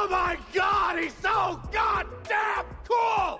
Oh my god, he's so goddamn cool!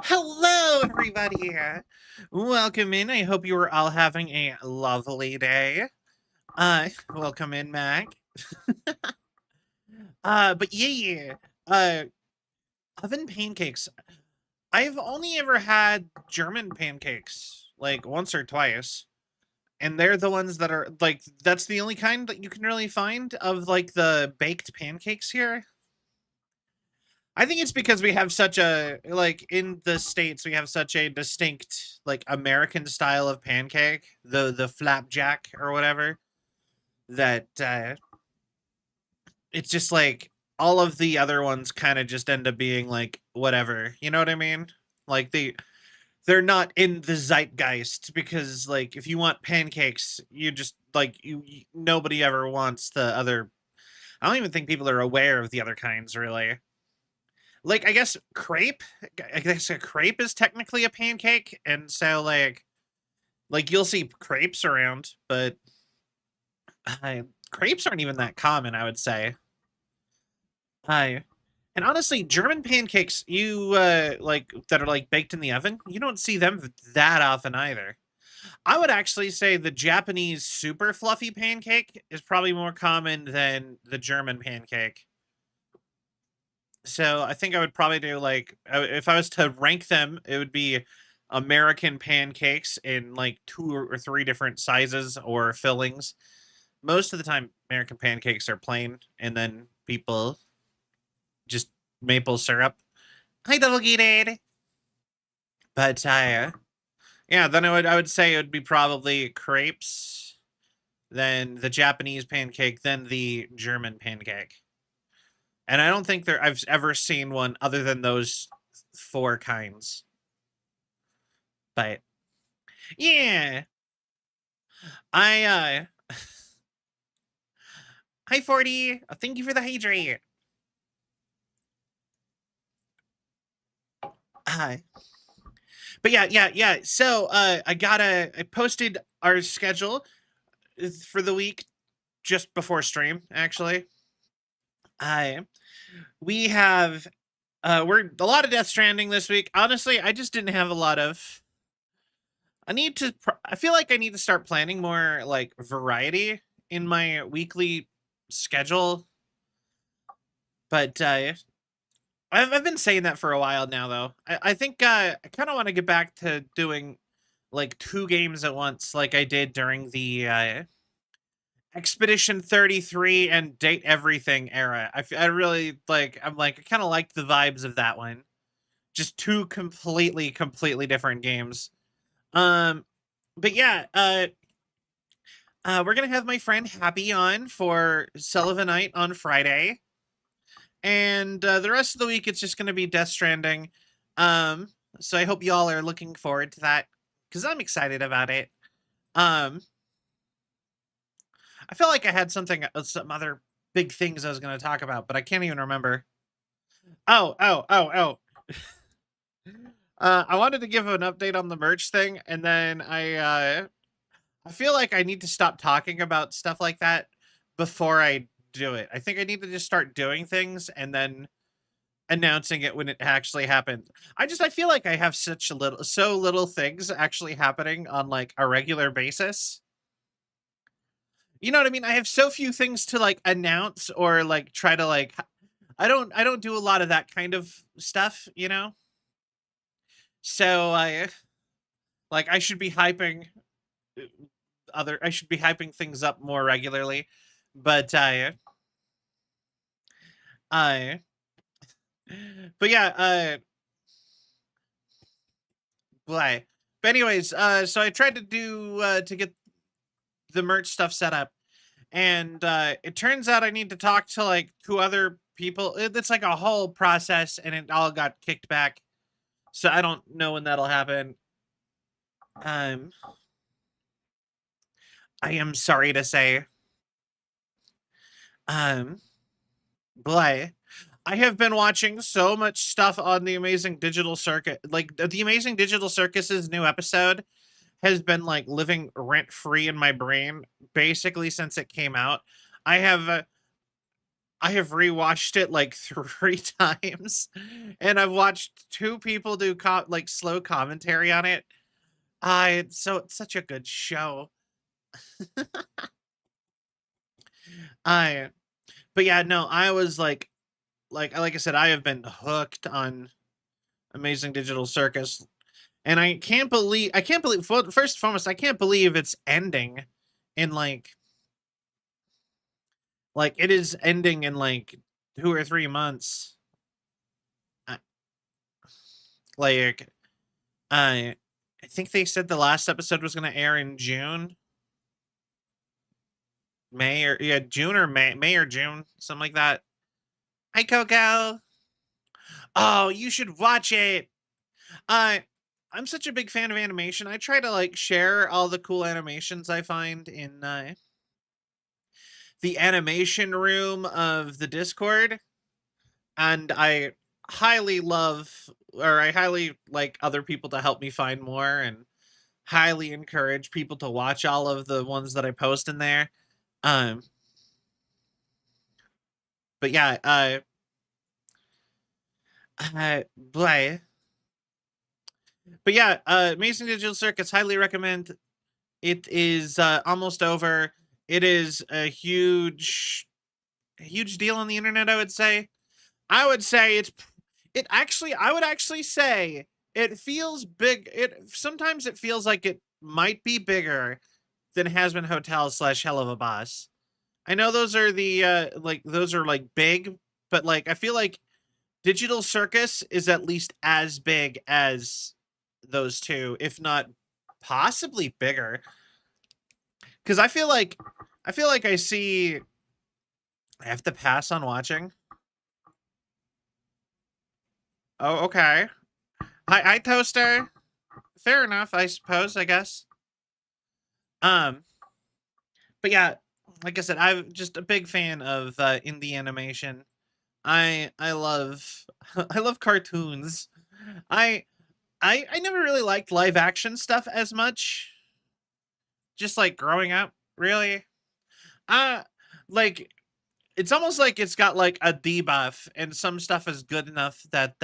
Hello, everybody. Welcome in. I hope you are all having a lovely day. Welcome in, Mac. But yeah. Uh, oven pancakes. I've only ever had German pancakes, like once or twice. And they're the ones that are like, that's the only kind that you can really find of like the baked pancakes here. I think it's because we have such a like in the States we have such a distinct like American style of pancake, the flapjack or whatever, that it's just like all of the other ones kind of just end up being like whatever. You know what I mean? Like they're not in the zeitgeist because like if you want pancakes, you just like nobody ever wants the other. I don't even think people are aware of the other kinds really. Like I guess crepe. I guess a crepe is technically a pancake, and so like you'll see crepes around, but crepes aren't even that common. I would say. I and honestly, German pancakes you like that are like baked in the oven. You don't see them that often either. I would actually say the Japanese super fluffy pancake is probably more common than the German pancake. So I think I would probably do like if I was to rank them, it would be American pancakes in like two or three different sizes or fillings. Most of the time, American pancakes are plain, and then people just maple syrup. I double it. But yeah, then I would say it would be probably crepes, then the Japanese pancake, then the German pancake. And I don't think I've ever seen one other than those four kinds. But yeah, I hi 40. Thank you for the hydrate. Hi. But yeah. So I posted our schedule for the week just before stream, actually. I we have we're a lot of Death Stranding this week. Honestly, I just didn't have a lot of I feel like I need to start planning more like variety in my weekly schedule. But I've been saying that for a while now, though. I think I kind of want to get back to doing like two games at once, like I did during the Expedition 33 and Date Everything era. I really like. I'm like I kind of like the vibes of that one. Just two completely different games. Um, but yeah, we're gonna have my friend Happy on for Sullivanite on Friday, and the rest of the week it's just gonna be Death Stranding. Um, so I hope y'all are looking forward to that because I'm excited about it. Um, I feel like I had some other big things I was gonna talk about, but I can't even remember. Oh. I wanted to give an update on the merch thing, and then I feel like I need to stop talking about stuff like that before I do it. I think I need to just start doing things and then announcing it when it actually happens. I feel like I have so little things actually happening on like a regular basis. You know what I mean? I have so few things to like announce or like try to like I don't do a lot of that kind of stuff, you know? So I like uh, I should be hyping things up more regularly. But I but yeah, But anyways, so I tried to do to get the merch stuff set up, and it turns out I need to talk to like two other people. It's like a whole process, and it all got kicked back. So I don't know when that'll happen. Um, I am sorry to say. Um, but I have been watching so much stuff on the Amazing Digital Circuit. Like the Amazing Digital Circus's new episode has been like living rent free in my brain basically since it came out. I have I have rewatched it like 3 times, and I've watched 2 people do like slow commentary on it. It's such a good show. I but yeah, no, I was like I said, I have been hooked on Amazing Digital Circus, and I can't believe first and foremost, I can't believe it's ending in like it is ending in like 2 or 3 months. Uh, like I think they said the last episode was going to air in June, May or yeah, June or May or June, something like that. Hi Coco. Oh, you should watch it. Uh I'm such a big fan of animation. I try to like share all the cool animations I find in the animation room of the Discord, and I highly like other people to help me find more, and highly encourage people to watch all of the ones that I post in there. Um, but yeah, bleh. But yeah, Amazing Digital Circus, highly recommend. It is almost over. It is a huge deal on the internet, I would say. I would say I would actually say it feels big. Sometimes it feels like it might be bigger than Has Been Hotel slash Hell of a Boss. I know those are those are like big, but like I feel like Digital Circus is at least as big as those two, if not possibly bigger. Because I feel like I have to pass on watching. Oh, okay. Hi, Toaster. Fair enough, I suppose. I guess. Um, but yeah, like I said, I'm just a big fan of indie animation. I love I love cartoons. I I never really liked live action stuff as much. Just like growing up, really. Uh like it's almost like it's got like a debuff, and some stuff is good enough that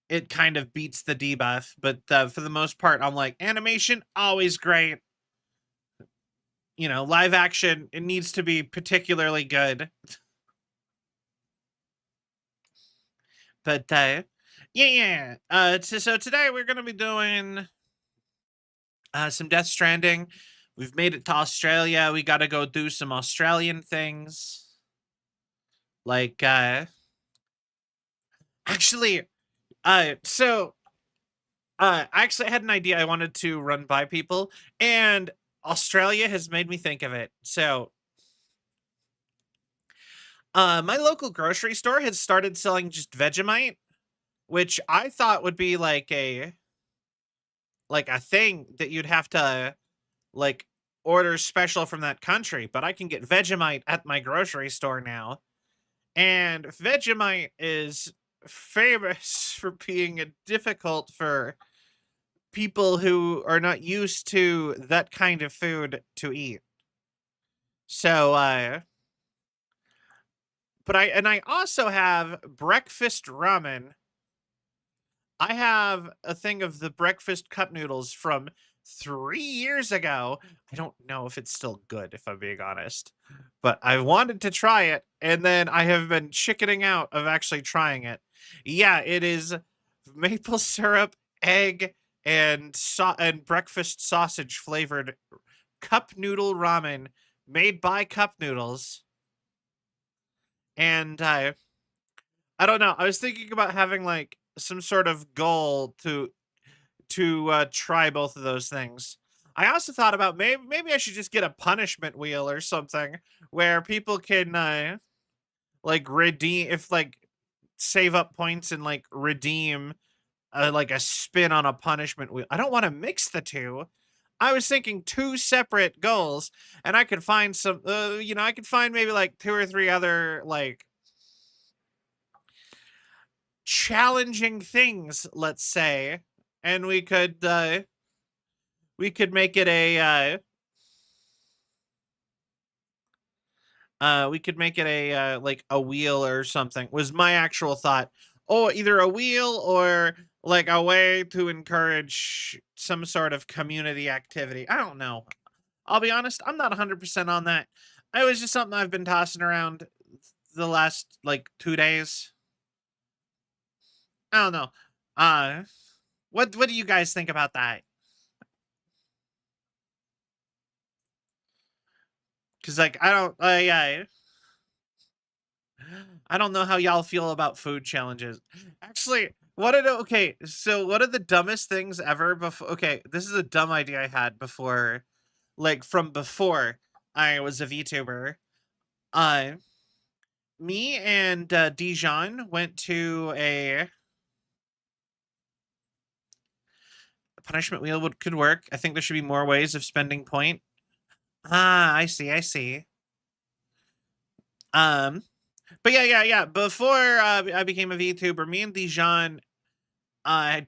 it kind of beats the debuff. But for the most part, I'm like animation always great. Live action, it needs to be particularly good. But yeah. So today we're gonna be doing some Death Stranding. We've made it to Australia. We got to go do some Australian things. Like actually, so I actually had an idea I wanted to run by people, and Australia has made me think of it. So my local grocery store has started selling just Vegemite, which I thought would be like a thing that you'd have to like order special from that country, but I can get Vegemite at my grocery store now. And Vegemite is famous for being difficult for people who are not used to that kind of food to eat. So I also have breakfast ramen. I have a thing of the breakfast cup noodles from 3 years ago. I don't know if it's still good, if I'm being honest, but I wanted to try it, and then I have been chickening out of actually trying it. Yeah, it is maple syrup, egg, and breakfast sausage flavored cup noodle ramen made by cup noodles. And I don't know. I was thinking about having like some sort of goal to try both of those things. I also thought about maybe I should just get a punishment wheel or something where people can like redeem if like save up points and like redeem like a spin on a punishment wheel. I don't want to mix the two. I was thinking two separate goals, and I could find I could find maybe like two or three other like challenging things, let's say, and we could make it We could make it a like a wheel or something. Was my actual thought. Oh, either a wheel or like a way to encourage some sort of community activity. I don't know. I'll be honest, I'm not 100% on that. It was just something I've been tossing around the last like 2 days. I don't know. Uh, what do you guys think about that? Because like I don't know how y'all feel about food challenges. Actually, what are the dumbest things ever before? Okay, this is a dumb idea I had before, like from before I was a VTuber. Uh, Me and Dijon went to a punishment wheel could work. I think there should be more ways of spending point. Ah, I see, I see. Um, but yeah. Before I became a VTuber, me and Dijon uh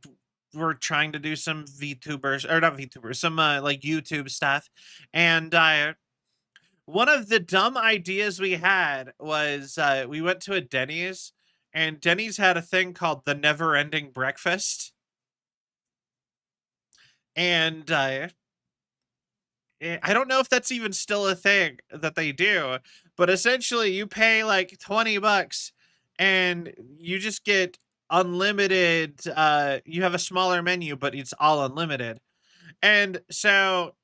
were trying to do some VTubers or not VTubers, some like YouTube stuff. And one of the dumb ideas we had was we went to a Denny's and Denny's had a thing called the never ending breakfast. And I don't know if that's even still a thing that they do, but essentially you pay like 20 bucks and you just get unlimited you have a smaller menu but it's all unlimited. And so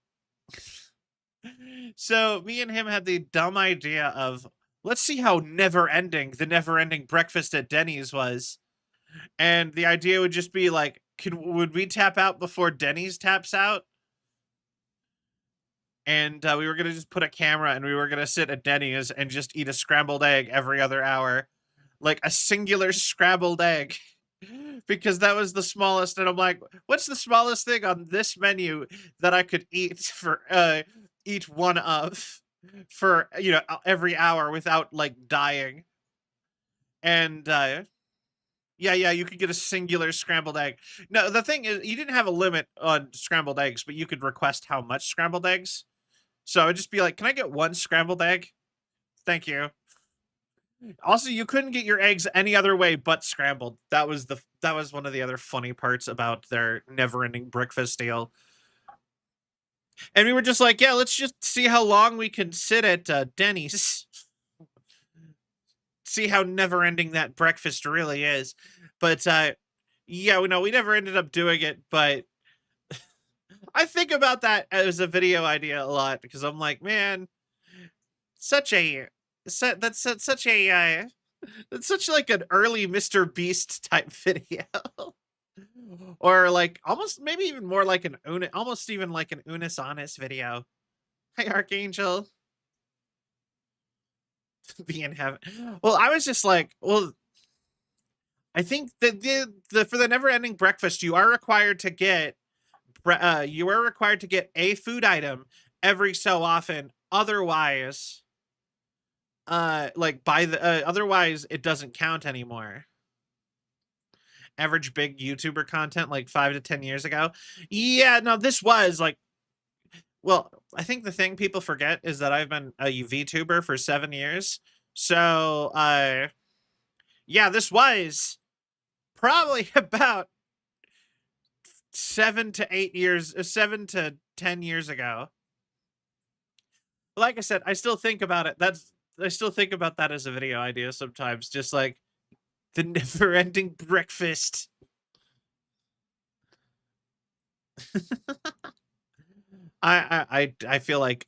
me and him had the dumb idea of let's see how the never ending breakfast at Denny's was. And the idea would just be like would we tap out before Denny's taps out? And we were gonna just put a camera and we were gonna sit at Denny's and just eat a scrambled egg every other hour, like a singular scrambled egg, because that was the smallest. And I'm like, what's the smallest thing on this menu that I could eat one of for every hour without like dying? And yeah, you could get a singular scrambled egg. No, the thing is, you didn't have a limit on scrambled eggs, but you could request how much scrambled eggs. So I'd just be like, "Can I get one scrambled egg? Thank you." Also, you couldn't get your eggs any other way but scrambled. That was one of the other funny parts about their never-ending breakfast deal. And we were just like, "Yeah, let's just see how long we can sit at Denny's. See how never-ending that breakfast really is." But yeah, we never ended up doing it, but I think about that as a video idea a lot because I'm like, man, such a such a it's such like an early Mr. Beast type video. Or like almost maybe even more like almost even like an Unis Honest video. Hi Archangel. Be in heaven. Well, I was just like, well, I think that the for the never ending breakfast, you are required to get a food item every so often. Otherwise, like by the otherwise it doesn't count anymore. Average big YouTuber content like 5 to 10 years ago. Yeah, no, this was like, well, I think the thing people forget is that I've been a VTuber for 7 years. So, yeah, this was probably about 7 to 10 years ago. Like I said, I still think about it. I still think about that as a video idea sometimes. Just like the never-ending breakfast. I feel like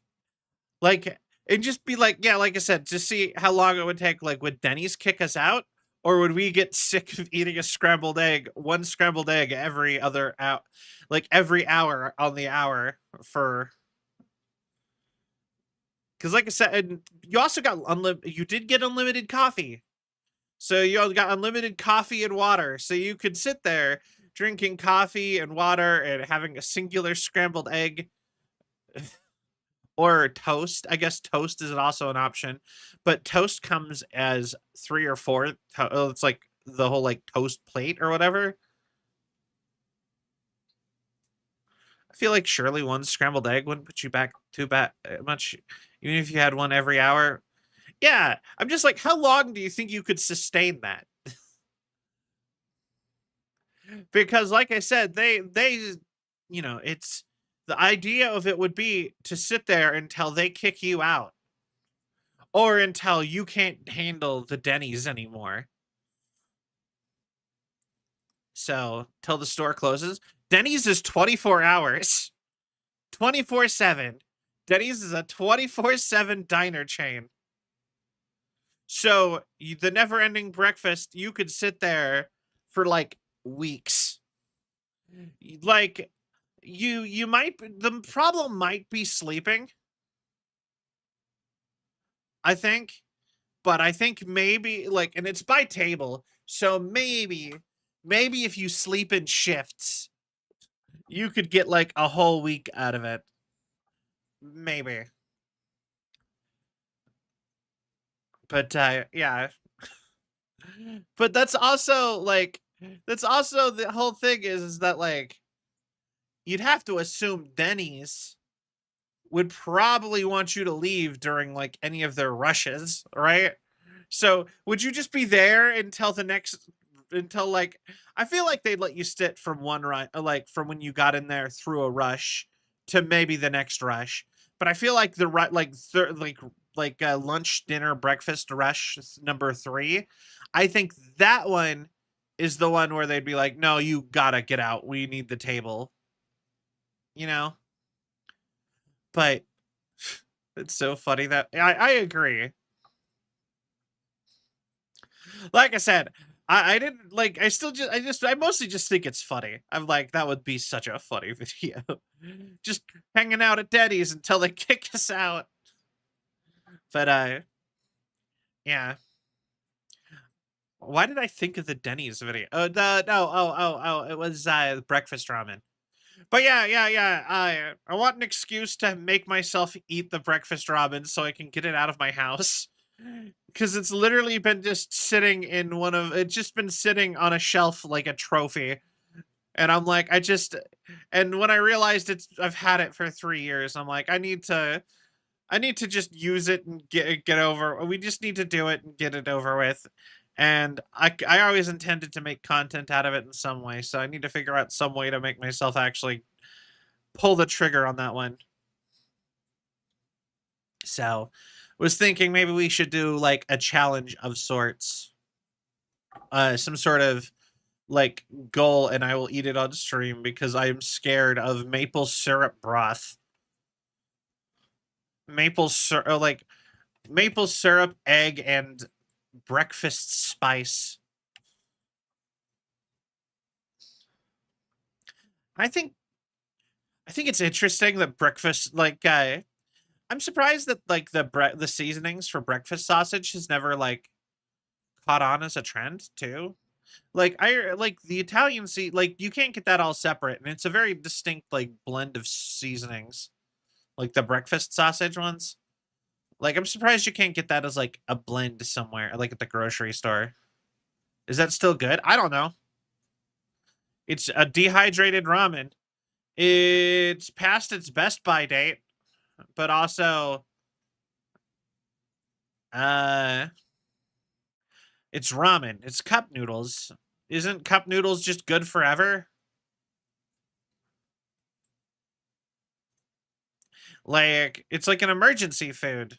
and just be like, yeah, like I said, to see how long it would take. Like, would Denny's kick us out, or would we get sick of eating one scrambled egg every other out, like every hour on the hour for? Because, like I said, and you also got you did get unlimited coffee, so you got unlimited coffee and water, so you could sit there drinking coffee and water and having a singular scrambled egg or toast. I guess toast is also an option, but toast comes as three or four. It's like the whole like toast plate or whatever. I feel like surely one scrambled egg wouldn't put you back too bad much, even if you had one every hour. Yeah, I'm just like, how long do you think you could sustain that? Because like I said, it's the idea of it would be to sit there until they kick you out or until you can't handle the Denny's anymore. So, till the store closes. Denny's is 24 hours, 24/7. Denny's is a 24/7 diner chain. So, the never-ending breakfast, you could sit there for like weeks. Like you might the problem might be sleeping, I think, but I think maybe like and it's by table, so maybe if you sleep in shifts, you could get like a whole week out of it. Maybe. But yeah. But that's also the whole thing is that like you'd have to assume Denny's would probably want you to leave during like any of their rushes, right? So would you just be there until the next until like I feel like they'd let you sit from one run like from when you got in there through a rush to maybe the next rush. But I feel like the lunch, dinner, breakfast rush number 3, I think that one is the one where they'd be like, "No, you gotta get out. We need the table." You know? But it's so funny that I agree. Like I said, I didn't like I mostly just think it's funny. I'm like, that would be such a funny video. Just hanging out at Denny's until they kick us out. But yeah. Why did I think of the Denny's video? Oh the no, it was breakfast ramen. But yeah. I want an excuse to make myself eat the breakfast ramen so I can get it out of my house. Because it's literally been just sitting in it's just been sitting on a shelf like a trophy. And I'm like, and when I realized I've had it for 3 years, I'm like, I need to just use it and get over. We just need to do it and get it over with. And I always intended to make content out of it in some way. So I need to figure out some way to make myself actually pull the trigger on that one. So was thinking maybe we should do like a challenge of sorts. Some sort of like goal and I will eat it on stream because I'm scared of maple syrup broth. Like maple syrup, egg, and breakfast spice. I think it's interesting that breakfast I'm surprised that like the seasonings for breakfast sausage has never like caught on as a trend too. Like I like the Italian like you can't get that all separate and it's a very distinct like blend of seasonings. Like the breakfast sausage ones. Like I'm surprised you can't get that as like a blend somewhere like at the grocery store. Is that still good? I don't know. It's a dehydrated ramen. It's past its best by date, but also uh it's ramen. It's cup noodles. Isn't cup noodles just good forever? Like it's like an emergency food.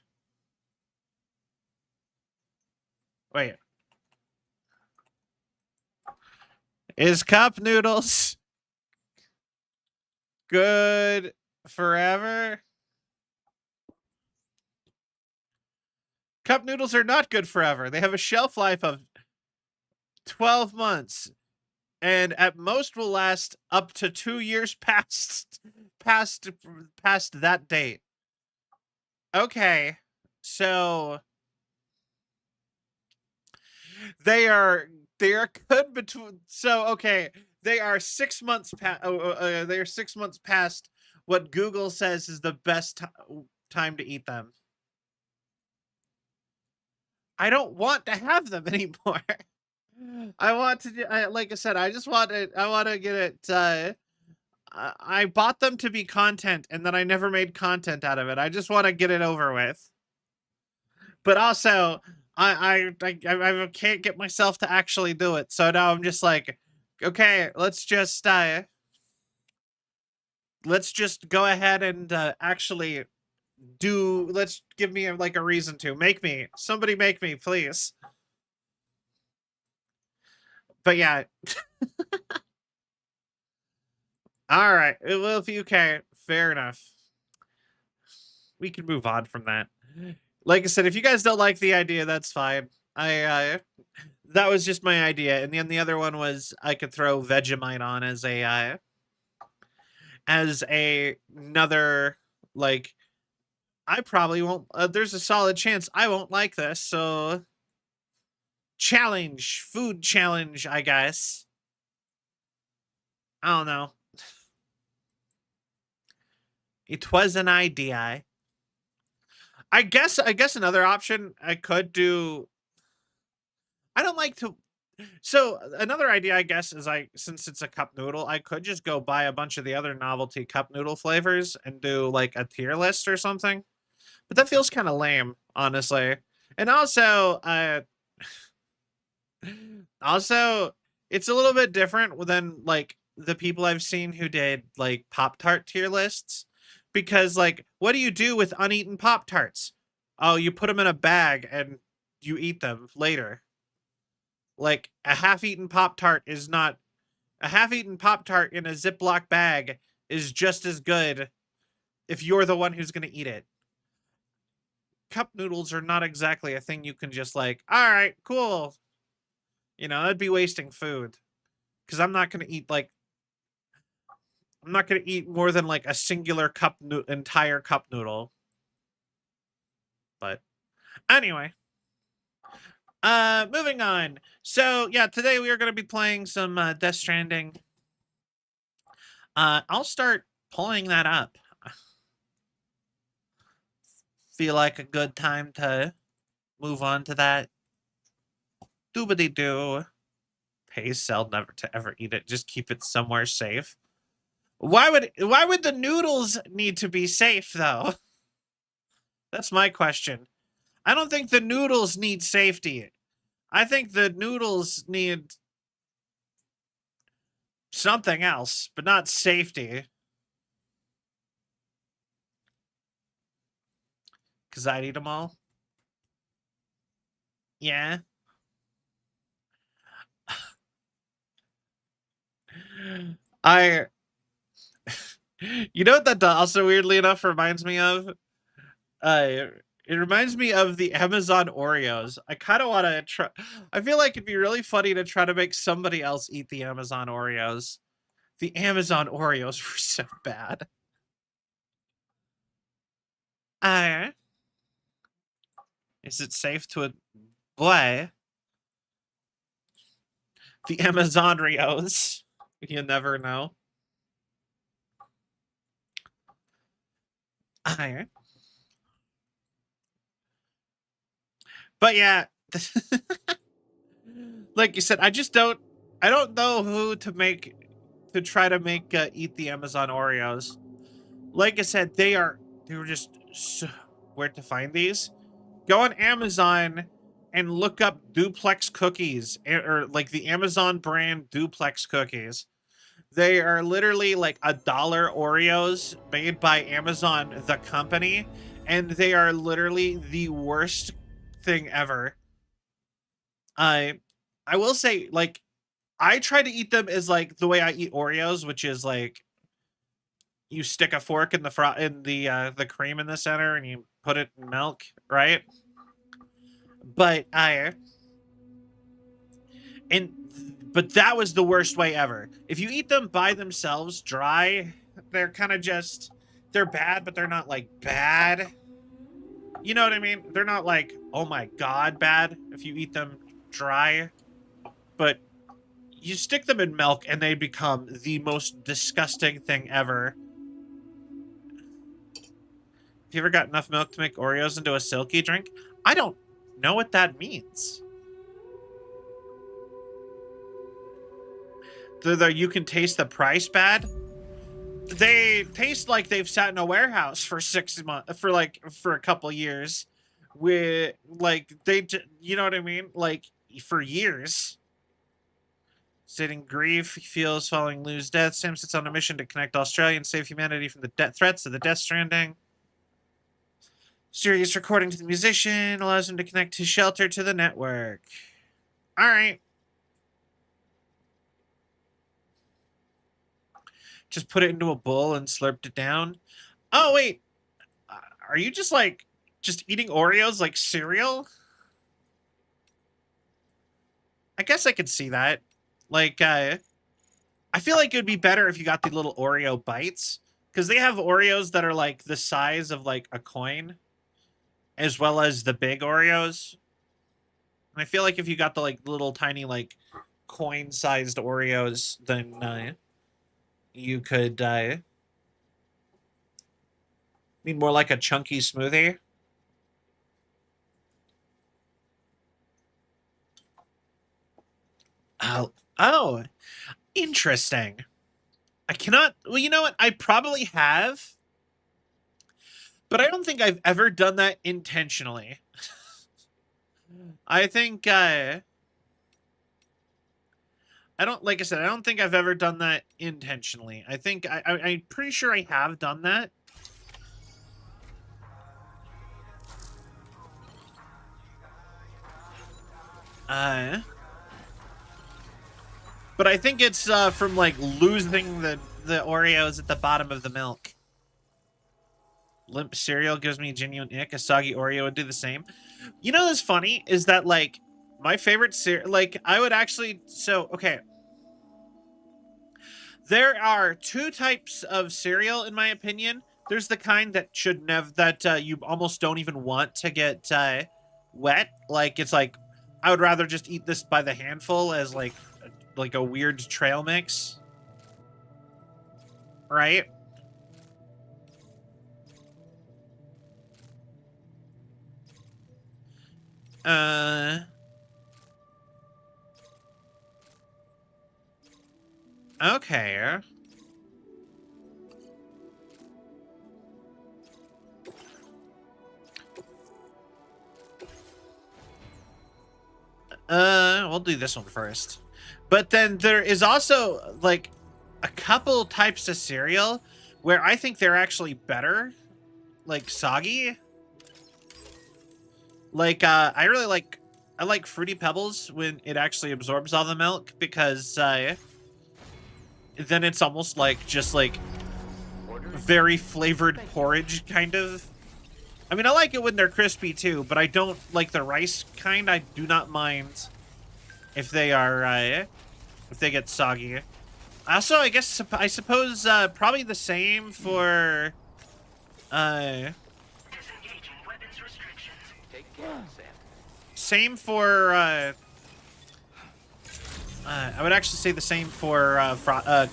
Wait. Is cup noodles good forever? Cup noodles are not good forever. They have a shelf life of 12 months and at most will last up to 2 years past that date. Okay. So they are good between so okay, they are 6 months they are 6 months past what Google says is the best time to eat them. I don't want to have them anymore. I want to like I said, I want to get it I bought them to be content and then I never made content out of it. I just want to get it over with. but also I can't get myself to actually do it. So now I'm just like, okay, let's just go ahead and actually do. Let's give me like a reason to somebody make me, please. But yeah, all right. Well, if you can, fair enough. We can move on from that. Like I said, if you guys don't like the idea, that's fine. That was just my idea, and then the other one was I could throw Vegemite on as another, like, I probably won't. There's a solid chance I won't like this, so food challenge, I guess. I don't know. It was an idea. I guess another option I could do. I don't like to. So another idea, I guess, is since it's a cup noodle, I could just go buy a bunch of the other novelty cup noodle flavors and do like a tier list or something. But that feels kind of lame, honestly. And also, it's a little bit different than like the people I've seen who did like Pop-Tart tier lists. Because like, what do you do with uneaten Pop-Tarts? Oh, you put them in a bag and you eat them later. Like a half-eaten Pop-Tart is not a half-eaten Pop-Tart in a Ziploc bag is just as good if you're the one who's going to eat it. Cup noodles are not exactly a thing you can just like, all right, cool. You know, that'd be wasting food. Because I'm not going to eat more than like a singular entire cup noodle. But anyway, moving on. So yeah, today we are going to be playing some Death Stranding. I'll start pulling that up. Feel like a good time to move on to that. Doobity doo. Pay Cell never to ever eat it. Just keep it somewhere safe. Why would the noodles need to be safe though? That's my question. I don't think the noodles need safety. I think the noodles need something else, but not safety. Because I'd eat them all. Yeah. You know what that also weirdly enough reminds me of? It reminds me of the Amazon Oreos. I kind of want to try. I feel like it'd be really funny to try to make somebody else eat the Amazon Oreos. The Amazon Oreos were so bad. Is it safe to boy? The Amazon Oreos. You never know. But yeah, like you said, I don't know who to try to make eat the Amazon Oreos. Like I said, they were just where to find these. Go on Amazon and look up duplex cookies or like the Amazon brand duplex cookies. They are literally like $1 Oreos made by Amazon, the company, and they are literally the worst thing ever. I will say, like, I try to eat them as like the way I eat Oreos, which is like you stick a fork in the cream in the center and you put it in milk, right? But and but that was the worst way ever. If you eat them by themselves dry, they're kind of just they're bad, but they're not like bad. You know what I mean? They're not like, oh my god, bad if you eat them dry. But you stick them in milk and they become the most disgusting thing ever. Have you ever got enough milk to make Oreos into a silky drink? I don't know what that means. You can taste the price bad? They taste like they've sat in a warehouse for 6 months, for a couple years. with like you know what I mean? Like for years. Stating grief he feels following Lou's death, Sam sits on a mission to connect Australia and save humanity from the threats of the Death Stranding. Serious recording to the musician allows him to connect his shelter to the network. All right. Just put it into a bowl and slurped it down. Oh, wait. Are you just like, just eating Oreos like cereal? I guess I could see that. Like, I feel like it would be better if you got the little Oreo bites. Because they have Oreos that are like the size of like a coin. As well as the big Oreos. And I feel like if you got the like little tiny like coin-sized Oreos, then you could need more like a chunky smoothie. Oh, interesting. I cannot. Well, you know what? I probably have, but I don't think I've ever done that intentionally. I think I don't, like I said, I don't think I've ever done that intentionally. I think I'm pretty sure I have done that. But I think it's from like losing the Oreos at the bottom of the milk. Limp cereal gives me genuine ick. A soggy Oreo would do the same. You know what's funny is that like my favorite cereal, like I would actually, so okay. There are two types of cereal in my opinion. There's the kind that should never, that you almost don't even want to get wet. Like it's like, I would rather just eat this by the handful as like a weird trail mix. Right? Okay. We'll do this one first. But then there is also like a couple types of cereal where I think they're actually better, like soggy. Like I like Fruity Pebbles when it actually absorbs all the milk because then it's almost like just like very flavored porridge kind of. I mean, I like it when they're crispy too, but I don't like the rice kind. I do not mind if they are if they get soggy. Also, I guess I suppose probably the same for same for I would actually say the same for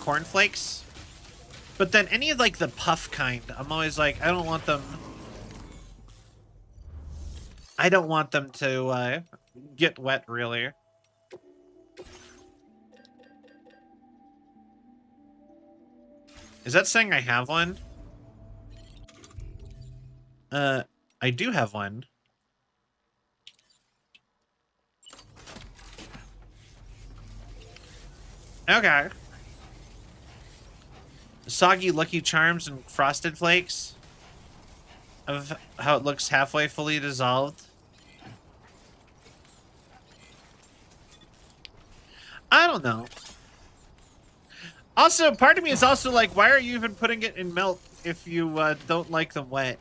cornflakes. But then any of like the puff kind, I'm always like, I don't want them to get wet really. Is that saying I have one? I do have one. Okay. Soggy Lucky Charms and Frosted Flakes. Of how it looks halfway fully dissolved. I don't know. Also, part of me is also like, why are you even putting it in milk if you don't like them wet?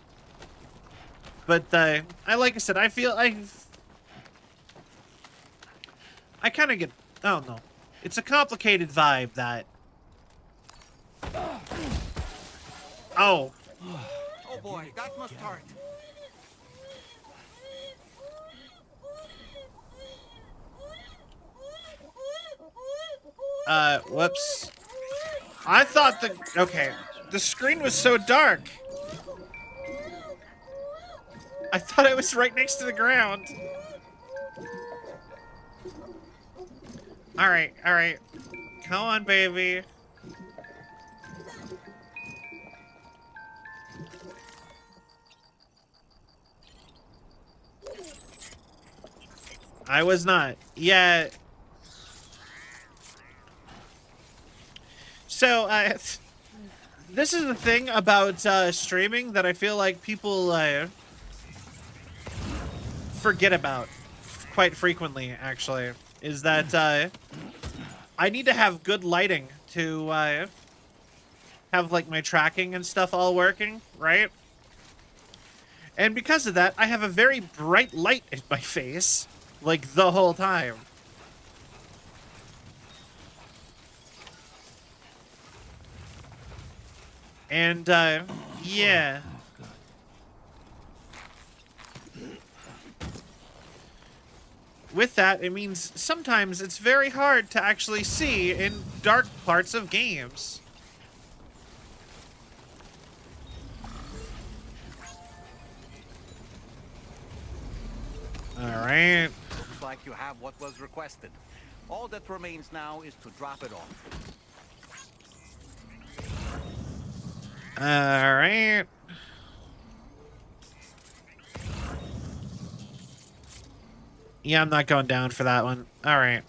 But like I said, I feel I kind of get, I don't know. It's a complicated vibe that. Oh. Oh boy, that must hurt. Whoops. I thought okay, the screen was so dark. I thought it was right next to the ground. All right. Come on, baby. I was not. Yeah. So, this is the thing about streaming that I feel like people forget about quite frequently, actually, is that I need to have good lighting to have, like, my tracking and stuff all working, right? And because of that, I have a very bright light in my face, like, the whole time. And, yeah. With that, it means sometimes it's very hard to actually see in dark parts of games. Alright. Looks like you have what was requested. All that remains now is to drop it off. Alright. Yeah, I'm not going down for that one. Alright.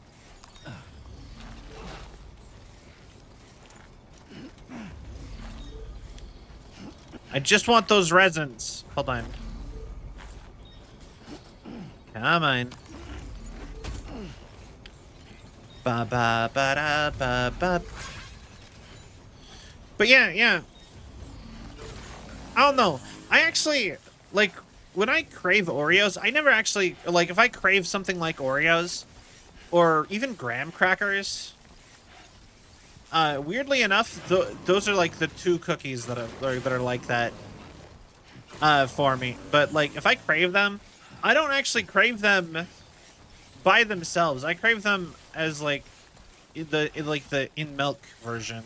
I just want those resins. Hold on. Come on. Ba ba ba da ba ba. But yeah. I don't know. I actually, like, when I crave Oreos, I never actually, like, if I crave something like Oreos, or even graham crackers, weirdly enough, those are, like, the two cookies that are like that, for me. But, like, if I crave them, I don't actually crave them by themselves. I crave them as, like, the in milk version.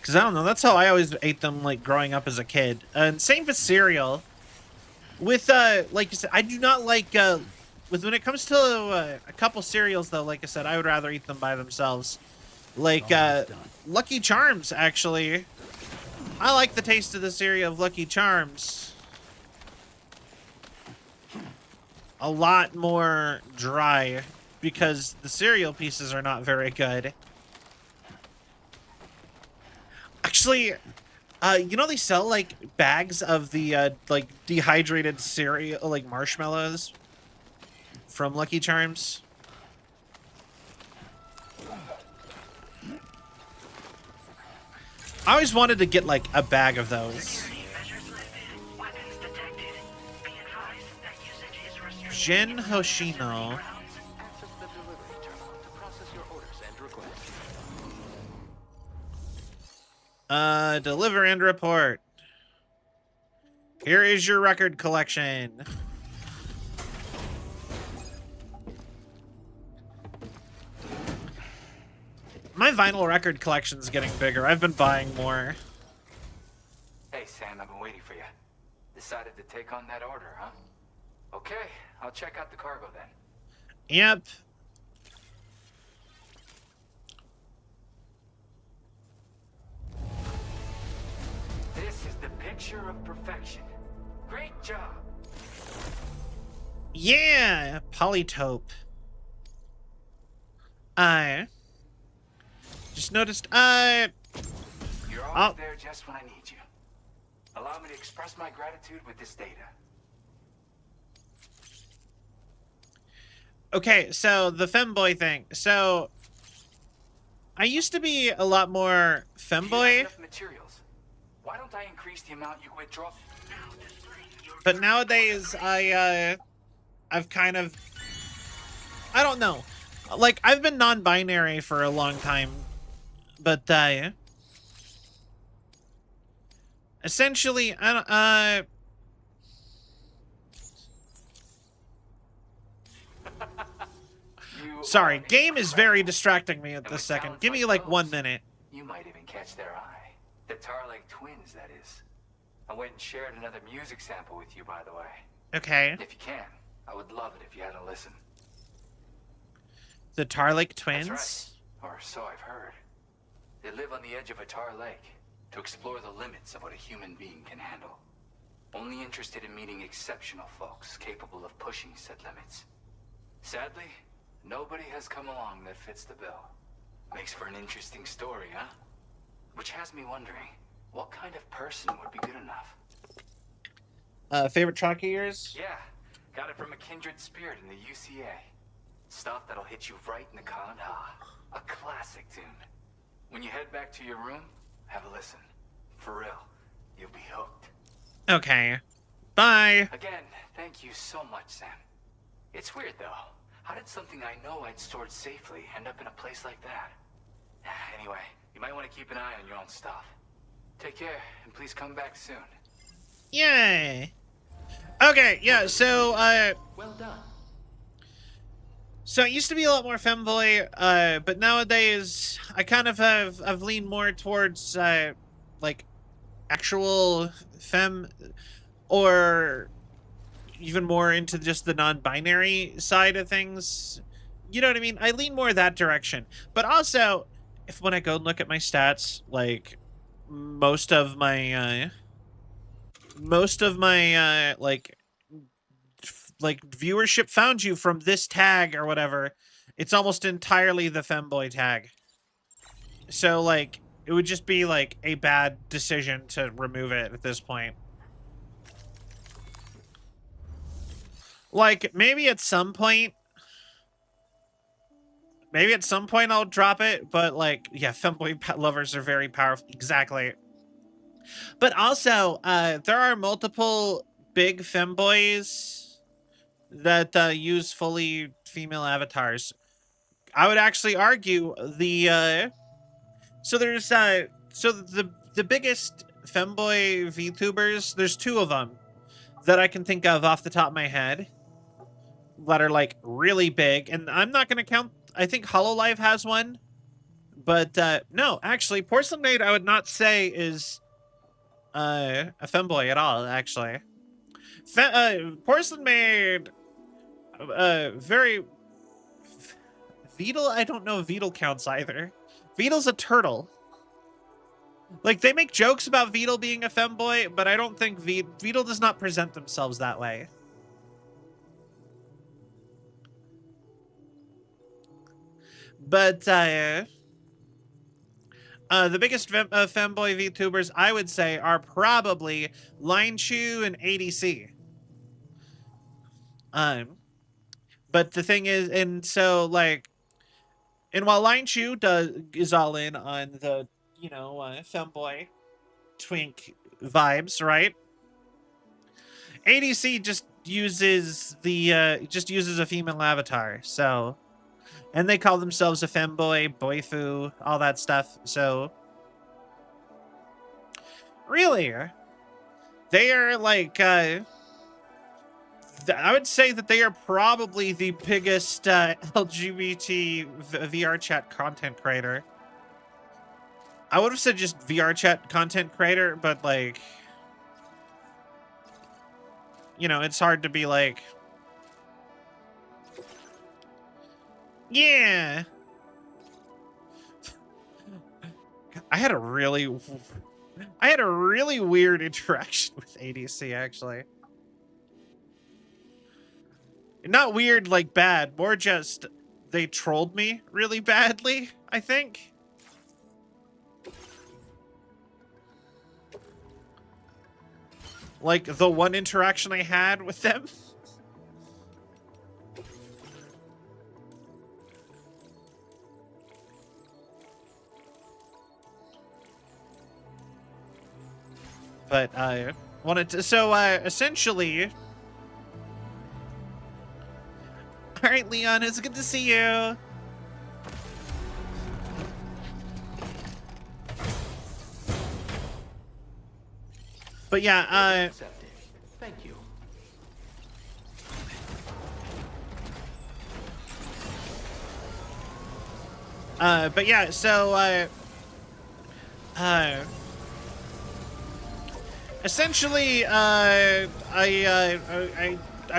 Because I don't know, that's how I always ate them, like, growing up as a kid. And same with cereal. With, like you said, I do not like, when it comes to a couple cereals, though, like I said, I would rather eat them by themselves. Like, Lucky Charms, actually. I like the taste of the cereal of Lucky Charms. A lot more dry, because the cereal pieces are not very good. Actually, you know they sell, like, bags of the, like, dehydrated cereal, like, marshmallows from Lucky Charms? I always wanted to get, like, a bag of those. Jin Hoshino. Deliver and report. Here is your record collection. My vinyl record collection's getting bigger. I've been buying more. Hey, Sam, I've been waiting for you. Decided to take on that order, huh? Okay, I'll check out the cargo then. Yep. This is the picture of perfection. Great job. Yeah, Polytope. I just noticed, You're always there just when I need you. Allow me to express my gratitude with this data. Okay, so the femboy thing. So I used to be a lot more femboy. Enough materials. Why don't I increase the amount you withdraw? But nowadays, I've kind of, I don't know. Like, I've been non-binary for a long time, but, essentially, I don't, sorry, game is very distracting me at this second. Give me, like, 1 minute. You might even catch their eye. The Tarlake twins, that is. I went and shared another music sample with you, by the way. Okay. If you can, I would love it if you had a listen. The Tarlake twins? That's right. Or so I've heard. They live on the edge of a tar lake, to explore the limits of what a human being can handle. Only interested in meeting exceptional folks capable of pushing said limits. Sadly, nobody has come along that fits the bill. Makes for an interesting story, huh? Which has me wondering, what kind of person would be good enough? Favorite track of yours? Yeah, got it from a kindred spirit in the UCA. Stuff that'll hit you right in the con-ha. A classic tune. When you head back to your room, have a listen. For real, you'll be hooked. Okay. Bye. Again, thank you so much, Sam. It's weird, though. How did something I know I'd stored safely end up in a place like that? Anyway, you might want to keep an eye on your own stuff. Take care, and please come back soon. Yay. Okay, yeah, so, Well done. So it used to be a lot more femboy, but nowadays I kind of I've leaned more towards like actual femme, or even more into just the non-binary side of things. You know what I mean? I lean more that direction. But also, if when I go and look at my stats, like most of my like viewership found you from this tag or whatever, it's almost entirely the femboy tag. So like it would just be like a bad decision to remove it at this point. Like maybe at some point I'll drop it, but like, yeah, femboy lovers are very powerful. Exactly. But also, there are multiple big femboys that use fully female avatars. I would actually argue the so there's so the biggest femboy VTubers, there's two of them that I can think of off the top of my head that are like really big, and I'm not gonna count. I think HoloLive has one, but no, actually, Porcelain Maid I would not say is a femboy at all. Actually, Porcelain Maid, very Beetle. I don't know if Beetle counts either. Beetle's a turtle. Like they make jokes about Beetle being a femboy, but I don't think Beetle does not present themselves that way. But the biggest femboy VTubers I would say are probably Line Chew and ADC. But the thing is, and so like, and while Line Chew is all in on the, you know, femboy twink vibes, right? ADC just uses the just uses a female avatar, so. And they call themselves a femboy, boifu, all that stuff. So, really, they are like, I would say that they are probably the biggest LGBT VR chat content creator. I would have said just VR chat content creator, but like, you know, it's hard to be like, yeah. I had a really weird interaction with ADC, actually. Not weird like bad, more just they trolled me really badly, I think. Like the one interaction I had with them. But I wanted to, so essentially, all right, Leon, it's good to see you. But yeah, Thank you. but yeah, so essentially, I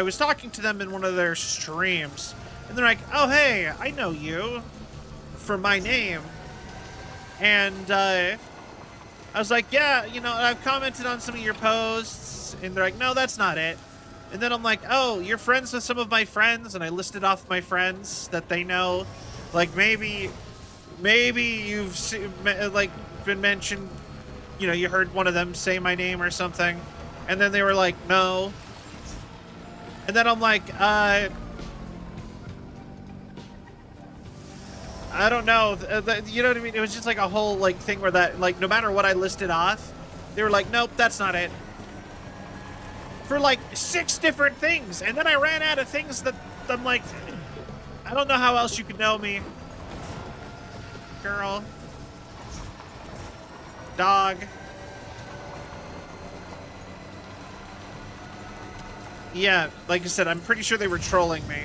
was talking to them in one of their streams, and they're like, "Oh, hey, I know you from my name," and I was like, yeah, you know, I've commented on some of your posts, and they're like, no, that's not it. And then I'm like, oh, you're friends with some of my friends, and I listed off my friends that they know. Like, maybe you've like been mentioned, you know, you heard one of them say my name or something, and then they were like, no. And then I'm like, I don't know, you know what I mean? It was just like a whole like thing where that, like, no matter what I listed off, they were like, nope, that's not it. For like 6 different things, and then I ran out of things that I'm like, I don't know how else you could know me. Girl. Dog. Yeah, like I said, I'm pretty sure they were trolling me.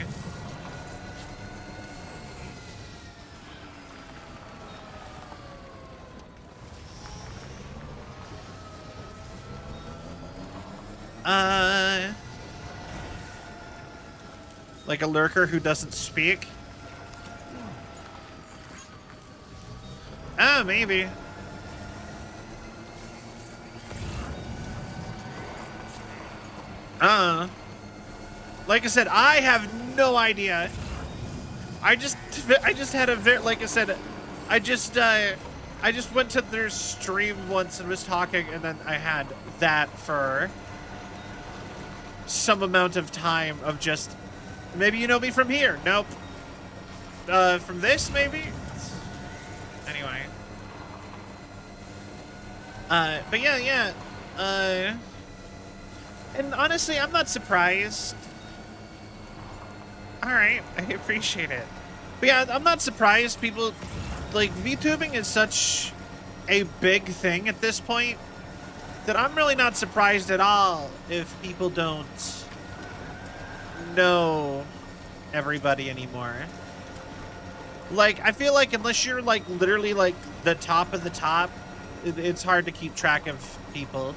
Like a lurker who doesn't speak? Ah, maybe. Like I said, I have no idea. I just had a like I said, I just went to their stream once and was talking, and then I had that for some amount of time of just, maybe you know me from here. Nope. From this, maybe? Anyway. But yeah. And honestly, I'm not surprised. Alright, I appreciate it. But yeah, I'm not surprised people, like, VTubing is such a big thing at this point that I'm really not surprised at all if people don't know everybody anymore. Like, I feel like unless you're, like, literally, like, the top of the top, it's hard to keep track of people.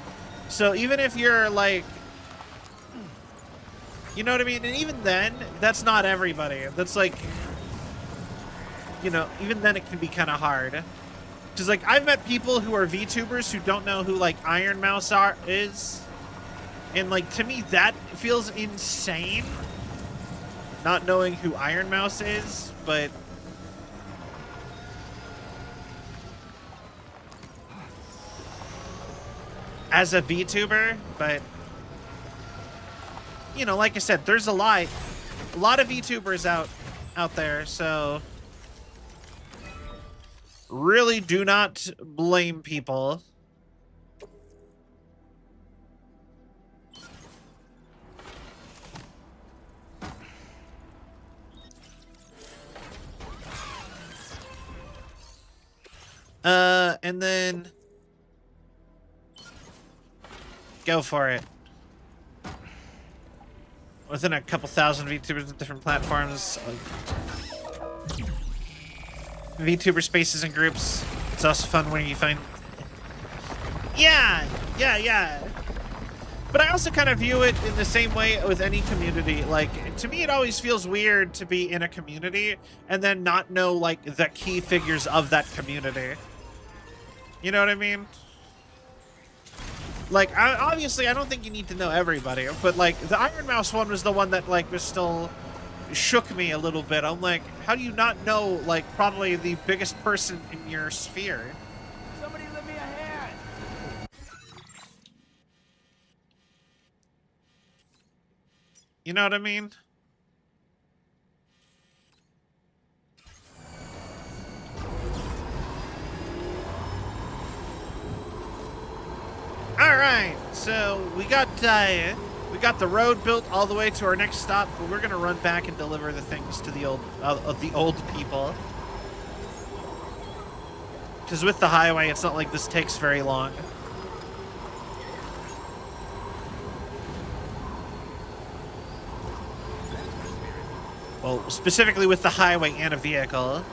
So even if you're, like, you know what I mean? And even then, that's not everybody. That's, like, you know, even then it can be kind of hard. Because, like, I've met people who are VTubers who don't know who, like, Iron Mouse is. And, like, to me, that feels insane. Not knowing who Iron Mouse is, but as a VTuber, but you know, like I said, there's a lot of VTubers out there, so really do not blame people. And then go for it. Within a couple thousand VTubers with different platforms, like VTuber spaces and groups. It's also fun when you find. Yeah. But I also kind of view it in the same way with any community. Like, to me, it always feels weird to be in a community and then not know, like, the key figures of that community. You know what I mean? Like, obviously, I don't think you need to know everybody, but, like, the Iron Mouse one was the one that, like, was still shook me a little bit. I'm like, how do you not know, like, probably the biggest person in your sphere? Somebody lend me a hand. You know what I mean? All right, so we got the road built all the way to our next stop, but we're gonna run back and deliver the things to the old people. Because with the highway, it's not like this takes very long. Well, specifically with the highway and a vehicle.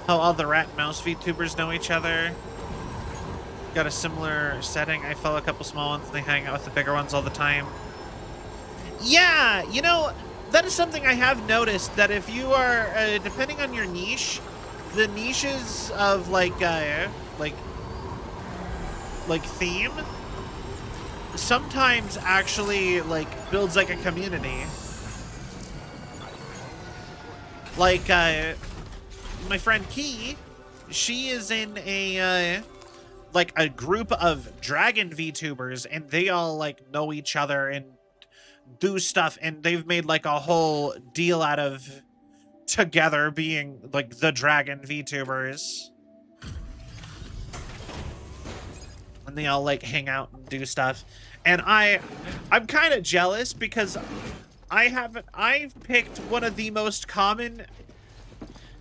How all the rat and mouse VTubers know each other. Got a similar setting. I follow a couple small ones and they hang out with the bigger ones all the time. Yeah, you know, that is something I have noticed, that if you are, depending on your niche, the niches of, like like theme sometimes actually like builds like a community. Like my friend Key, she is in a like a group of dragon VTubers, and they all like know each other and do stuff, and they've made like a whole deal out of together being like the dragon VTubers. And they all like hang out and do stuff. And I'm kind of jealous because I've picked one of the most common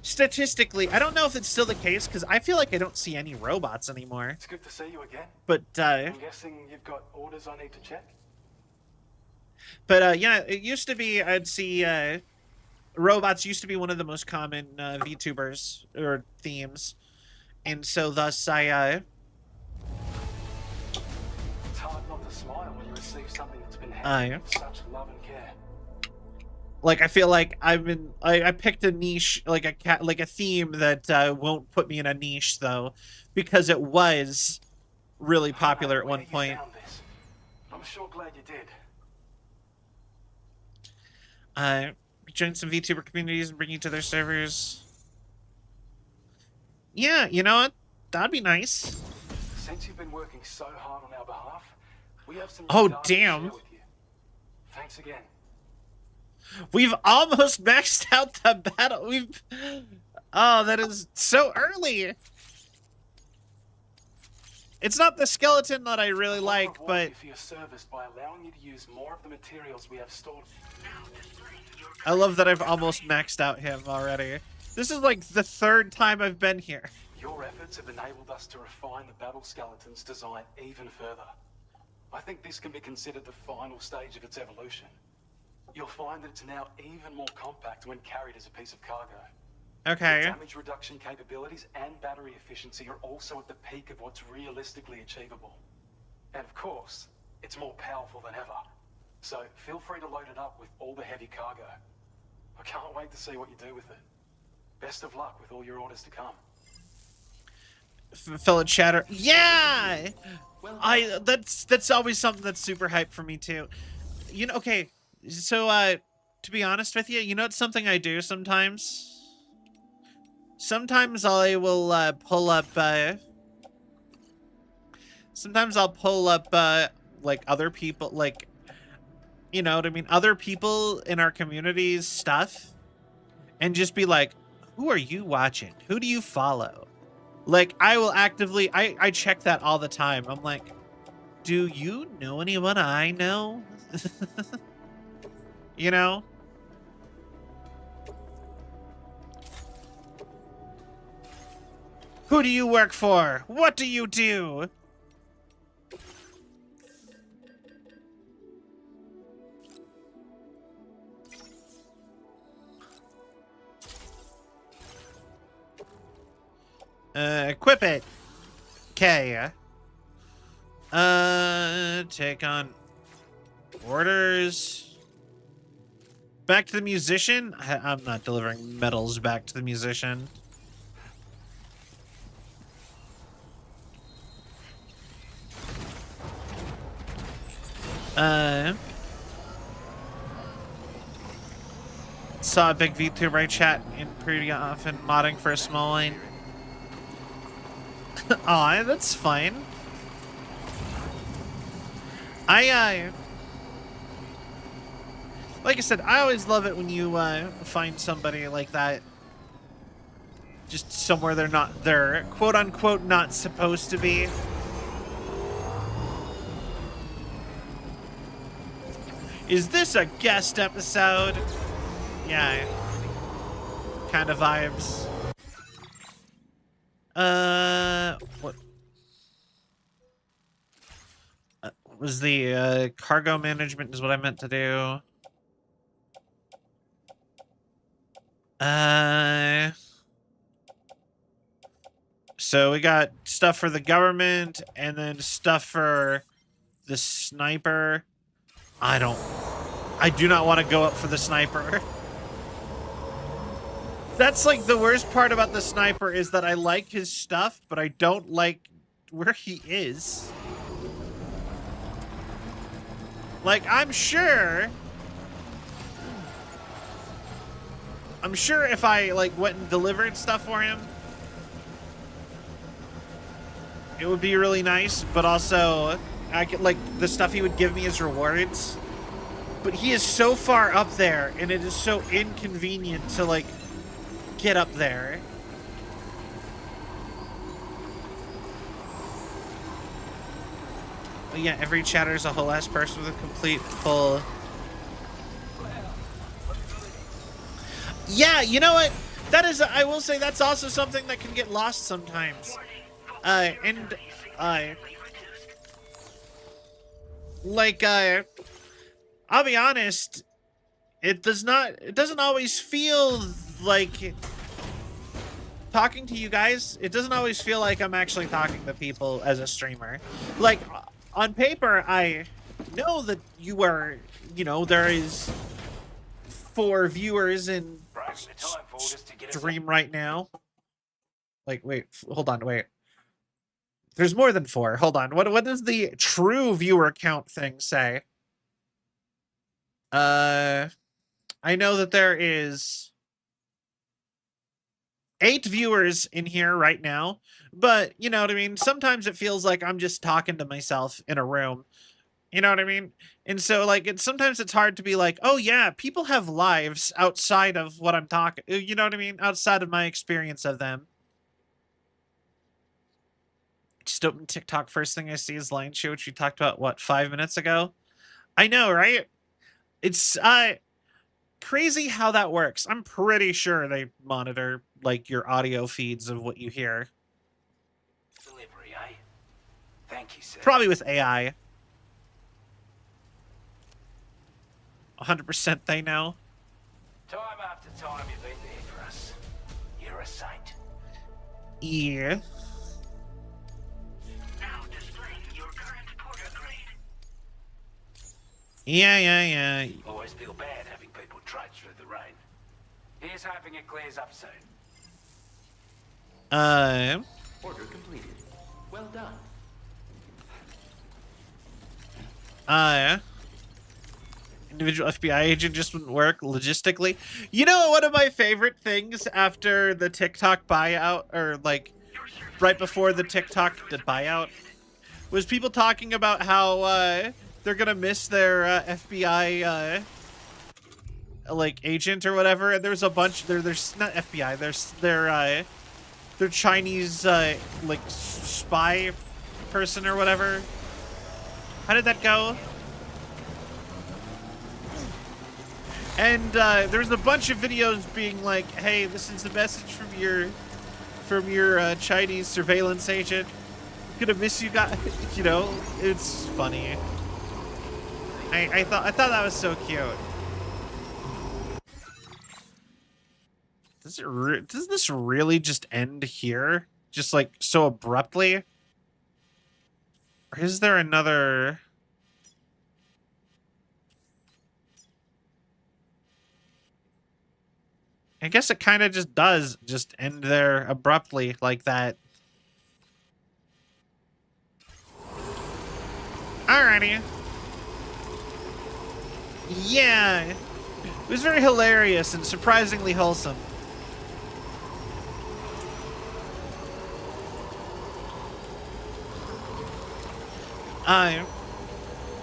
statistically. I don't know if it's still the case because I feel like I don't see any robots anymore. It's good to see you again. But I'm guessing you've got orders I need to check. But yeah, it used to be I'd see robots used to be one of the most common VTubers or themes. And so thus I It's hard not to smile when you receive something that's been handled with such love and care. like I feel like I picked a niche, like a theme that won't put me in a niche though, because it was really popular at one point. I'm sure glad you did. Join some VTuber communities and bring you to their servers. Yeah, you know what? That'd be nice. Since you've been working so hard on our behalf, we have some Oh, data to share damn. with you. Thanks again. We've almost maxed out the battle. Oh, that is so early. It's not the skeleton that I really like, I'll reward but you for your service by allowing you to use more of the materials we have stored. I love that I've almost maxed out him already. This is like the third time I've been here. Your efforts have enabled us to refine the battle skeleton's design even further. I think this can be considered the final stage of its evolution. You'll find that it's now even more compact when carried as a piece of cargo. Okay. Damage reduction capabilities and battery efficiency are also at the peak of what's realistically achievable. And of course, it's more powerful than ever. So feel free to load it up with all the heavy cargo. I can't wait to see what you do with it. Best of luck with all your orders to come. Fellow chatter. Yeah! That's always something that's super hype for me too. You know, okay. So to be honest with you, you know it's something I do sometimes? Sometimes I will pull up sometimes I'll pull up like other people, like, you know what I mean, other people in our community's stuff and just be like, who are you watching? Who do you follow? Like, I will actively, I check that all the time. I'm like, do you know anyone I know? You know? Who do you work for? What do you do? Equip it. Okay. Take on orders. Back to the musician? I'm not delivering medals back to the musician. Saw a big VTuber chat in pretty often modding for a small lane. Aw, that's fine. Like I said, I always love it when you find somebody like that just somewhere they're quote unquote not supposed to be. Is this a guest episode? Yeah. Kind of vibes. What was the cargo management is what I meant to do. So we got stuff for the government and then stuff for the sniper. I do not want to go up for the sniper. That's like the worst part about the sniper is that I like his stuff, but I don't like where he is. Like, I'm sure if I, like, went and delivered stuff for him, it would be really nice, but also, I could, like, the stuff he would give me as rewards. But he is so far up there, and it is so inconvenient to, like, get up there. But yeah, every chatter is a whole ass person with a complete full. Yeah, you know what? That is, I will say, that's also something that can get lost sometimes. I'll be honest, it doesn't always feel like talking to you guys. It doesn't always feel like I'm actually talking to people as a streamer. Like, on paper, I know that you are, you know, there is 4 viewers in stream right now. Like, wait, hold on, wait. There's more than 4. Hold on. What does the true viewer count thing say? I know that there is 8 viewers in here right now, but you know what I mean? Sometimes it feels like I'm just talking to myself in a room. You know what I mean? And so, like, sometimes it's hard to be like, oh yeah, people have lives outside of what I'm talking, you know what I mean? Outside of my experience of them. Just open TikTok, first thing I see is Lion Show, which we talked about, what, 5 minutes ago? I know, right? It's, crazy how that works. I'm pretty sure they monitor, like, your audio feeds of what you hear. Delivery, eh? Thank you, sir. Probably with AI. 100% they know. Time after time you've been there for us. You're a saint. Yeah. Now displaying your current porter grade. Yeah. Always feel bad having people trudge through the rain. Here's hoping it clears up soon. Order completed. Well done. Individual FBI agent just wouldn't work logistically. You know, one of my favorite things after the TikTok buyout, or like right before the TikTok buyout, was people talking about how they're gonna miss their FBI like agent or whatever. And there was a bunch. There's not FBI. There's their Chinese like spy person or whatever. How did that go? And there's a bunch of videos being like, "Hey, this is the message from your Chinese surveillance agent. I'm gonna miss you guys." You know, it's funny. I thought that was so cute. Does this really just end here? Just like so abruptly? Or is there another? I guess it kind of just does just end there abruptly like that. Alrighty. Yeah. It was very hilarious and surprisingly wholesome.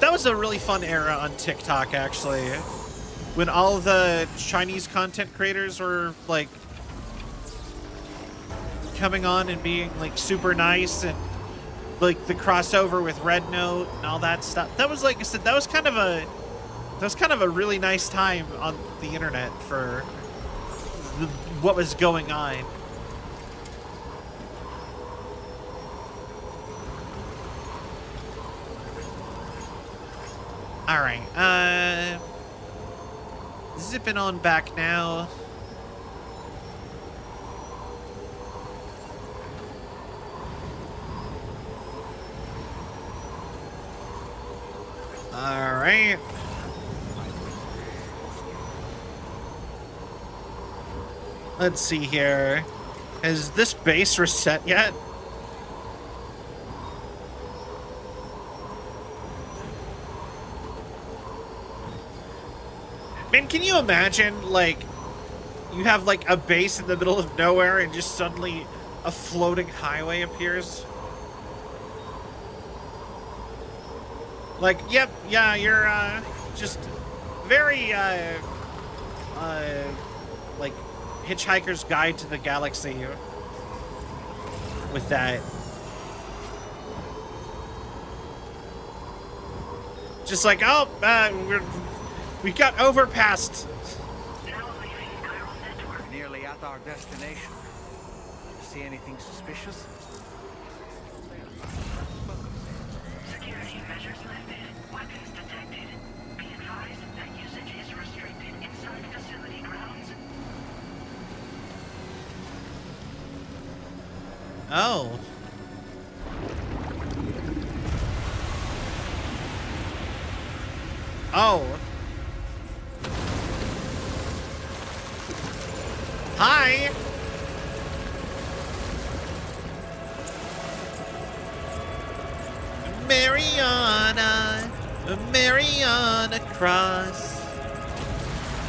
That was a really fun era on TikTok, actually. When all the Chinese content creators were, like, coming on and being, like, super nice, and, like, the crossover with Red Note and all that stuff. That was, like I said, that was kind of a really nice time on the internet for what was going on. All right, zipping on back now. All right. Let's see here. Has this base reset yet? Man, can you imagine, like, you have, like, a base in the middle of nowhere and just suddenly a floating highway appears? Like, yep, yeah, you're, just very, like, Hitchhiker's Guide to the Galaxy with that. Just like, oh, we got overpassed. We're nearly at our destination. See anything suspicious? Security measures lifted. Weapons detected. Be advised that usage is restricted inside facility grounds. Oh. Oh. Hi. Mariana Cross.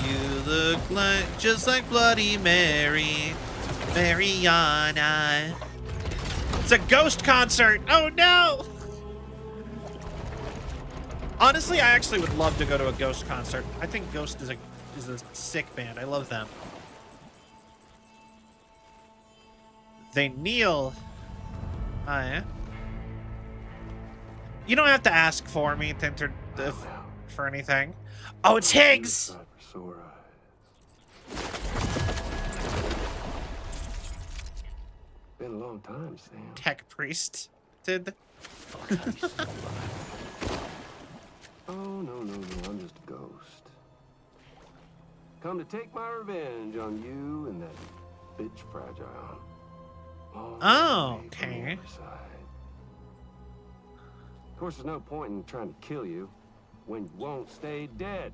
You look like just like Bloody Mary, Mariana. It's a ghost concert. Oh no. Honestly, I actually would love to go to a Ghost concert. I think Ghost is a sick band. I love them. They kneel. Yeah. You don't have to ask for me to enter for anything. Oh, it's Higgs. Been a long time, Sam. Tech priest did. Oh, no, I'm just a ghost. Come to take my revenge on you and that bitch Fragile. Oh, okay. Of course, there's no point in trying to kill you when you won't stay dead.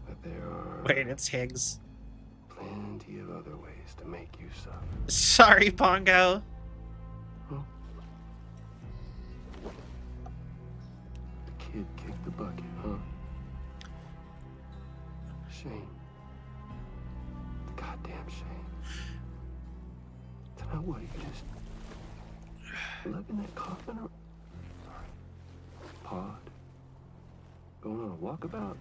But there are... Wait, it's Higgs. Plenty of other ways to make you suffer. Sorry, Pongo. Huh? The kid kicked the bucket, huh? Shame. Goddamn shame. Tonight, what, you just left in that coffin or pod? Going on a walkabout?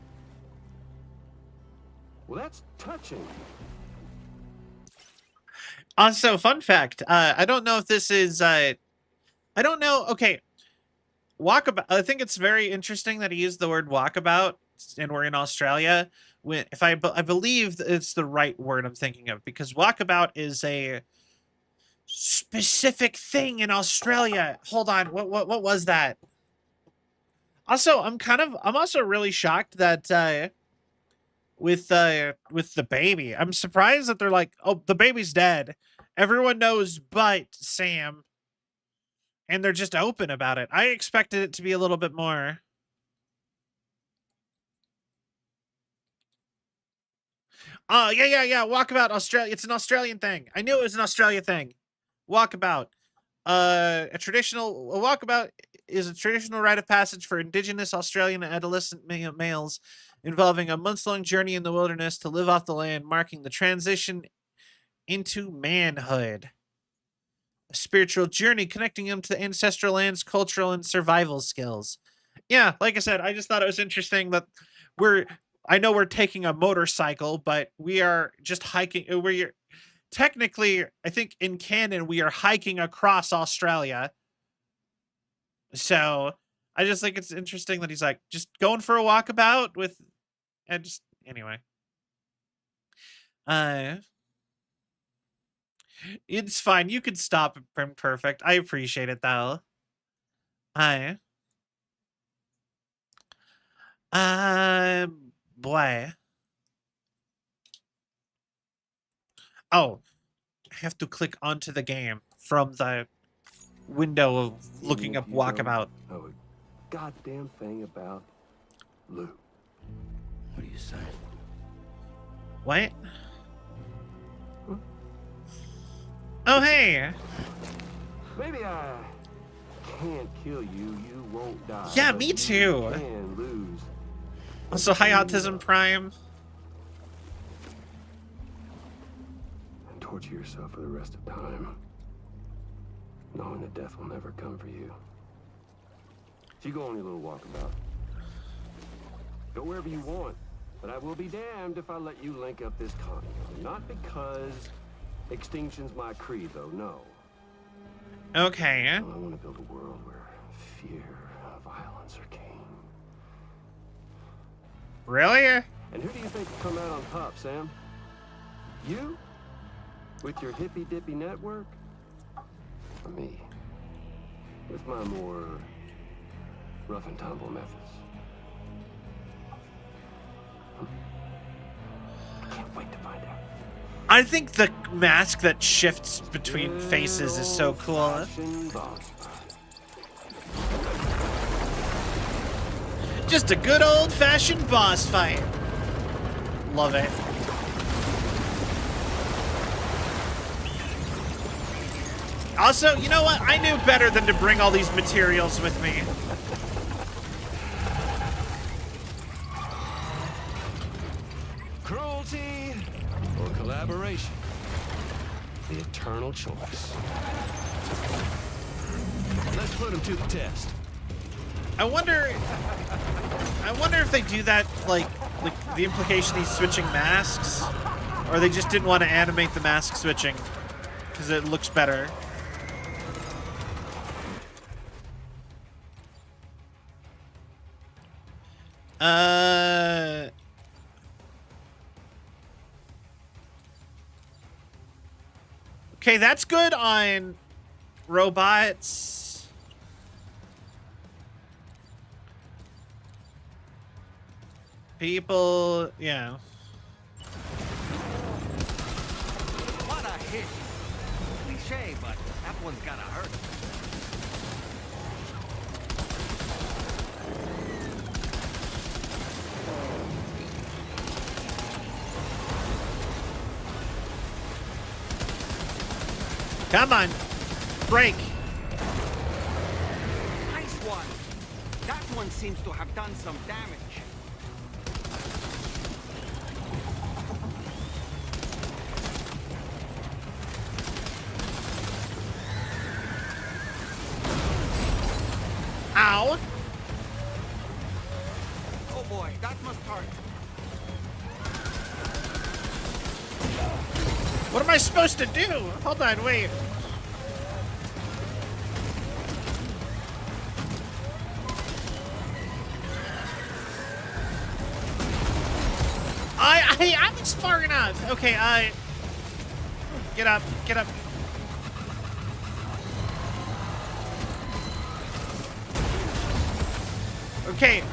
Well, that's touching. Also, fun fact. I don't know if this is. I don't know. Okay, walkabout. I think it's very interesting that he used the word walkabout, and we're in Australia. When if I believe it's the right word I'm thinking of, because walkabout is a specific thing in Australia. Hold on. What was that? Also, I'm also really shocked that with the baby. I'm surprised that they're like, oh, the baby's dead. Everyone knows but Sam. And they're just open about it. I expected it to be a little bit more. Oh, yeah. Walkabout Australia. It's an Australian thing. I knew it was an Australia thing. Walkabout. A walkabout is a traditional rite of passage for Indigenous Australian adolescent males involving a months-long journey in the wilderness to live off the land, marking the transition into manhood. A spiritual journey connecting them to the ancestral lands, cultural, and survival skills. Yeah, like I said, I just thought it was interesting that I know we're taking a motorcycle, but we are just hiking. Technically, I think in canon, we are hiking across Australia. So I just think it's interesting that he's like, just going for a walkabout with, and just, anyway. It's fine. You can stop perfect. I appreciate it though. Boy. Oh, I have to click onto the game from the window of looking up walkabout. Oh, a goddamn thing about Lou. What are you saying? What? Oh, hey. Maybe I can't kill you. You won't die. Yeah, but me you too. can lose Also, hi, Autism Prime. And torture yourself for the rest of time, knowing that death will never come for you. So you go on your little walkabout. Go wherever you want, but I will be damned if I let you link up this colony. Not because extinction's my creed, though, no. Okay. I want to build a world where fear and violence are king. Really? And who do you think will come out on top, Sam? You? With your hippy-dippy network? Or me? With my more rough and tumble methods? I can't wait to find out. I think the mask that shifts between faces is so cool. Old-fashioned boss fight. Just a good old-fashioned boss fight. Love it. Also, you know what? I knew better than to bring all these materials with me. Cruelty or collaboration? The eternal choice. Let's put him to the test. I wonder if they do that, like the implication he's switching masks, or they just didn't want to animate the mask switching because it looks better. Okay, that's good on robots. People, yeah. What a hit! Cliche, but that one's gotta hurt. Come on, break. Nice one! That one seems to have done some damage. Ow. Oh boy, that must hurt. What am I supposed to do? Hold on, wait. I was far enough. Okay, get up, get up. Okay.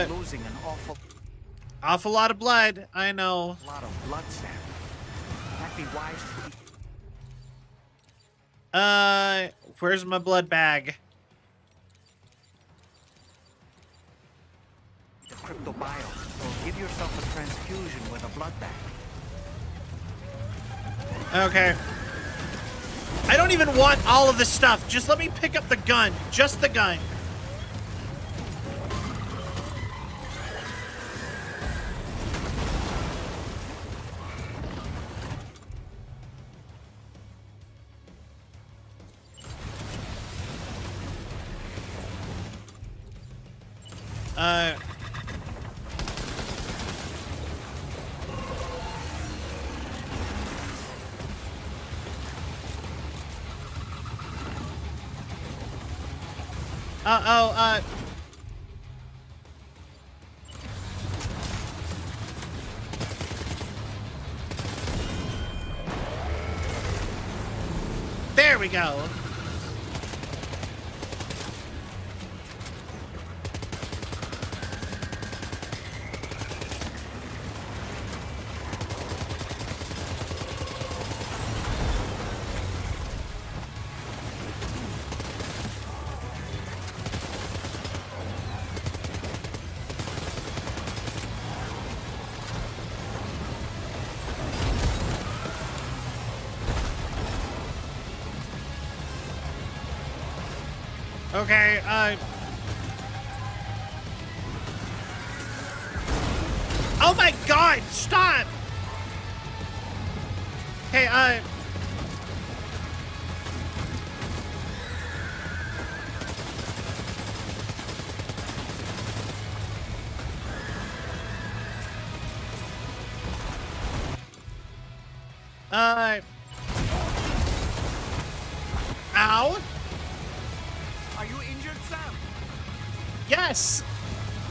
Losing an Awful lot of blood. I know. lot of blood, Sam. That'd be wise to be. Where's my blood bag? The cryptobiome. So give yourself a transfusion with a blood bag. Okay. I don't even want all of this stuff. Just let me pick up the gun. Just the gun. There we go. Okay, oh my god, stop! Hey, ow? Are you injured, Sam? Yes!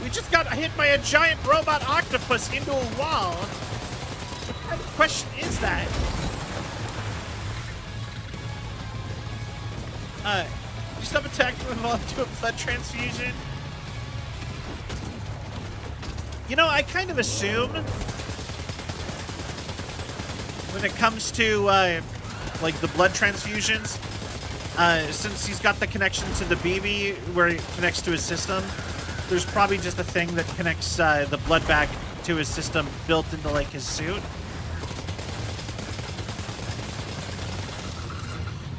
We just got hit by a giant robot octopus into a wall. What kind of question is that? You stop attacking when while to a blood transfusion? You know, I kind of assume when it comes to, like, the blood transfusions, since he's got the connection to the BB where it connects to his system, there's probably just a thing that connects the blood back to his system built into, like, his suit.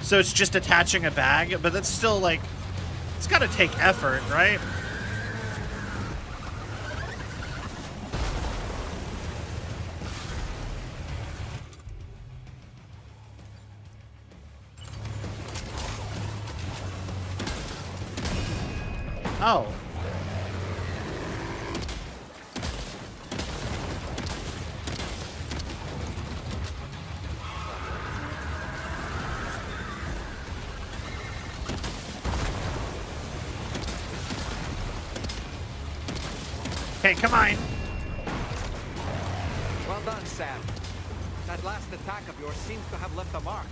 So it's just attaching a bag, but that's still, like, it's gotta take effort, right? Oh. Okay, come on. Well done, Sam. That last attack of yours seems to have left a mark.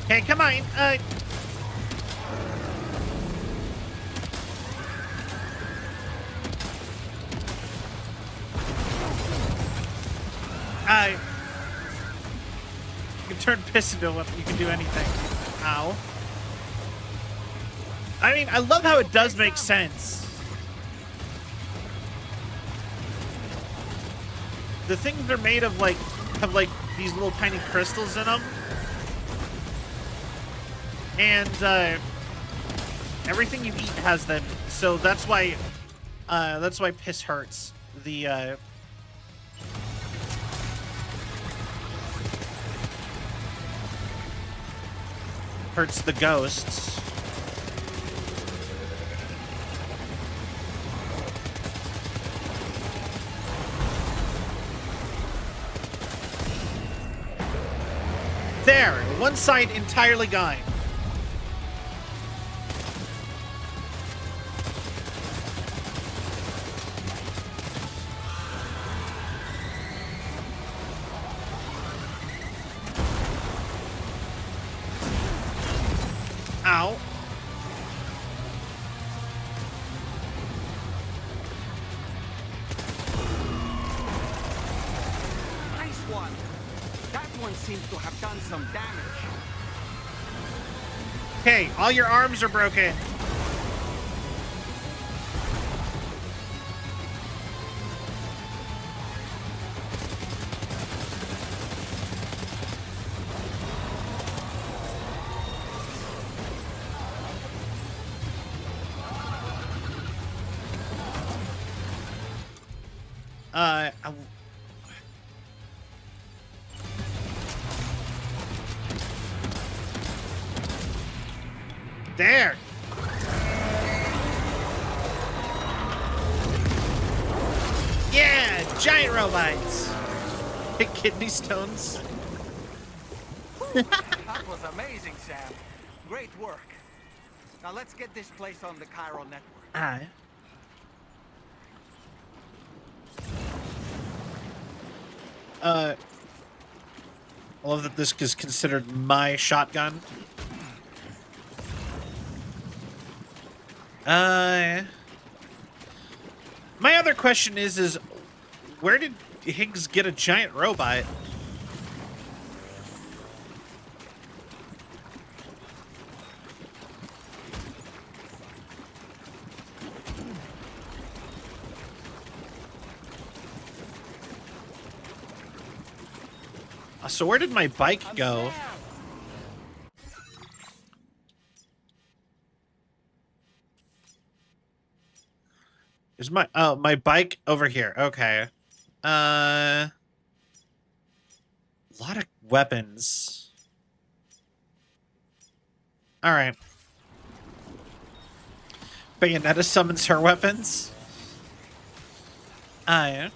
Okay, come on. You can turn piss into a weapon. You can do anything. Ow. I mean, I love how it does make sense. The things are made of, like, have, like, these little tiny crystals in them. And, everything you eat has them. So that's why piss hurts. The, hurts the ghosts. There, one side entirely gone. Ow. Nice one. That one seems to have done some damage. Okay, all your arms are broken. There. Yeah, giant robots. Kidney stones. That was amazing, Sam. Great work. Now let's get this place on the Cairo network. I love that this is considered my shotgun. My other question is where did Higgs get a giant robot? So where did my bike go? Is my my bike over here? Okay. A lot of weapons. All right. Bayonetta summons her weapons. Yeah.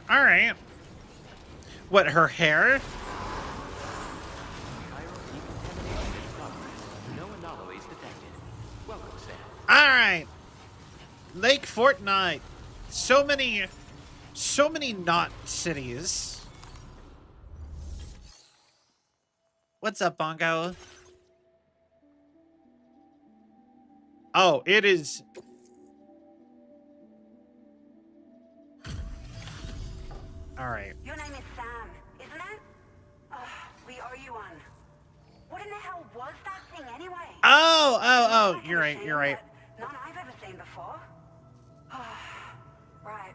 All right. What, her hair? No anomalies detected. Welcome, Sam. All right. Lake Fortnite. So many not cities. What's up, Bongo? Oh, it is. All right. Your name is Sam, isn't it? We owe you one. What in the hell was that thing anyway? Oh, you're right, you're right. None I've ever seen before. Right.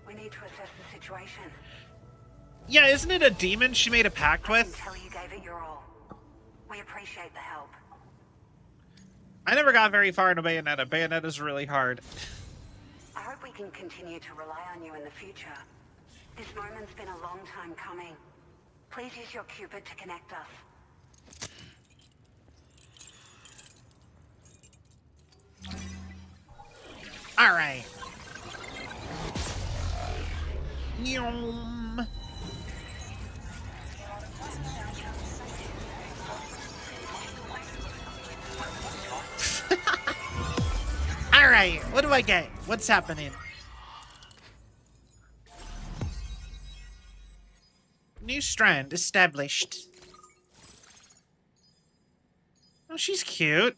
We need to assess the situation. Yeah, isn't it a demon she made a pact I can with? tell you gave it your all. We appreciate the help. I never got very far into Bayonetta. Bayonetta's really hard. I hope we can continue to rely on you in the future. This moment's been a long time coming. Please use your Cupid to connect us. All right. Yum. All right. What do I get? What's happening? New strand established. Oh, she's cute.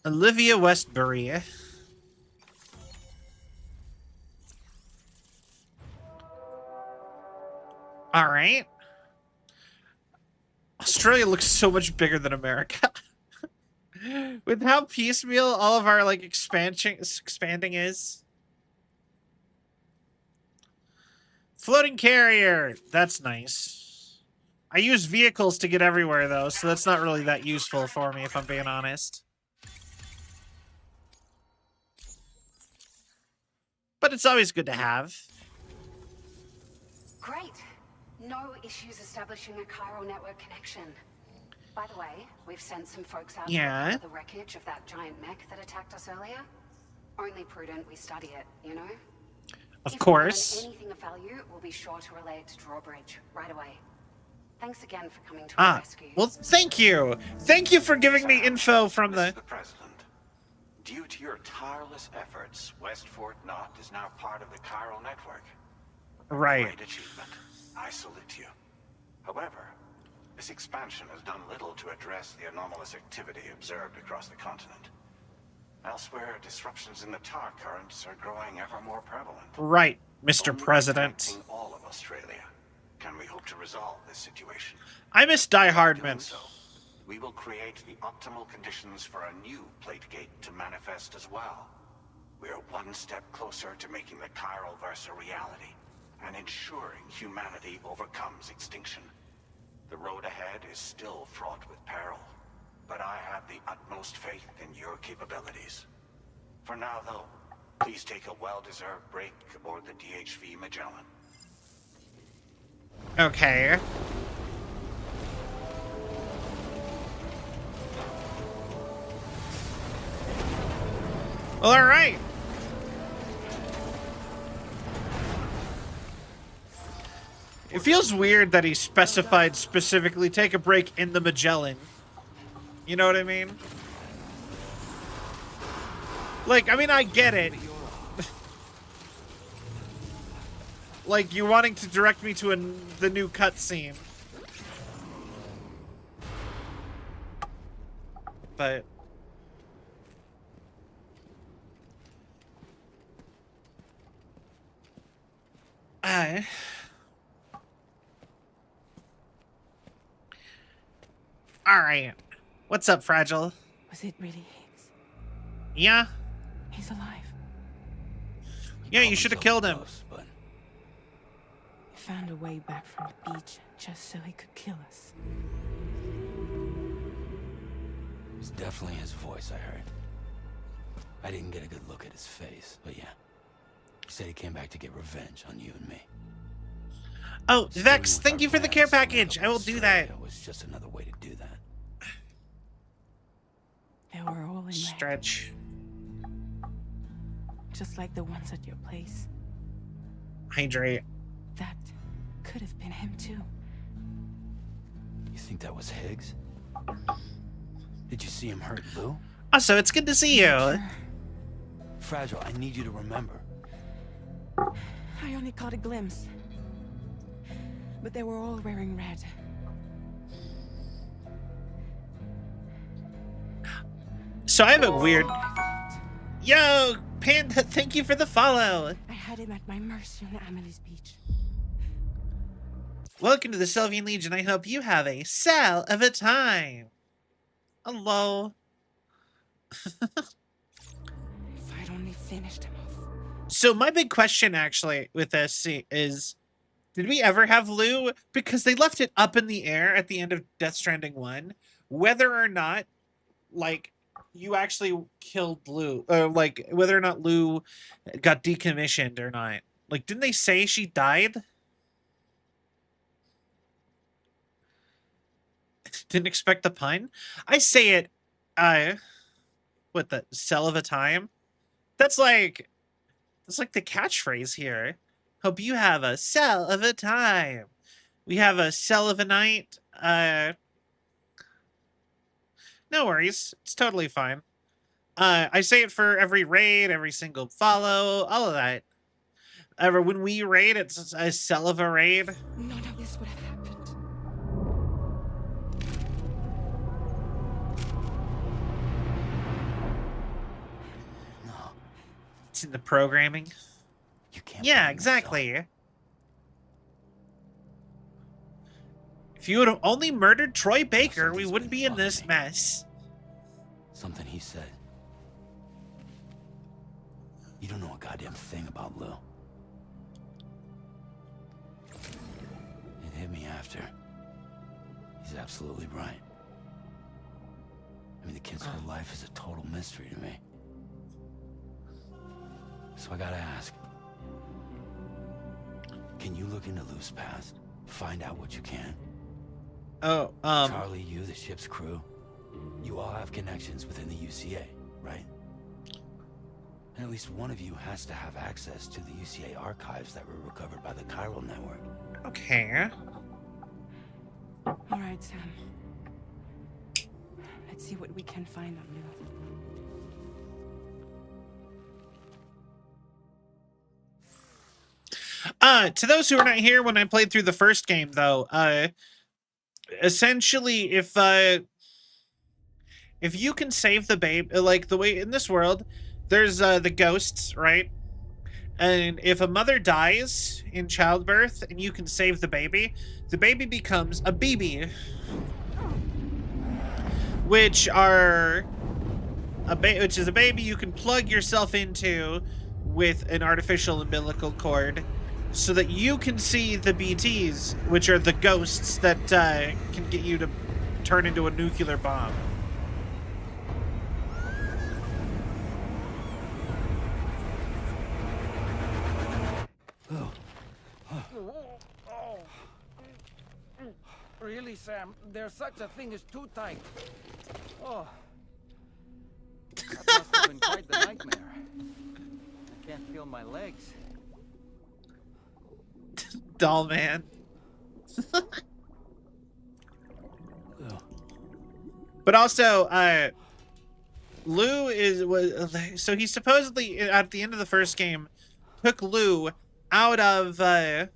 Olivia Westbury. All right. Australia looks so much bigger than America. With how piecemeal all of our like expanding is. Floating carrier. That's nice. I use vehicles to get everywhere though, so that's not really that useful for me if I'm being honest. But it's always good to have. Great. No issues establishing a chiral network connection. By the way, we've sent some folks out to recover the wreckage of that giant mech that attacked us earlier. Only prudent we study it, you know? Of course. If we learn anything of value, we'll be sure to relay it to Drawbridge right away. Thanks again for coming to our rescue. Well, thank you. Thank you for giving me info from the President. Due to your tireless efforts, West Fort Knot is now part of the chiral network. Right. Great achievement. I salute you. However, this expansion has done little to address the anomalous activity observed across the continent. Elsewhere, disruptions in the tar currents are growing ever more prevalent. Right, Mr. Only President. connecting all of Australia can we hope to resolve this situation. I miss Die Doing Hardman. so, we will create the optimal conditions for a new Plategate to manifest as well. We are one step closer to making the chiral verse a reality and ensuring humanity overcomes extinction. The road ahead is still fraught with peril, but I have the utmost faith in your capabilities. For now, though, please take a well-deserved break aboard the DHV Magellan. Okay. Well, all right. It feels weird that he specified specifically take a break in the Magellan. You know what I mean? Like, I mean, I get it. Like, you wanting to direct me to the new cutscene. But... Alright. What's up, Fragile? Was it really Higgs? Yeah? He's alive. Yeah, you should have killed him. Close, but He found a way back from the beach just so he could kill us. it was definitely his voice I heard. I didn't get a good look at his face, but yeah. He said he came back to get revenge on you and me. Oh, Staying Vex, with thank our you for the care plans to make package. up I will with do that. Stranding was just another way to do that. They were all in red, Stretch. just like the ones at your place. Hydrate. That could have been him too. You think that was Higgs? Did you see him hurt Lou? Also, it's good to see you. Sure. Fragile, I need you to remember. I only caught a glimpse. But they were all wearing red. So I have a weird... Yo, Panda, thank you for the follow. I had him at my mercy on Amelie's beach. Welcome to the Celvion Legion. I hope you have a cell of a time. Hello. If I'd only finished him off. So my big question actually with this is, did we ever have Lou? Because they left it up in the air at the end of Death Stranding 1, whether or not, like, you actually killed Lou, or like whether or not Lou got decommissioned or not. Like, didn't they say she died? Didn't expect the pun. I say it, what, the cell of a time? That's like the catchphrase here. Hope you have a cell of a time. We have a cell of a night. No worries. It's totally fine. I say it for every raid, every single follow, all of that. When we raid, it's a cell of a raid. None of this would have happened. No, It's in the programming. you can't. Yeah, blame yourself. exactly. If you would have only murdered Troy Baker, we Something's wouldn't been be in bugging this me. mess. Something he said. You don't know a goddamn thing about Lou. It hit me after. He's absolutely right. I mean, the kid's whole life is a total mystery to me. So I gotta ask. Can you look into Lou's past? Find out what you can? Oh, Charlie, you, the ship's crew. You all have connections within the UCA, right? And at least one of you has to have access to the UCA archives that were recovered by the Chiral Network. okay. All right, Sam. Let's see what we can find on Lou. To those who are not here when I played through the first game, though, essentially, if you can save the babe, like the way in this world, there's the ghosts, right? And if a mother dies in childbirth and you can save the baby becomes a BB, which is a baby you can plug yourself into with an artificial umbilical cord, so that you can see the BTs, which are the ghosts that can get you to turn into a nuclear bomb. Really, Sam? There's such a thing as too tight. Oh. That must have been quite the nightmare. I can't feel my legs. Doll man. But also, Lou so he supposedly at the end of the first game took Lou out of her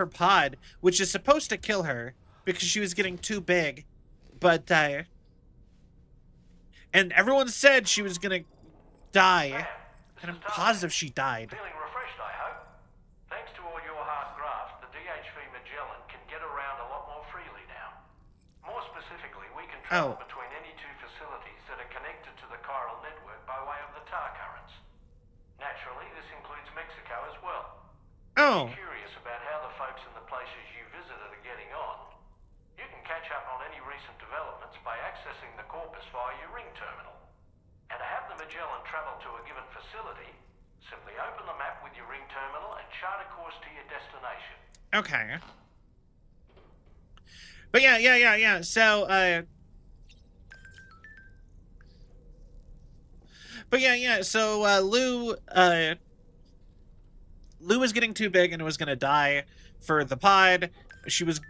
pod, which is supposed to kill her because she was getting too big. But and everyone said she was gonna die, and I'm positive she died. Feeling refreshed, I hope. Thanks to all your hard graft, the DHV Magellan can get around a lot more freely now. More specifically, we can travel between any two facilities that are connected to the chiral network by way of the tunnel. travel to a given facility, simply open the map with your ring terminal and chart a course to your destination. Okay. But yeah. So, So, Lou was getting too big and was gonna die for the pod. She was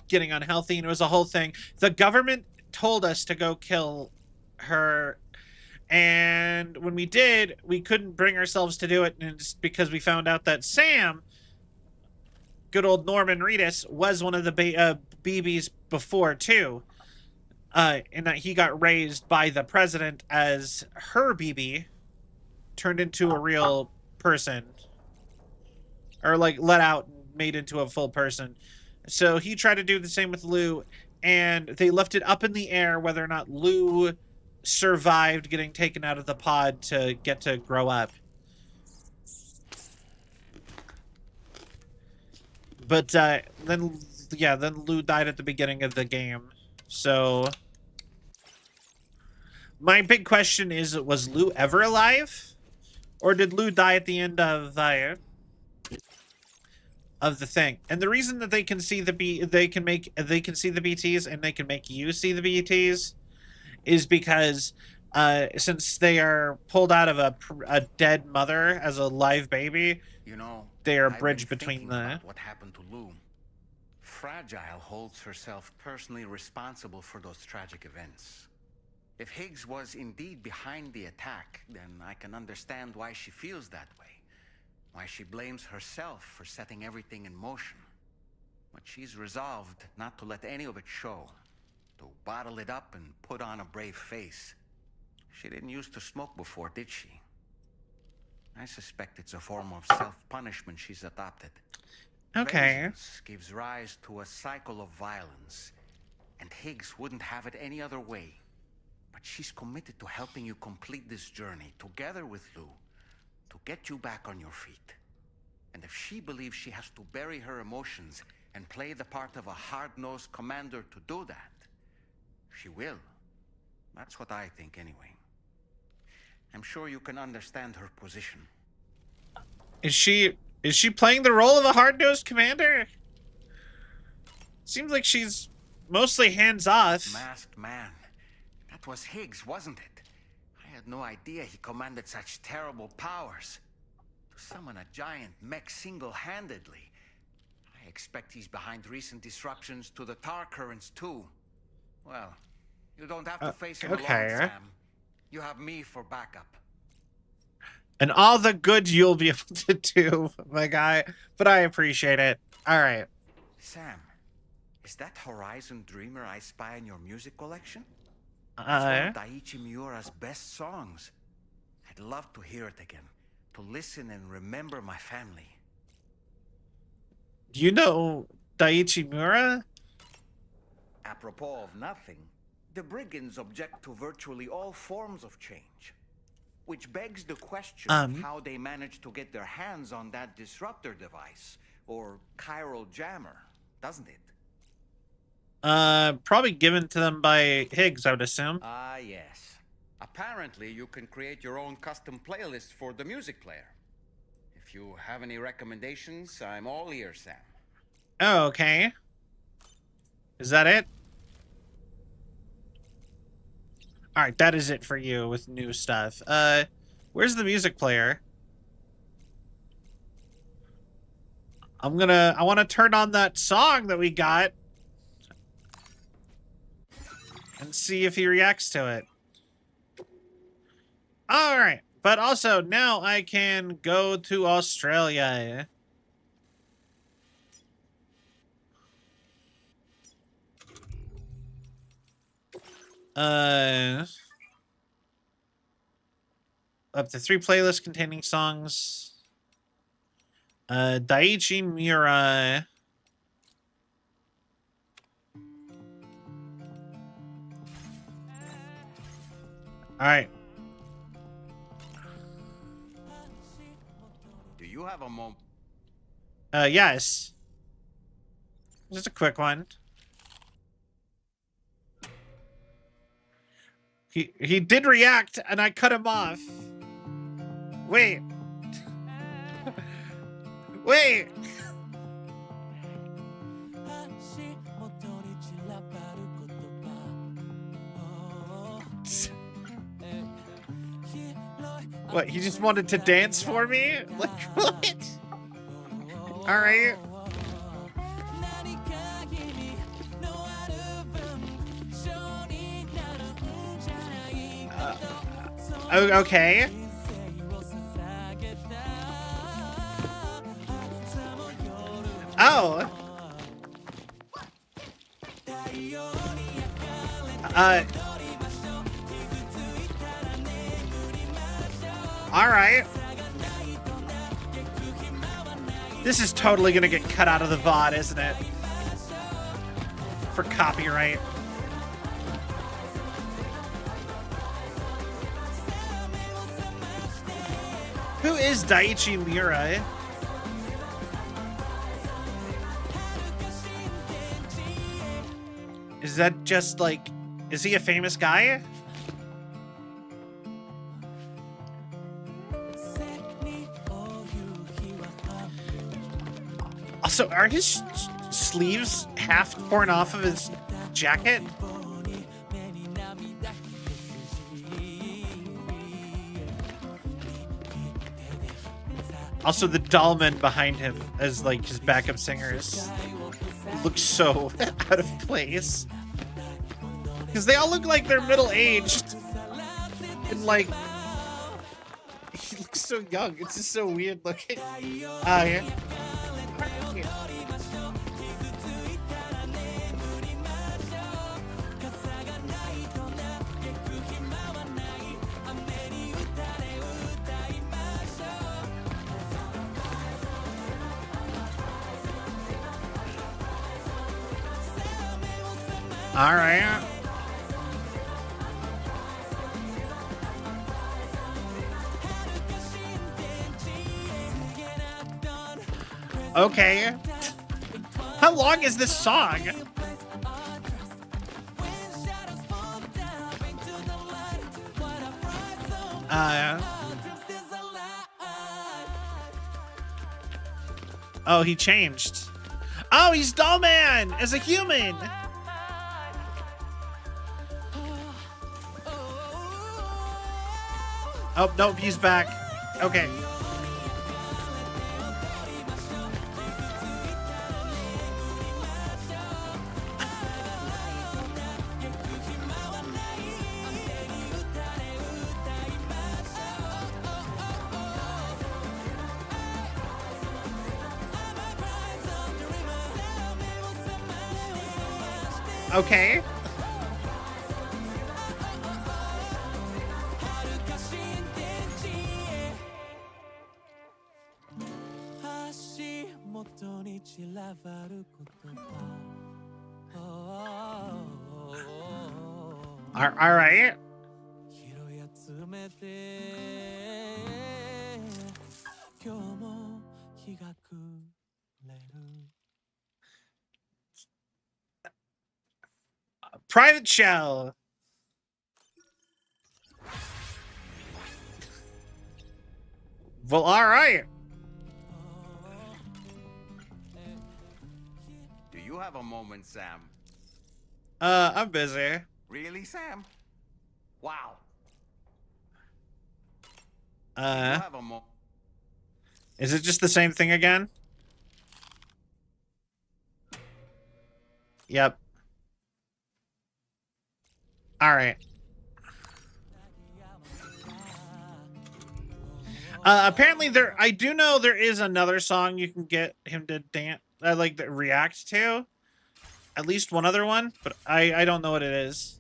getting unhealthy and it was a whole thing. The government told us to go kill her, and when we did, we couldn't bring ourselves to do it, and it's because we found out that Sam, good old Norman Reedus, was one of the BBs before too, and that he got raised by the president as her BB, turned into a real person, or like let out and made into a full person. So he tried to do the same with Lou, and they left it up in the air whether or not Lou survived getting taken out of the pod to get to grow up. But then Lou died at the beginning of the game. So my big question is, was Lou ever alive? Or did Lou die at the end of the thing? And the reason that they can see the BTs and they can make you see the BTs is because since they are pulled out of a dead mother as a live baby, You know, they are I've bridged been between thinking the... about what happened to Lou. Fragile holds herself personally responsible for those tragic events. If Higgs was indeed behind the attack, then I can understand why she feels that way. Why she blames herself for setting everything in motion. But she's resolved not to let any of it show. To bottle it up and put on a brave face. She didn't used to smoke before, did she? I suspect it's a form of self-punishment she's adopted. Okay. Vengeance gives rise to a cycle of violence, and Higgs wouldn't have it any other way. But she's committed to helping you complete this journey, together with Lou, to get you back on your feet. And if she believes she has to bury her emotions and play the part of a hard-nosed commander to do that, she will. That's what I think, anyway. I'm sure you can understand her position. Is she playing the role of a hard-nosed commander? Seems like she's mostly hands-off. Masked man. That was Higgs, wasn't it? I had no idea he commanded such terrible powers. To summon a giant mech single-handedly. I expect he's behind recent disruptions to the tar currents, too. Well, you don't have to face him alone, Sam. You have me for backup. And all the good you'll be able to do, my guy. But I appreciate it. All right. Sam, is that Horizon Dreamer I spy in your music collection? It's one of Daiichi Miura's best songs. I'd love to hear it again. To listen and remember my family. Do you know Daiichi Miura? Apropos of nothing, the brigands object to virtually all forms of change. Which begs the question of how they managed to get their hands on that disruptor device, or chiral jammer, doesn't it? Probably given to them by Higgs, I would assume. Ah, yes. Apparently, you can create your own custom playlist for the music player. If you have any recommendations, I'm all ears, Sam. Oh, okay. Is that it? Alright, that is it for you with new stuff. Where's the music player? I want to turn on that song that we got and see if he reacts to it. Alright, but also now I can go to Australia. Up to 3 playlists containing songs. Daiichi Miura. Alright. Do you have a moment? Yes. Just a quick one. He did react, and I cut him off. Wait. Wait. What, he just wanted to dance for me? Like, what? Alright. Okay. Oh. All right. This is totally gonna get cut out of the VOD, isn't it? For copyright. Who is Daiichi Miura? Is that just like, is he a famous guy? Also, are his sleeves half torn off of his jacket? Also, the dollman behind him as like his backup singers looks so out of place. Because they all look like they're middle-aged. And like, he looks so young. It's just so weird looking. Yeah. All right. Okay. How long is this song? Oh, he changed. Oh, he's Dollman as a human. Oh, no, he's back. Okay. Okay. All right. Private show. Well, all right. Do you have a moment, Sam? I'm busy. Really, Sam? Wow. Is it just the same thing again? Yep. All right. Apparently I do know there is another song you can get him to dance, like react to. At least one other one, but I don't know what it is.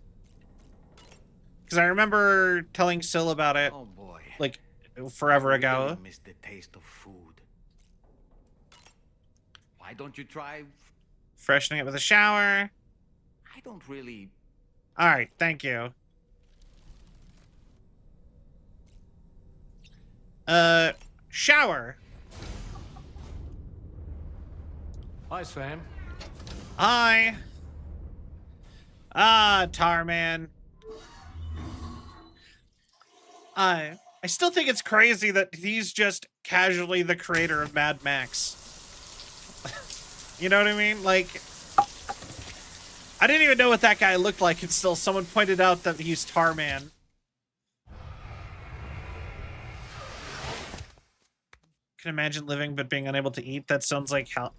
Because I remember telling Sil about it. Oh boy. Like forever ago. Really miss the taste of food. Why don't you try Freshening it with a shower. I don't really. All right, thank you. Shower. Hi, Sam. Hi. Tarman. Hi. I still think it's crazy that he's just casually the creator of Mad Max. You know what I mean? Like, I didn't even know what that guy looked like until someone pointed out that he's Tarman. Can imagine living but being unable to eat. That sounds like how.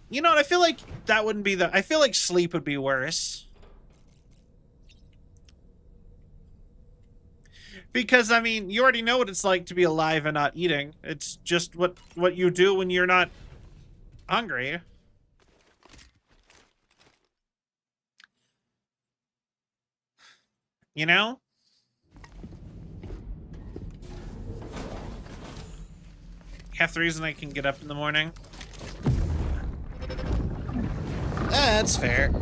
You know what? I feel like that wouldn't be the. I feel like sleep would be worse. Because I mean, you already know what it's like to be alive and not eating. It's just what you do when you're not hungry. You know? Half the reason I can get up in the morning. That's fair.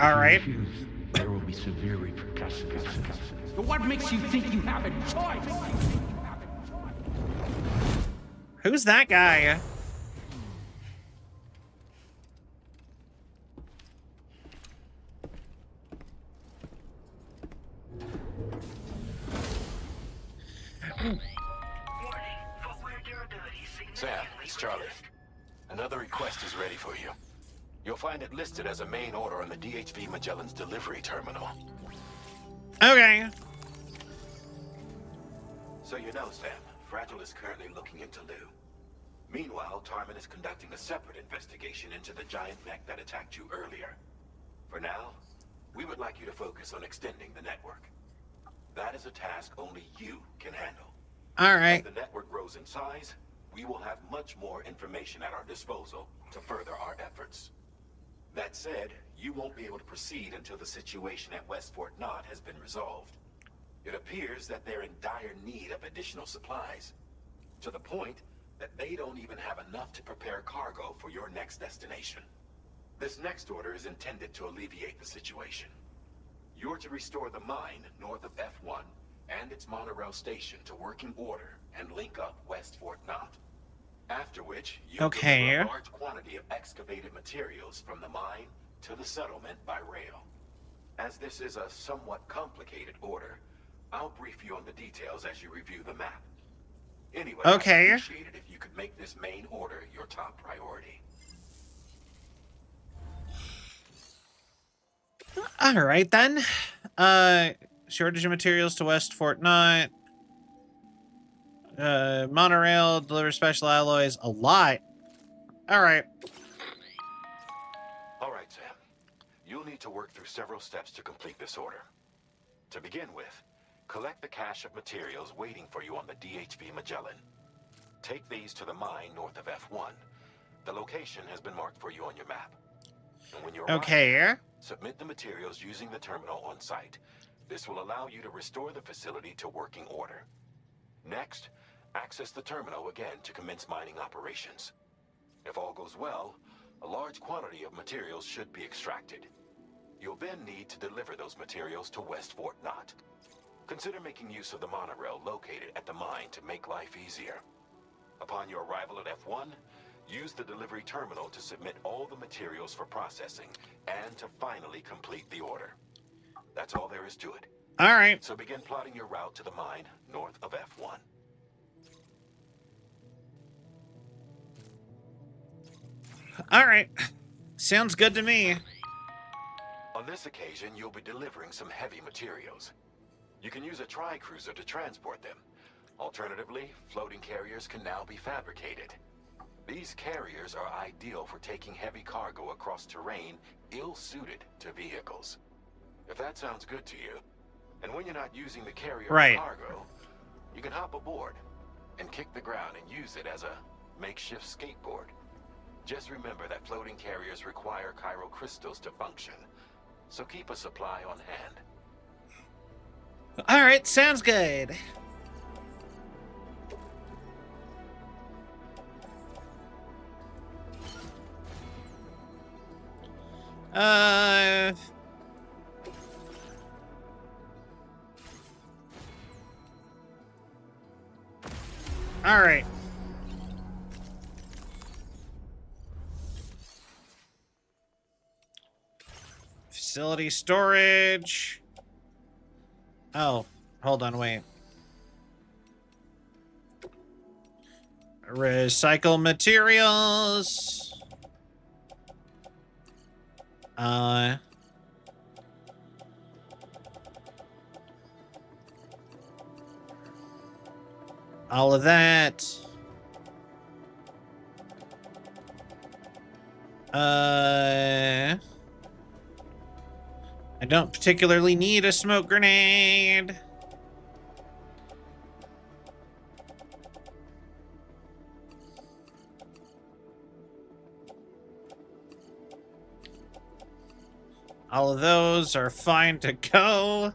All right. There will be severe repercussions. But what makes you think you have a choice? Who's that guy? Sam, it's Charlie. Another request is ready for you. You'll find it listed as a main order on the DHV Magellan's delivery terminal. Okay. So you know, Sam, Fragile is currently looking into Lou. Meanwhile, Tarman is conducting a separate investigation into the giant mech that attacked you earlier. For now, we would like you to focus on extending the network. That is a task only you can handle. All right. As the network grows in size, we will have much more information at our disposal to further our efforts. That said, you won't be able to proceed until the situation at West Fort Knott has been resolved. It appears that they're in dire need of additional supplies, to the point that they don't even have enough to prepare cargo for your next destination. This next order is intended to alleviate the situation. You're to restore the mine north of F1 and its monorail station to working order and link up West Fort Knott. After which, you'll deliver a large quantity of excavated materials from the mine to the settlement by rail. As this is a somewhat complicated order, I'll brief you on the details as you review the map. Anyway, I'd appreciate it if you could make this main order your top priority. All right then. Shortage of materials to West Fort Knott. Monorail, deliver special alloys, a lot. All right. All right, Sam. You'll need to work through several steps to complete this order. To begin with, collect the cache of materials waiting for you on the DHV Magellan. Take these to the mine north of F1. The location has been marked for you on your map. And when you arrive, submit the materials using the terminal on site. This will allow you to restore the facility to working order. Next, access the terminal again to commence mining operations. If all goes well, a large quantity of materials should be extracted. You'll then need to deliver those materials to West Fort Knott. Consider making use of the monorail located at the mine to make life easier. Upon your arrival at F1, use the delivery terminal to submit all the materials for processing and to finally complete the order. That's all there is to it. All right. So begin plotting your route to the mine north of F1. All right. Sounds good to me. On this occasion, you'll be delivering some heavy materials. You can use a tri-cruiser to transport them. Alternatively, floating carriers can now be fabricated. These carriers are ideal for taking heavy cargo across terrain ill-suited to vehicles. If that sounds good to you, and when you're not using the carrier for cargo, you can hop aboard and kick the ground and use it as a makeshift skateboard. Just remember that floating carriers require chiral crystals to function, so keep a supply on hand. All right, sounds good. All right. Facility storage. Oh, hold on, wait. Recycle materials. All of that. I don't particularly need a smoke grenade. All of those are fine to go.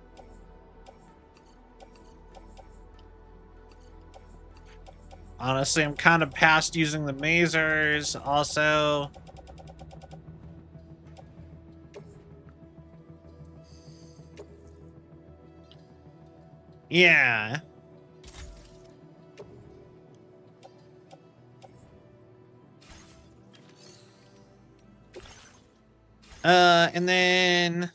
Honestly, I'm kind of past using the masers also. Yeah. And then...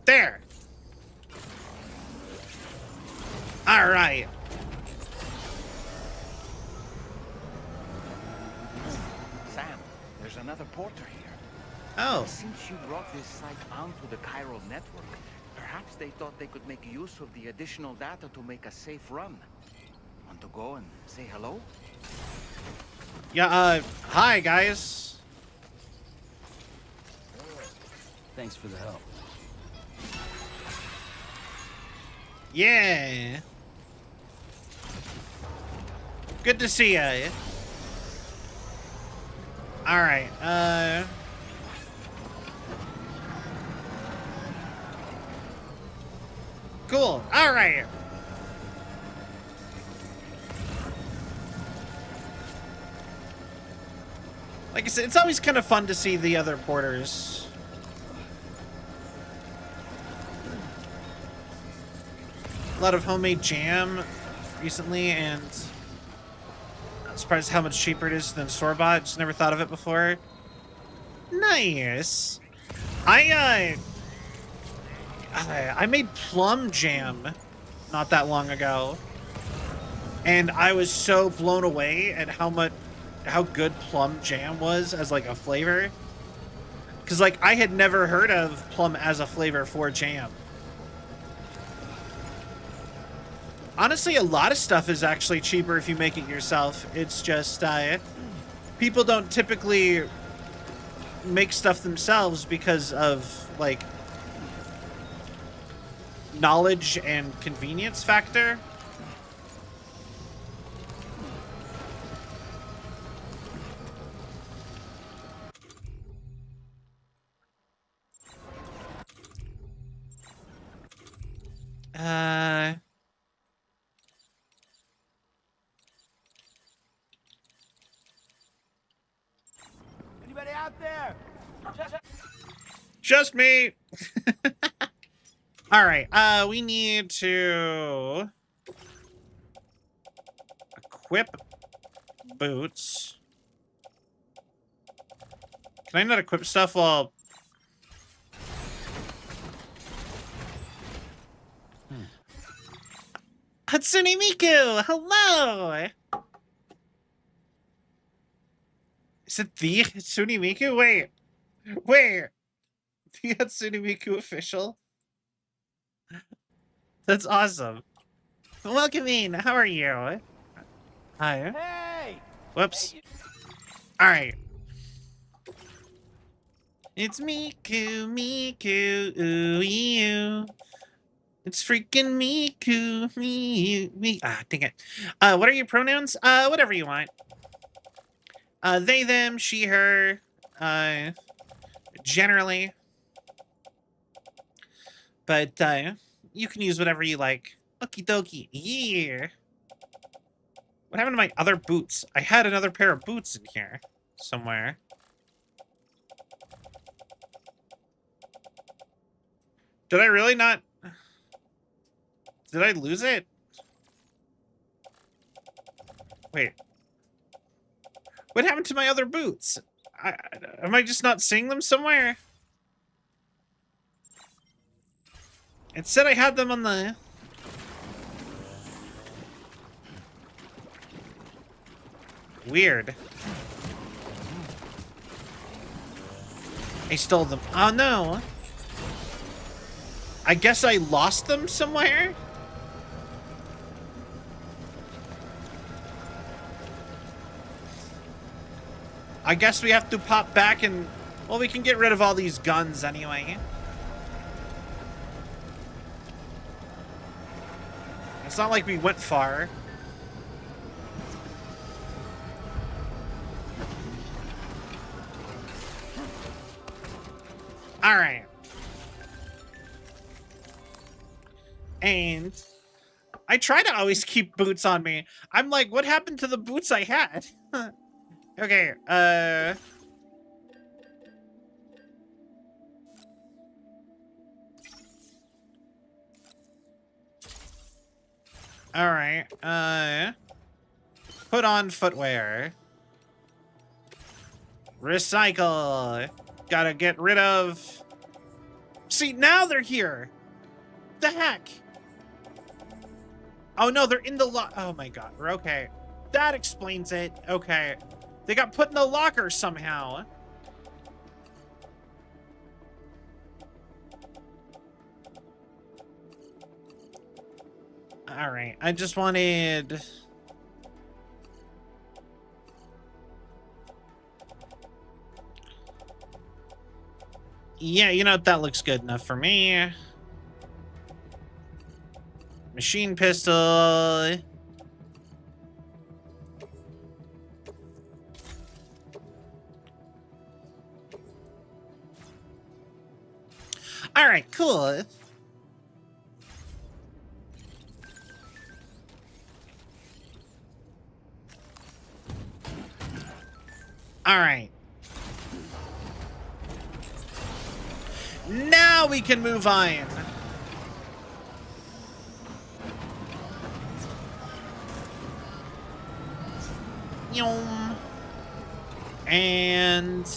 There! All right. Sam, there's another porter here. Oh. Since you brought this site onto the chiral network, perhaps they thought they could make use of the additional data to make a safe run. Want to go and say hello? Yeah, hi, guys. Thanks for the help. Yeah. Good to see ya. All right, cool. All right. Like I said, it's always kind of fun to see the other porters. A lot of homemade jam recently, and I'm surprised how much cheaper it is than store-bought. Just never thought of it before. Nice. I made plum jam not that long ago, and I was so blown away at how good plum jam was as like a flavor. Because like I had never heard of plum as a flavor for jam. Honestly, a lot of stuff is actually cheaper if you make it yourself. It's just people don't typically make stuff themselves because of like knowledge and convenience factor. Anybody out there? Just me. All right. We need to equip boots. Can I not equip stuff while... Hatsune Miku, hello! Is it the Hatsune Miku? Wait. The Hatsune Miku official? That's awesome. Welcome in. How are you? Hi. Hey! Whoops. Alright. It's Miku, ooh, you. It's freaking Miku, me. Dang it. What are your pronouns? Whatever you want. They, them, she, her. Generally. But, you can use whatever you like. Okie dokie. Yeah. What happened to my other boots? I had another pair of boots in here somewhere. Did I really not? Did I lose it? Wait. What happened to my other boots? Am I just not seeing them somewhere? It said I had them on the... Weird. I stole them. Oh no. I guess I lost them somewhere? I guess we have to pop back and... Well, we can get rid of all these guns anyway. It's not like we went far. Alright. And... I try to always keep boots on me. I'm like, what happened to the boots I had? Okay, Alright, put on footwear. Recycle. Gotta get rid of... See, now they're here! The heck? Oh no, they're in the oh my god, okay. That explains it. Okay. They got put in the locker somehow. Alright, I just wanted... Yeah, you know, that looks good enough for me. Machine pistol. All right, cool. All right. Now we can move on. And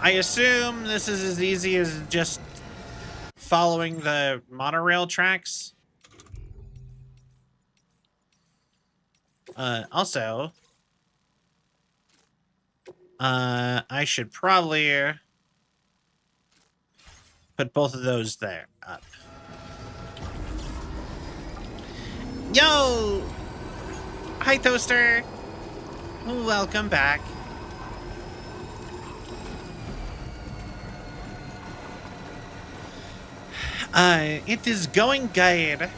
I assume this is as easy as just following the monorail tracks. Also, I should probably put both of those there up. Yo! Hi, Toaster! Welcome back. It is going good.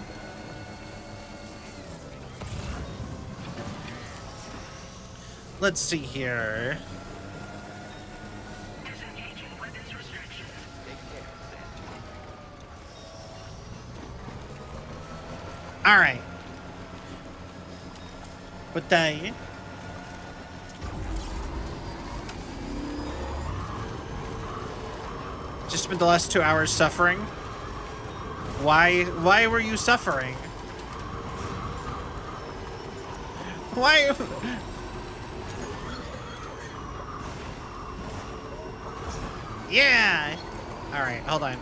Let's see here. All right. But they... Just spent the last 2 hours suffering. Why were you suffering? Why? Yeah. All right, hold on.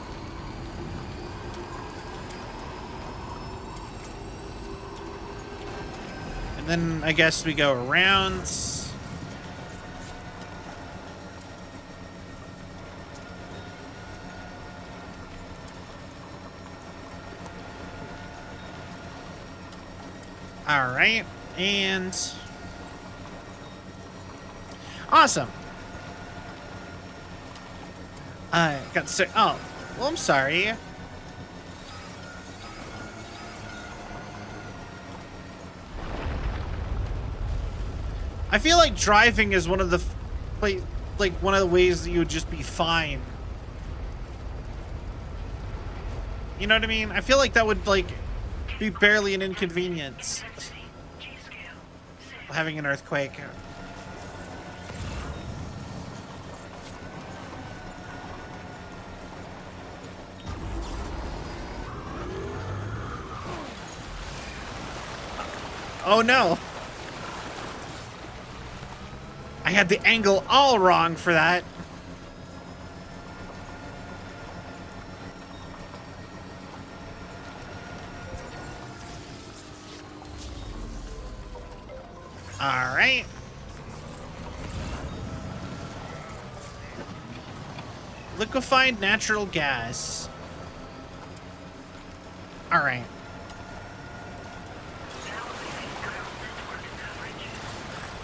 And then I guess we go around. All right, and awesome. I got sick. Oh, well, I'm sorry. I feel like driving is one of the, like one of the ways that you would just be fine. You know what I mean? I feel like that would like be barely an inconvenience. Having an earthquake. Oh no. I had the angle all wrong for that. All right. Liquefied natural gas. All right.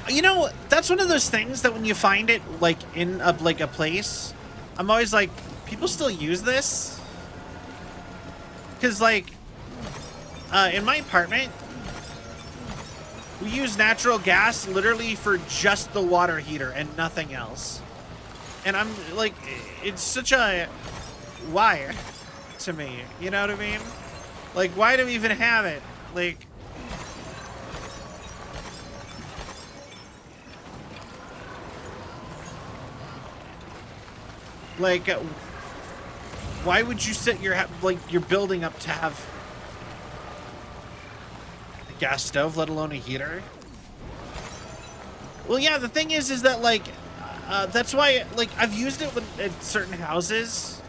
You know, that's one of those things that when you find it like in a place, I'm always like, people still use this? Cause like in my apartment, we use natural gas literally for just the water heater and nothing else. And I'm like, it's such a why to me, you know what I mean? Like, why do we even have it? Like, why would you set your your building up to have a gas stove, let alone a heater? Well, yeah, the thing is that like, that's why like I've used it at certain houses,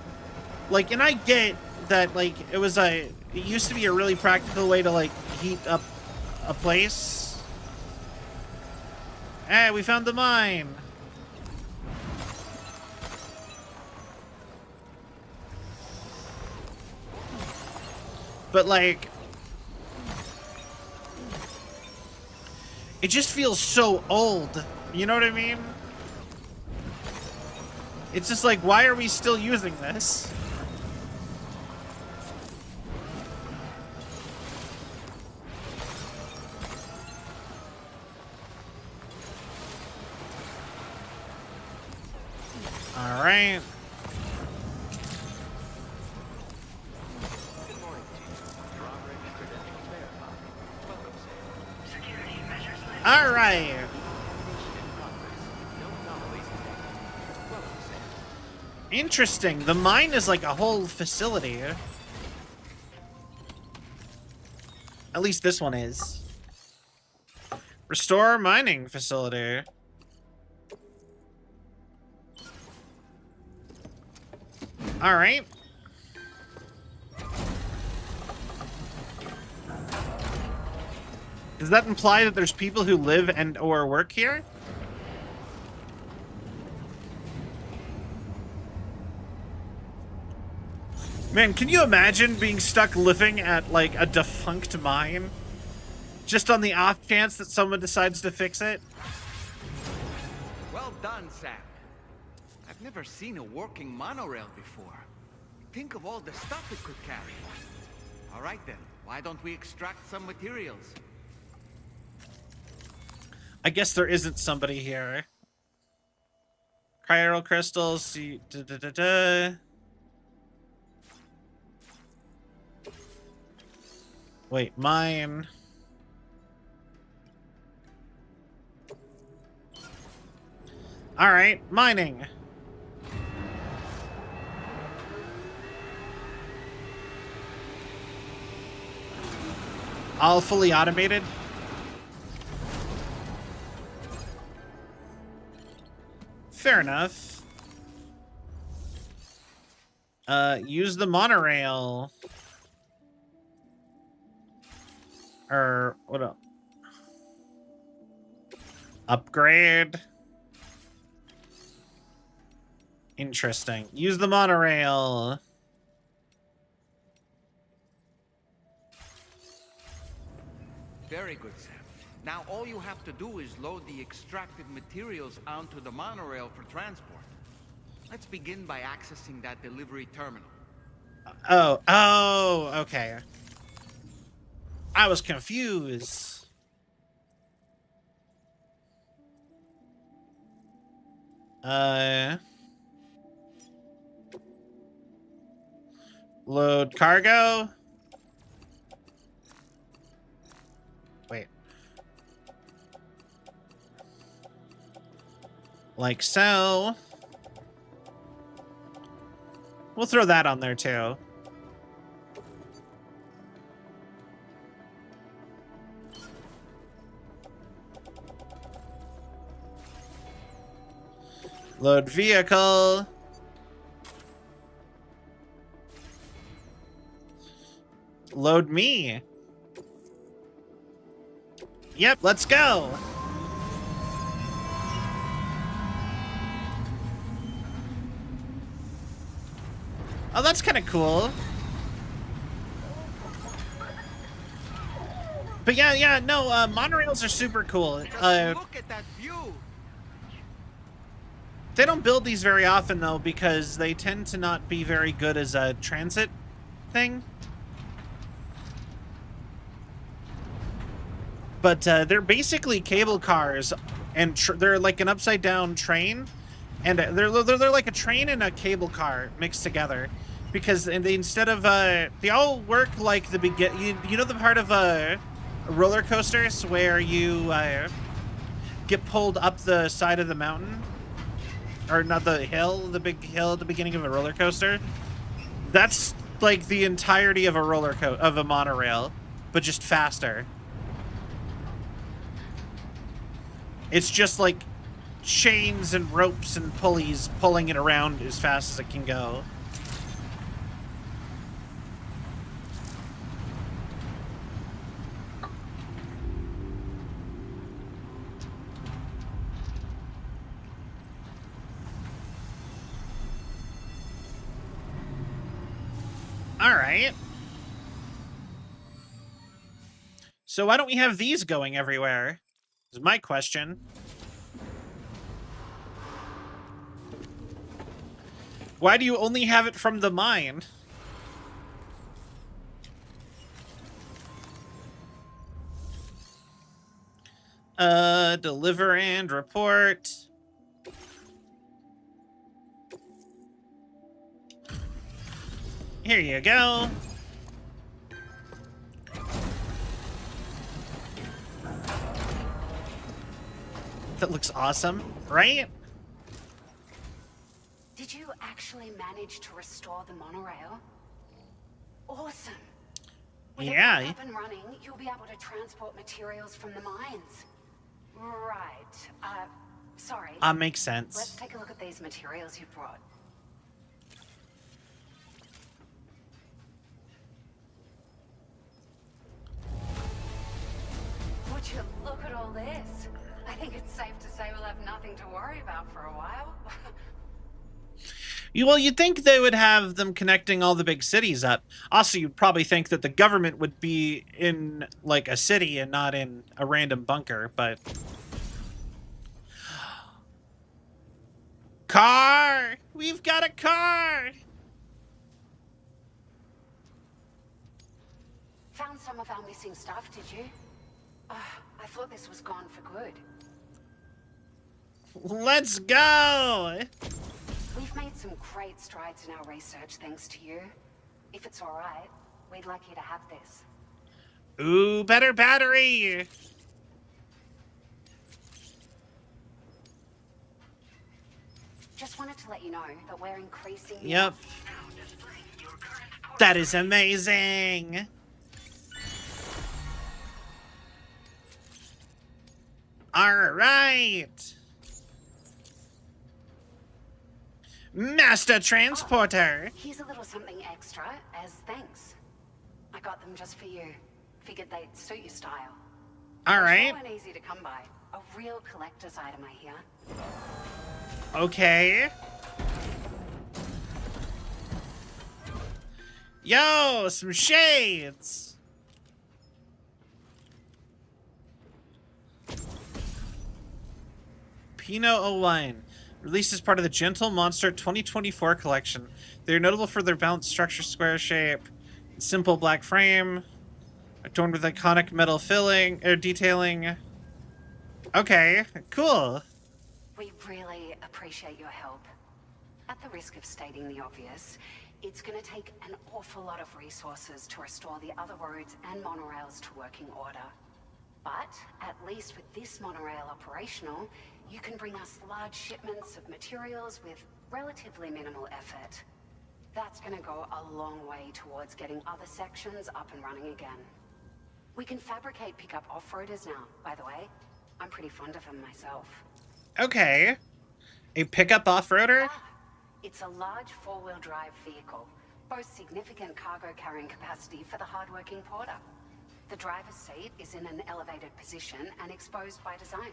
like, and I get that like it used to be a really practical way to like heat up a place. Hey, we found the mine. But like, it just feels so old. You know what I mean? It's just like, why are we still using this? All right. All right. Interesting. The mine is like a whole facility. At least this one is. Restore mining facility. All right. Does that imply that there's people who live and or work here? Man, can you imagine being stuck living at like a defunct mine? Just on the off chance that someone decides to fix it? Well done, Sam. I've never seen a working monorail before. Think of all the stuff it could carry. All right then, why don't we extract some materials? I guess there isn't somebody here. Chiral crystals. Wait, mine. All right, mining. All fully automated. Fair enough. Use the monorail. Or what else? Upgrade. Interesting. Use the monorail. Very good, Sam. Now all you have to do is load the extracted materials onto the monorail for transport. Let's begin by accessing that delivery terminal. Oh, okay. I was confused. Load cargo. Wait. Like so. We'll throw that on there too. Load vehicle. Load me. Yep, let's go. Oh, that's kind of cool. But yeah, no, monorails are super cool. Just look at that view. They don't build these very often, though, because they tend to not be very good as a transit thing. But they're basically cable cars, and they're like an upside-down train, and they're like a train and a cable car mixed together, because they, instead of they all work like the you know the part of roller coasters where you get pulled up the side of the mountain, or not the hill, the big hill at the beginning of a roller coaster. That's like the entirety of a monorail, but just faster. It's just like chains and ropes and pulleys pulling it around as fast as it can go. All right. So why don't we have these going everywhere? Is my question. Why do you only have it from the mine? Deliver and report. Here you go. That looks awesome, right? Did you actually manage to restore the monorail? Awesome. With it up and running, you'll be able to transport materials from the mines. Right. Sorry. Makes sense. Let's take a look at these materials you brought. Would you look at all this? I think it's safe to say we'll have nothing to worry about for a while. Well, you'd think they would have them connecting all the big cities up. Also, you'd probably think that the government would be in, like, a city and not in a random bunker, but... Car! We've got a car! Found some of our missing stuff, did you? I thought this was gone for good. Let's go! We've made some great strides in our research thanks to you. If it's all right, we'd like you to have this. Ooh, better battery! Just wanted to let you know that we're increasing... Yep. That is amazing! Alright! Master Transporter! Here's a little something extra as thanks. I got them just for you. Figured they'd suit your style. Alright. They weren't easy to come by. A real collector's item, I hear. Okay. Yo, some shades! Pinot O wine. Released as part of the Gentle Monster 2024 collection. They're notable for their balanced structure, square shape, simple black frame, adorned with iconic metal filling or detailing. Okay, cool. We really appreciate your help. At the risk of stating the obvious, it's going to take an awful lot of resources to restore the other roads and monorails to working order. But at least with this monorail operational, you can bring us large shipments of materials with relatively minimal effort. That's going to go a long way towards getting other sections up and running again. We can fabricate pickup off-roaders now, by the way. I'm pretty fond of them myself. Okay. A pickup off-roader? It's a large four-wheel drive vehicle, boasts significant cargo carrying capacity for the hard-working porter. The driver's seat is in an elevated position and exposed by design.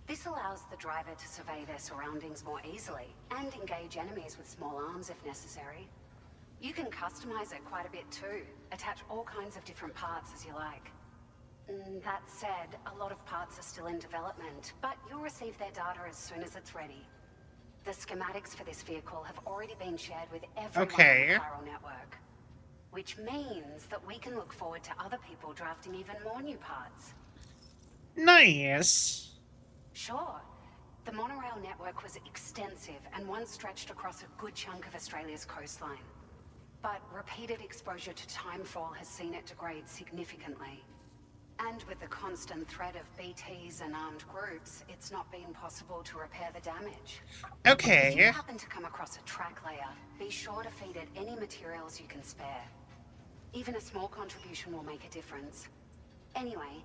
This allows the driver to survey their surroundings more easily and engage enemies with small arms if necessary. You can customize it quite a bit too, attach all kinds of different parts as you like. That said, a lot of parts are still in development, but you'll receive their data as soon as it's ready. The schematics for this vehicle have already been shared with everyone on the Chiral network. Which means that we can look forward to other people drafting even more new parts. Nice. Sure. The monorail network was extensive and once stretched across a good chunk of Australia's coastline. But repeated exposure to timefall has seen it degrade significantly. And with the constant threat of BTs and armed groups, it's not been possible to repair the damage. Okay. If you happen to come across a track layer, be sure to feed it any materials you can spare. Even a small contribution will make a difference. Anyway,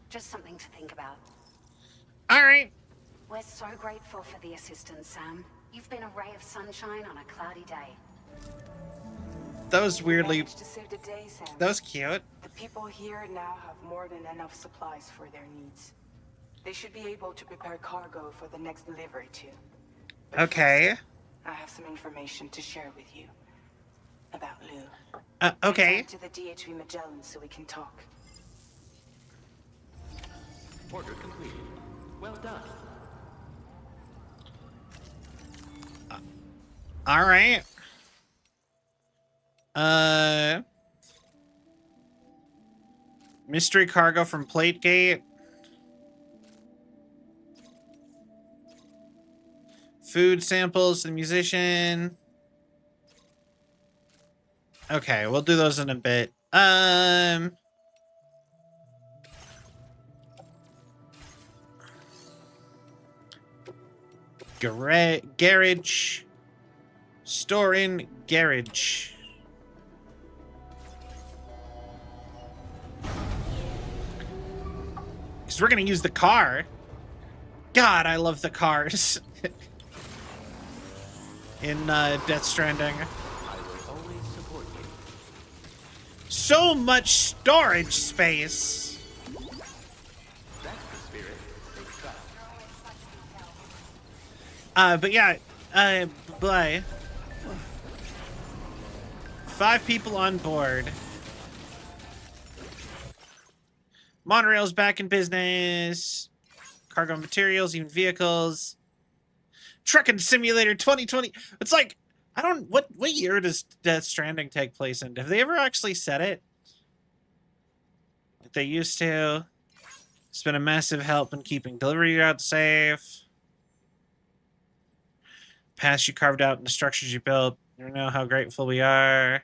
just something to think about. Alright. We're so grateful for the assistance, Sam. You've been a ray of sunshine on a cloudy day. That was weirdly... To save the day, Sam. That was cute. The people here now have more than enough supplies for their needs. They should be able to prepare cargo for the next delivery too. But okay. First, I have some information to share with you. About Lou. Okay. To the DHV Magellan so we can talk. Order completed. Well done. All right. Mystery cargo from Plategate. Food samples to the musician. Okay, we'll do those in a bit. Garage. Store in garage. Because we're going to use the car. God, I love the cars. In Death Stranding. I will always support you. So much storage space. That's the spirit. Take trust. But yeah, bye. 5 people on board. Monorail's back in business. Cargo materials, even vehicles. Trucking Simulator 2020. It's like, I don't... What year does Death Stranding take place in? Have they ever actually said it? Like they used to. It's been a massive help in keeping delivery routes safe. Paths you carved out and the structures you built. You know how grateful we are.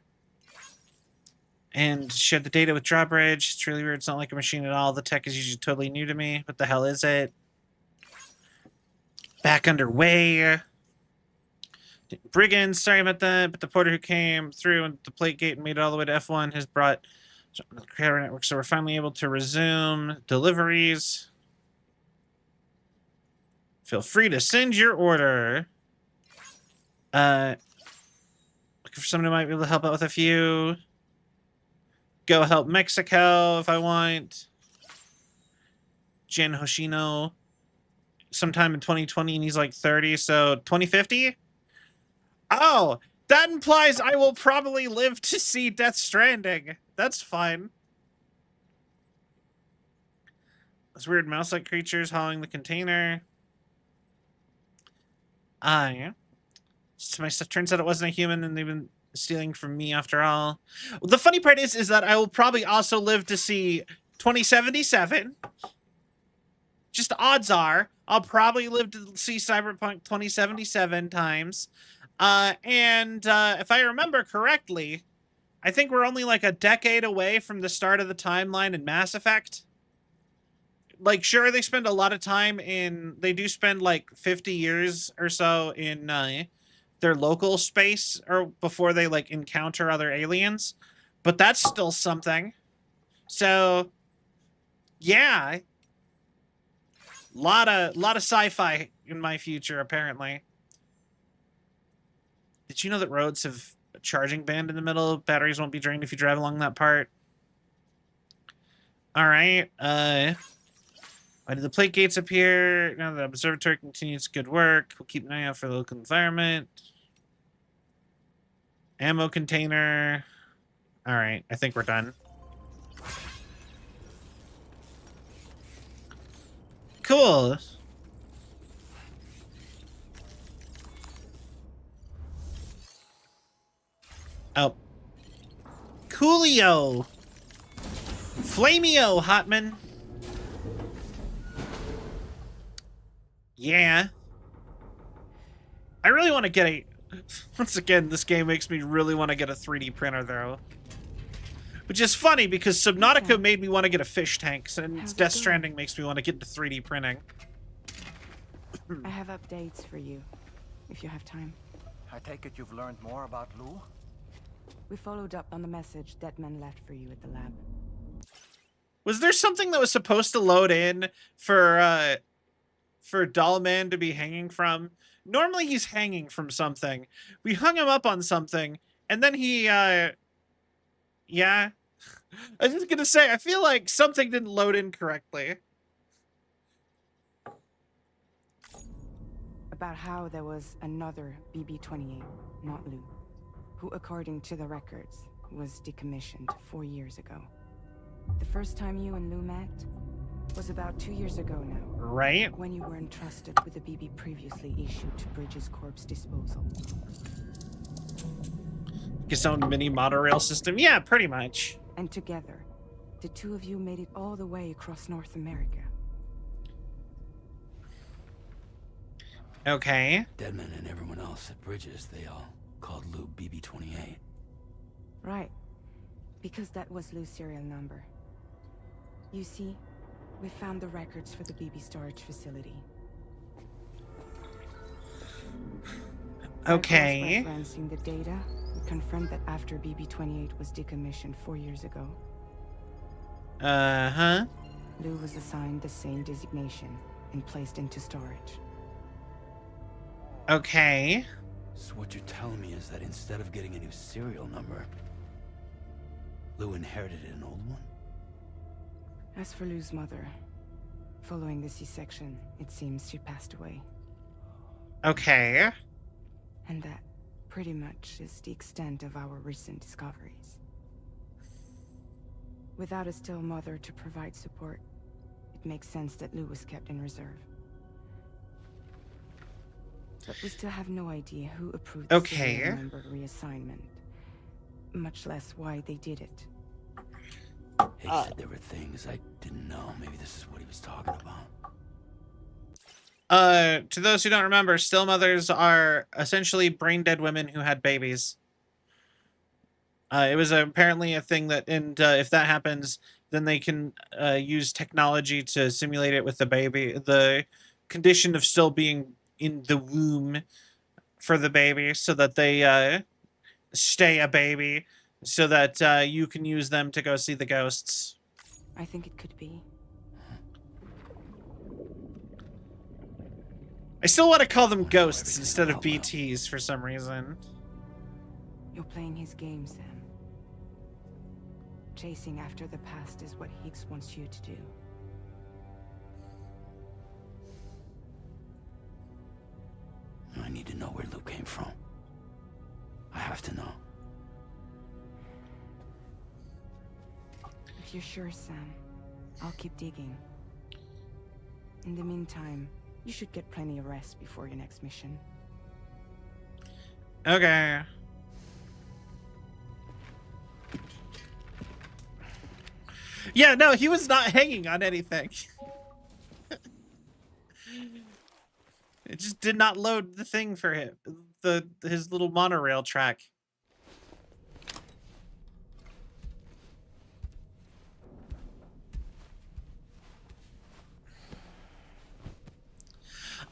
And shared the data with Drawbridge. It's really weird. It's not like a machine at all. The tech is usually totally new to me. What the hell is it? Back underway. Brigands, sorry about that. But the porter who came through and the plate gate and made it all the way to F1 has brought the creator network. So we're finally able to resume deliveries. Feel free to send your order. Looking for someone who might be able to help out with a few. Go help Mexico if I want. Jen Hoshino. Sometime in 2020 and he's like 30, so 2050? Oh, that implies I will probably live to see Death Stranding. That's fine. Those weird mouse-like creatures hauling the container. Yeah. So my stuff turns out it wasn't a human and they've been stealing from me after all. Well, the funny part is that I will probably also live to see 2077. Just odds are I'll probably live to see Cyberpunk 2077 times. And if I remember correctly, I think we're only like a decade away from the start of the timeline in Mass Effect. Like, sure, they spend a lot of time in... They do spend like 50 years or so in their local space or before they like encounter other aliens. But that's still something. So, yeah... Lot of sci-fi in my future, apparently. Did you know that roads have a charging band in the middle? Batteries won't be drained if you drive along that part. Alright, why did the plate gates appear? Now the observatory continues good work. We'll keep an eye out for the local environment. Ammo container. Alright, I think we're done. Cool. Oh. Coolio. Flamio, Hotman. Yeah. I really want to get a... Once again, this game makes me really want to get a 3D printer, though. Which is funny, because Subnautica made me want to get a fish tank, and Death Stranding makes me want to get into 3D printing. I have updates for you, if you have time. I take it you've learned more about Lou? We followed up on the message Deadman left for you at the lab. Was there something that was supposed to load in for Dollman to be hanging from? Normally he's hanging from something. We hung him up on something, and then he, yeah. I was just gonna say, I feel like something didn't load in correctly. About how there was another BB-28, not Lou, who, according to the records, was decommissioned 4 years ago. The first time you and Lou met was about 2 years ago now. Right. When you were entrusted with the BB previously issued to Bridges Corp's disposal. His own mini monorail system? Yeah, pretty much. And together, the two of you made it all the way across North America. Okay. Deadman and everyone else at Bridges, they all called Lou BB-28. Right. Because that was Lou's serial number. You see, we found the records for the BB storage facility. Okay. By referencing the data, we confirmed that after BB-28 was decommissioned 4 years ago, uh-huh, Lou was assigned the same designation and placed into storage. Okay. So what you're telling me is that instead of getting a new serial number, Lou inherited an old one? As for Lou's mother, following the C-section, it seems she passed away. Okay. And that pretty much is the extent of our recent discoveries. Without a still mother to provide support, it makes sense that Lou was kept in reserve. But we still have no idea who approved the serial number reassignment, much less why they did it. He said there were things I didn't know. Maybe this is what he was talking about. To those who don't remember, still mothers are essentially brain dead women who had babies. It was apparently a thing that, and if that happens, then they can use technology to simulate it with the baby. The condition of still being in the womb for the baby, so that they stay a baby, so that you can use them to go see the ghosts. I think it could be. I still want to call them ghosts instead of BTs for some reason. You're playing his game, Sam. Chasing after the past is what Higgs wants you to do. I need to know where Lou came from. I have to know. If you're sure, Sam, I'll keep digging. In the meantime, you should get plenty of rest before your next mission. Okay. Yeah, no, he was not hanging on anything. It just did not load the thing for him. His little monorail track.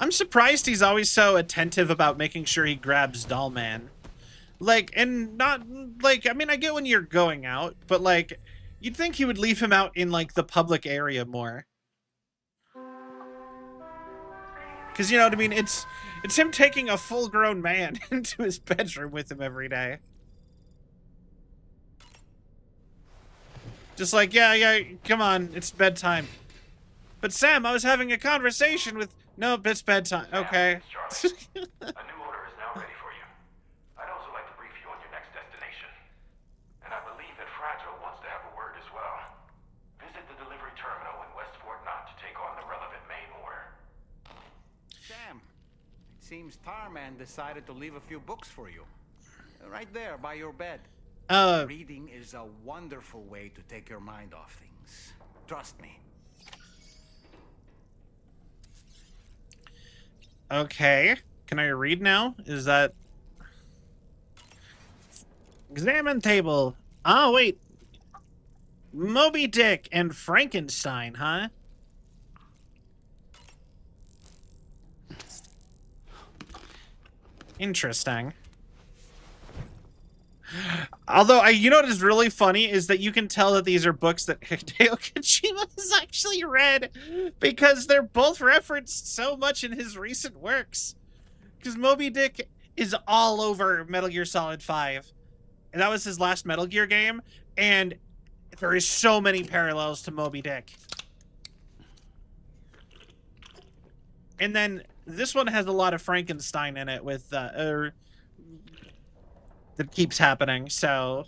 I'm surprised he's always so attentive about making sure he grabs Dollman. Like, and not, like, I mean, I get when you're going out, but, like, you'd think he would leave him out in, like, the public area more. Because, you know what I mean? It's him taking a full-grown man into his bedroom with him every day. Just like, yeah, come on, it's bedtime. But Sam, I was having a conversation with... Nope, it's bedtime. Okay. Charlie. A new order is now ready for you. I'd also like to brief you on your next destination. And I believe that Fragile wants to have a word as well. Visit the delivery terminal in West Fort Knott to take on the relevant main order. Sam, it seems Tarman decided to leave a few books for you. Right there, by your bed. Reading is a wonderful way to take your mind off things. Trust me. Okay. Can I read now? Is that... Examine table. Oh, wait. Moby Dick and Frankenstein, huh? Interesting. Although, you know what is really funny is that you can tell that these are books that Hideo Kojima has actually read because they're both referenced so much in his recent works. Because Moby Dick is all over Metal Gear Solid 5. And that was his last Metal Gear game, and there is so many parallels to Moby Dick. And then this one has a lot of Frankenstein in it with that keeps happening. So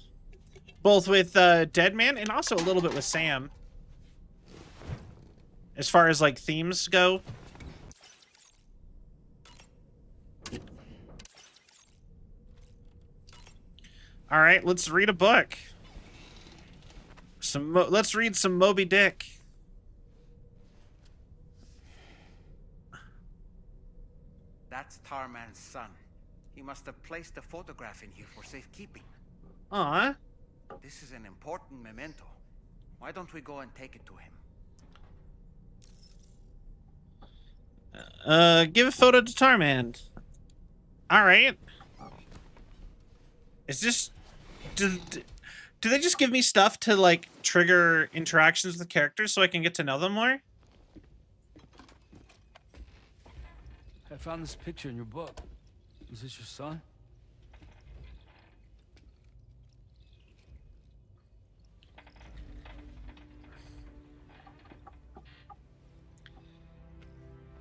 both with Deadman and also a little bit with Sam. As far as like themes go. All right, let's read a book. Let's read some Moby Dick. That's Tarman's son. He must have placed a photograph in here for safekeeping. Aw. This is an important memento. Why don't we go and take it to him? Give a photo to Tarman. All right. Is this... Do they just give me stuff to, like, trigger interactions with characters so I can get to know them more? I found this picture in your book. Is this your son?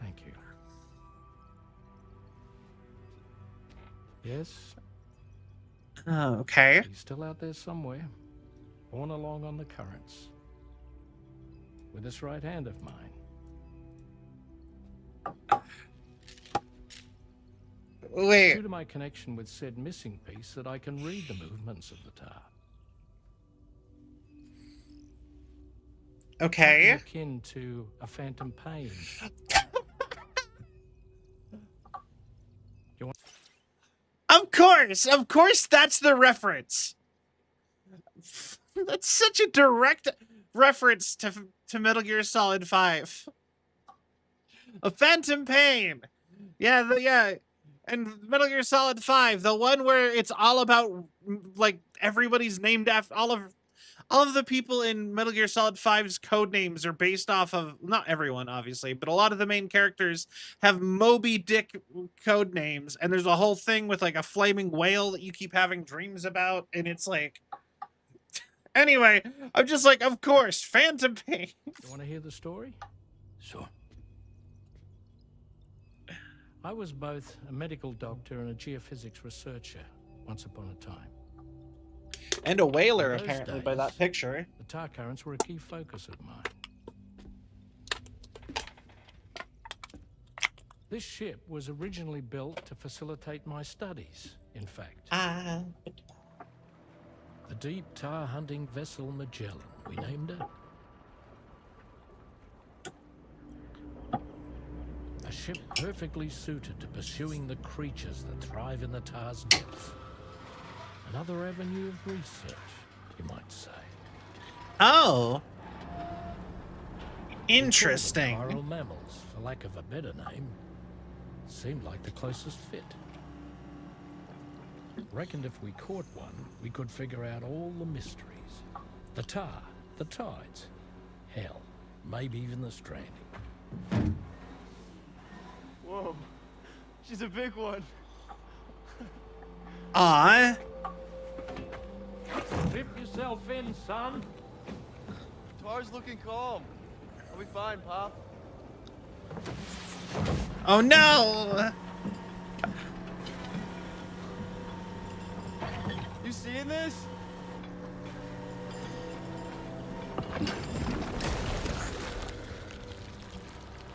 Thank you. Yes? Oh, okay. He's still out there somewhere, borne along on the currents, with this right hand of mine. Wait. Due to my connection with said missing piece that I can read the movements of the tar. Okay. Something akin to a phantom pain. Of course that's the reference. That's such a direct reference to Metal Gear Solid 5. A phantom pain. Yeah, and Metal Gear Solid 5, the one where it's all about, like, everybody's named after, all of the people in Metal Gear Solid 5's code names are based off of, not everyone, obviously, but a lot of the main characters have Moby Dick code names, and there's a whole thing with, like, a flaming whale that you keep having dreams about, and it's like... Anyway, I'm just like, of course, phantom pain. You want to hear the story? Sure. I was both a medical doctor and a geophysics researcher once upon a time. And a whaler, In those apparently, days, by that picture. The tar currents were a key focus of mine. This ship was originally built to facilitate my studies, in fact. The deep tar hunting vessel Magellan, we named her. A ship perfectly suited to pursuing the creatures that thrive in the tar's depths. Another avenue of research, you might say. Oh. Interesting. Chiral mammals, for lack of a better name, seemed like the closest fit. Reckoned if we caught one, we could figure out all the mysteries. The tar, the tides, hell, maybe even the stranding. Whoa. She's a big one. Aw. Dip yourself in, son. Tar's looking calm. I'll be fine, Pop. Oh no! You seeing this?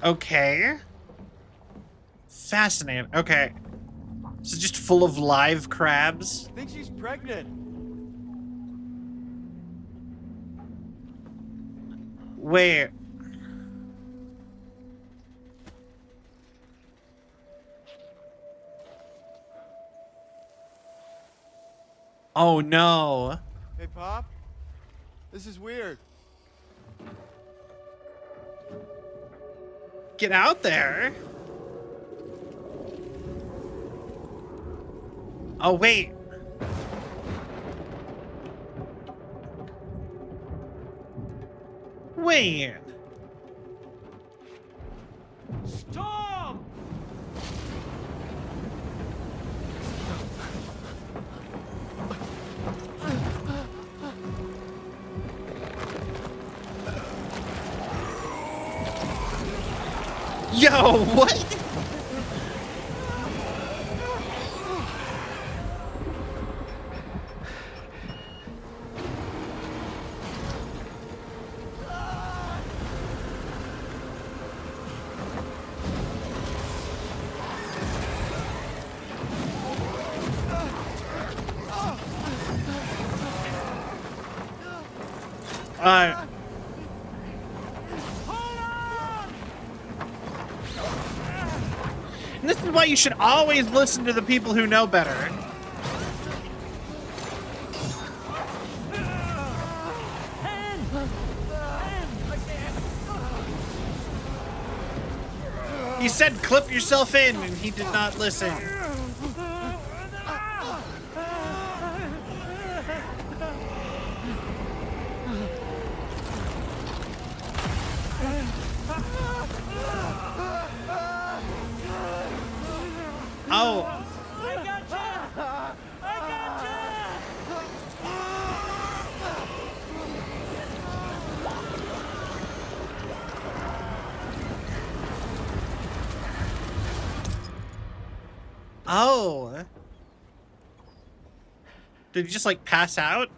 Okay. Fascinating. Okay. So just full of live crabs? I think she's pregnant. Wait. Oh no. Hey, Pop. This is weird. Get out there. Oh, wait. Wait. Stop! Yo, what? And this is why you should always listen to the people who know better. He said clip yourself in, and he did not listen. Oh. I gotcha! I gotcha! Oh. Did he just like pass out?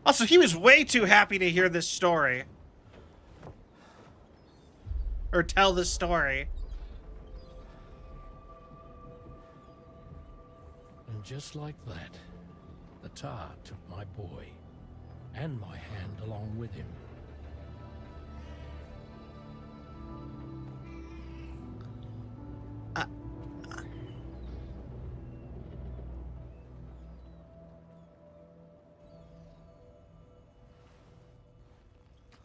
Also, he was way too happy to hear this story. Or tell this story. And just like that, the tar took my boy, and my hand along with him.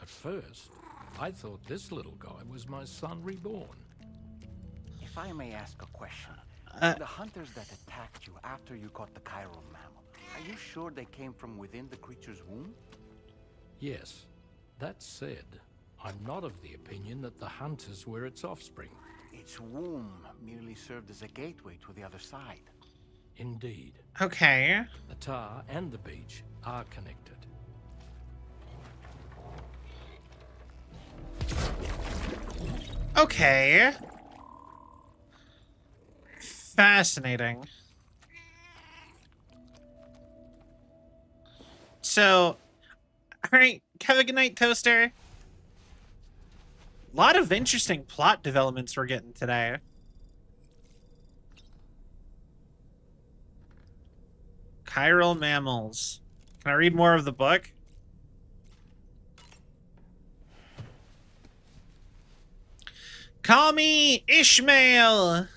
At first, I thought this little guy was my son reborn. If I may ask a question, the hunters that attacked you after you caught the chiral mammal, are you sure they came from within the creature's womb? Yes. That said, I'm not of the opinion that the hunters were its offspring. Its womb merely served as a gateway to the other side. Indeed. Okay. The tar and the beach are connected. Okay. Fascinating. So, alright, have a good night, Toaster. A lot of interesting plot developments we're getting today. Chiral mammals. Can I read more of the book? Call me Ishmael!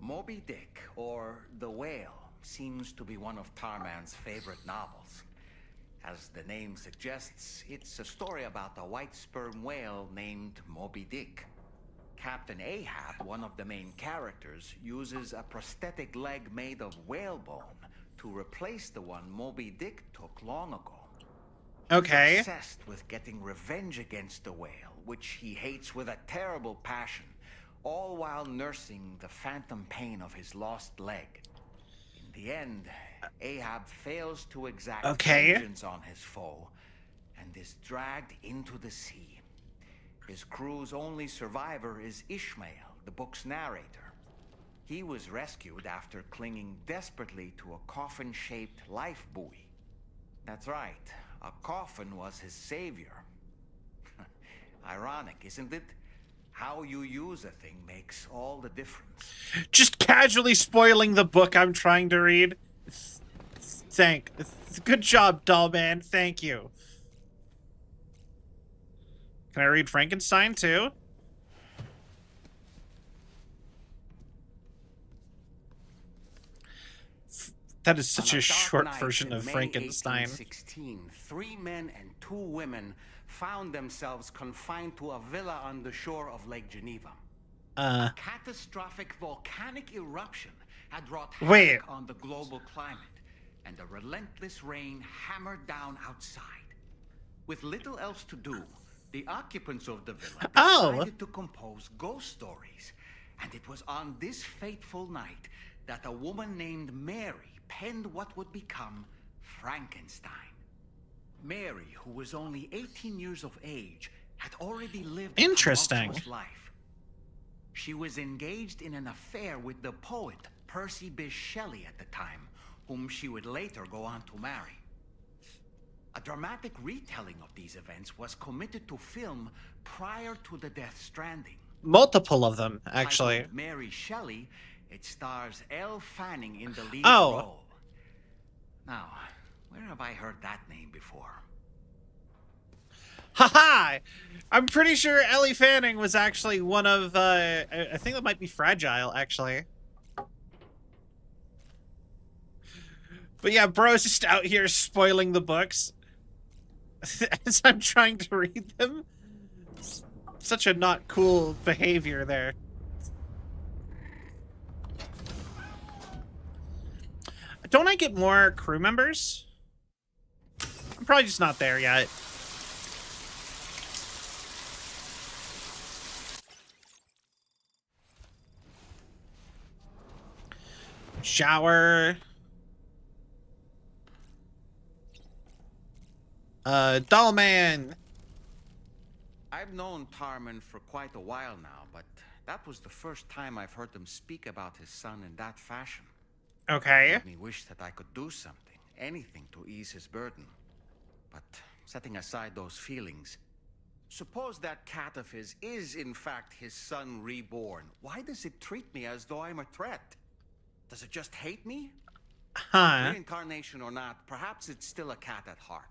Moby Dick, or The Whale, seems to be one of Tarman's favorite novels. As the name suggests, it's a story about a white sperm whale named Moby Dick. Captain Ahab, one of the main characters, uses a prosthetic leg made of whalebone to replace the one Moby Dick took long ago. Okay. He's obsessed with getting revenge against the whale, which he hates with a terrible passion, all while nursing the phantom pain of his lost leg. In the end, Ahab fails to exact vengeance on his foe and is dragged into the sea. His crew's only survivor is Ishmael, the book's narrator. He was rescued after clinging desperately to a coffin-shaped life buoy. That's right, a coffin was his savior. Ironic, isn't it? How you use a thing makes all the difference. Just casually spoiling the book I'm trying to read. Good job, doll man. Thank you. Can I read Frankenstein too? That is such a short version of Frankenstein. 1816, 3 men and 2 women found themselves confined to a villa on the shore of Lake Geneva. A catastrophic volcanic eruption had wrought havoc on the global climate, and a relentless rain hammered down outside. With little else to do, the occupants of the villa decided to compose ghost stories. And it was on this fateful night that a woman named Mary penned what would become Frankenstein. Mary, who was only 18 years of age, had already lived a tumultuous life. She was engaged in an affair with the poet Percy Bysshe Shelley at the time, whom she would later go on to marry. A dramatic retelling of these events was committed to film prior to the Death Stranding. Multiple of them, actually. Titled Mary Shelley, it stars Elle Fanning in the lead role. Now, where have I heard that name before? Haha! I'm pretty sure Ellie Fanning was actually one of, I think that might be Fragile, actually. But yeah, bro's just out here spoiling the books as I'm trying to read them. Such a not cool behavior there. Don't I get more crew members? I'm probably just not there yet. Shower. Doll man. I've known Tarman for quite a while now, but that was the first time I've heard him speak about his son in that fashion. Okay. It made me wish that I could do something, anything to ease his burden. But setting aside those feelings, suppose that cat of his is in fact his son reborn. Why does it treat me as though I'm a threat? Does it just hate me? Reincarnation or not, perhaps it's still a cat at heart.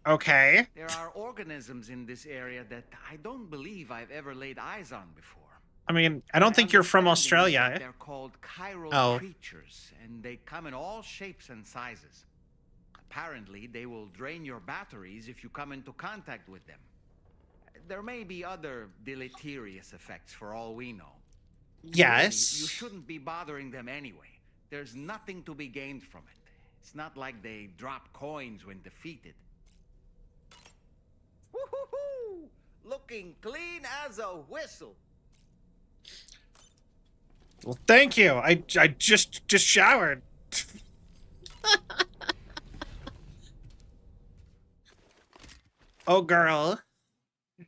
Okay. There are organisms in this area that I don't believe I've ever laid eyes on before. I mean, I don't think you're from Australia. They're called chiral creatures, and they come in all shapes and sizes. Apparently, they will drain your batteries if you come into contact with them. There may be other deleterious effects for all we know. Yes. Really, you shouldn't be bothering them anyway. There's nothing to be gained from it. It's not like they drop coins when defeated. Woo-hoo-hoo! Looking clean as a whistle. Well, thank you. I just showered. Oh, girl.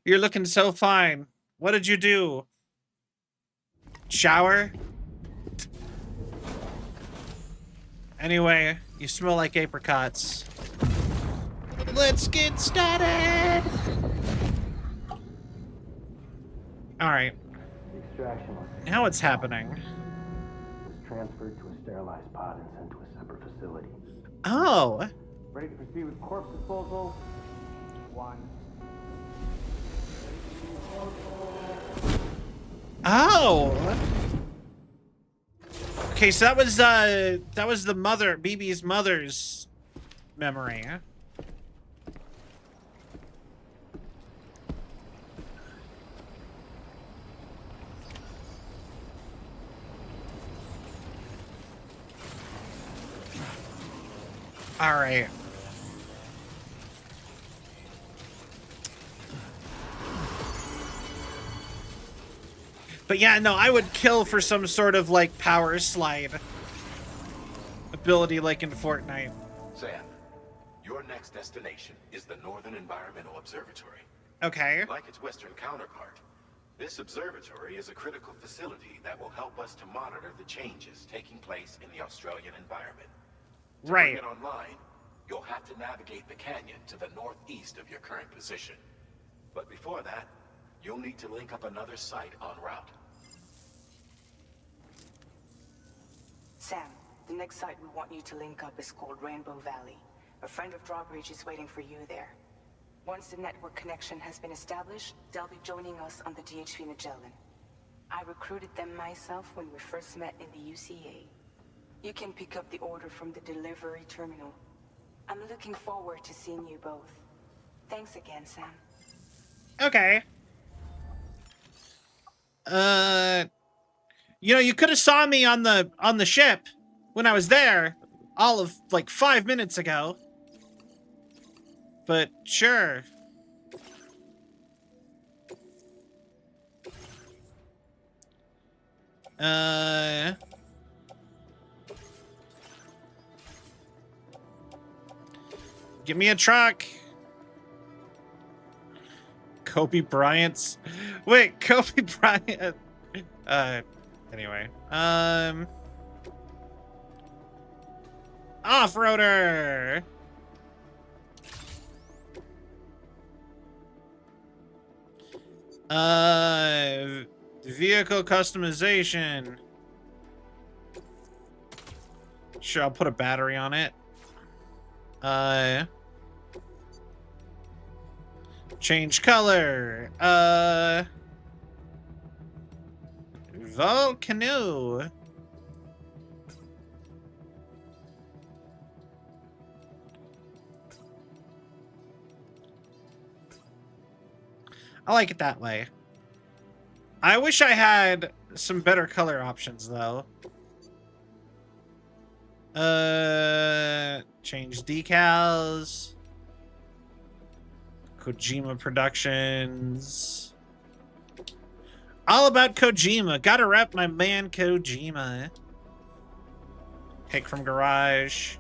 You're looking so fine. What did you do? Shower? Anyway, you smell like apricots. Let's get started! Alright. Now what's happening? Was transferred to a sterilized pod and sent to a separate facility. Oh. Ready to proceed with corpse disposal? 1. Oh. Okay, so that was the mother, BB's mother's memory. Huh? All right. But yeah, no, I would kill for some sort of, like, power slide ability like in Fortnite. Sam, your next destination is the Northern Environmental Observatory. Okay. Like its Western counterpart, this observatory is a critical facility that will help us to monitor the changes taking place in the Australian environment. To bring it online, you'll have to navigate the canyon to the northeast of your current position. But before that, you'll need to link up another site en route. Sam, the next site we want you to link up is called Rainbow Valley. A friend of Drawbridge is waiting for you there. Once the network connection has been established, they'll be joining us on the DHV Magellan. I recruited them myself when we first met in the UCA. You can pick up the order from the delivery terminal. I'm looking forward to seeing you both. Thanks again, Sam. Okay. You know, you could have saw me on the ship when I was there all of like 5 minutes ago. But sure. Give me a truck. Kobe Bryant's. Wait, Kobe Bryant. Anyway. Off-roader. Vehicle customization. Sure, I'll put a battery on it. Change color. Volcano. I like it that way. I wish I had some better color options, though. Change decals. Kojima Productions. All about Kojima. Gotta rep my man Kojima. Pick from garage.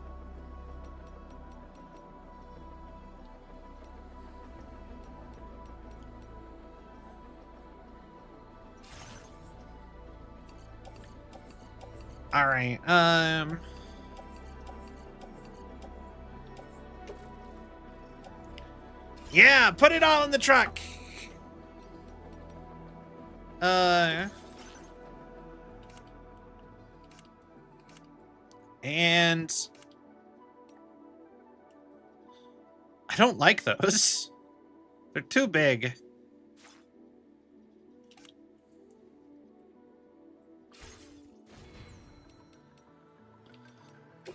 All right. Yeah, put it all in the truck. And I don't like those. They're too big.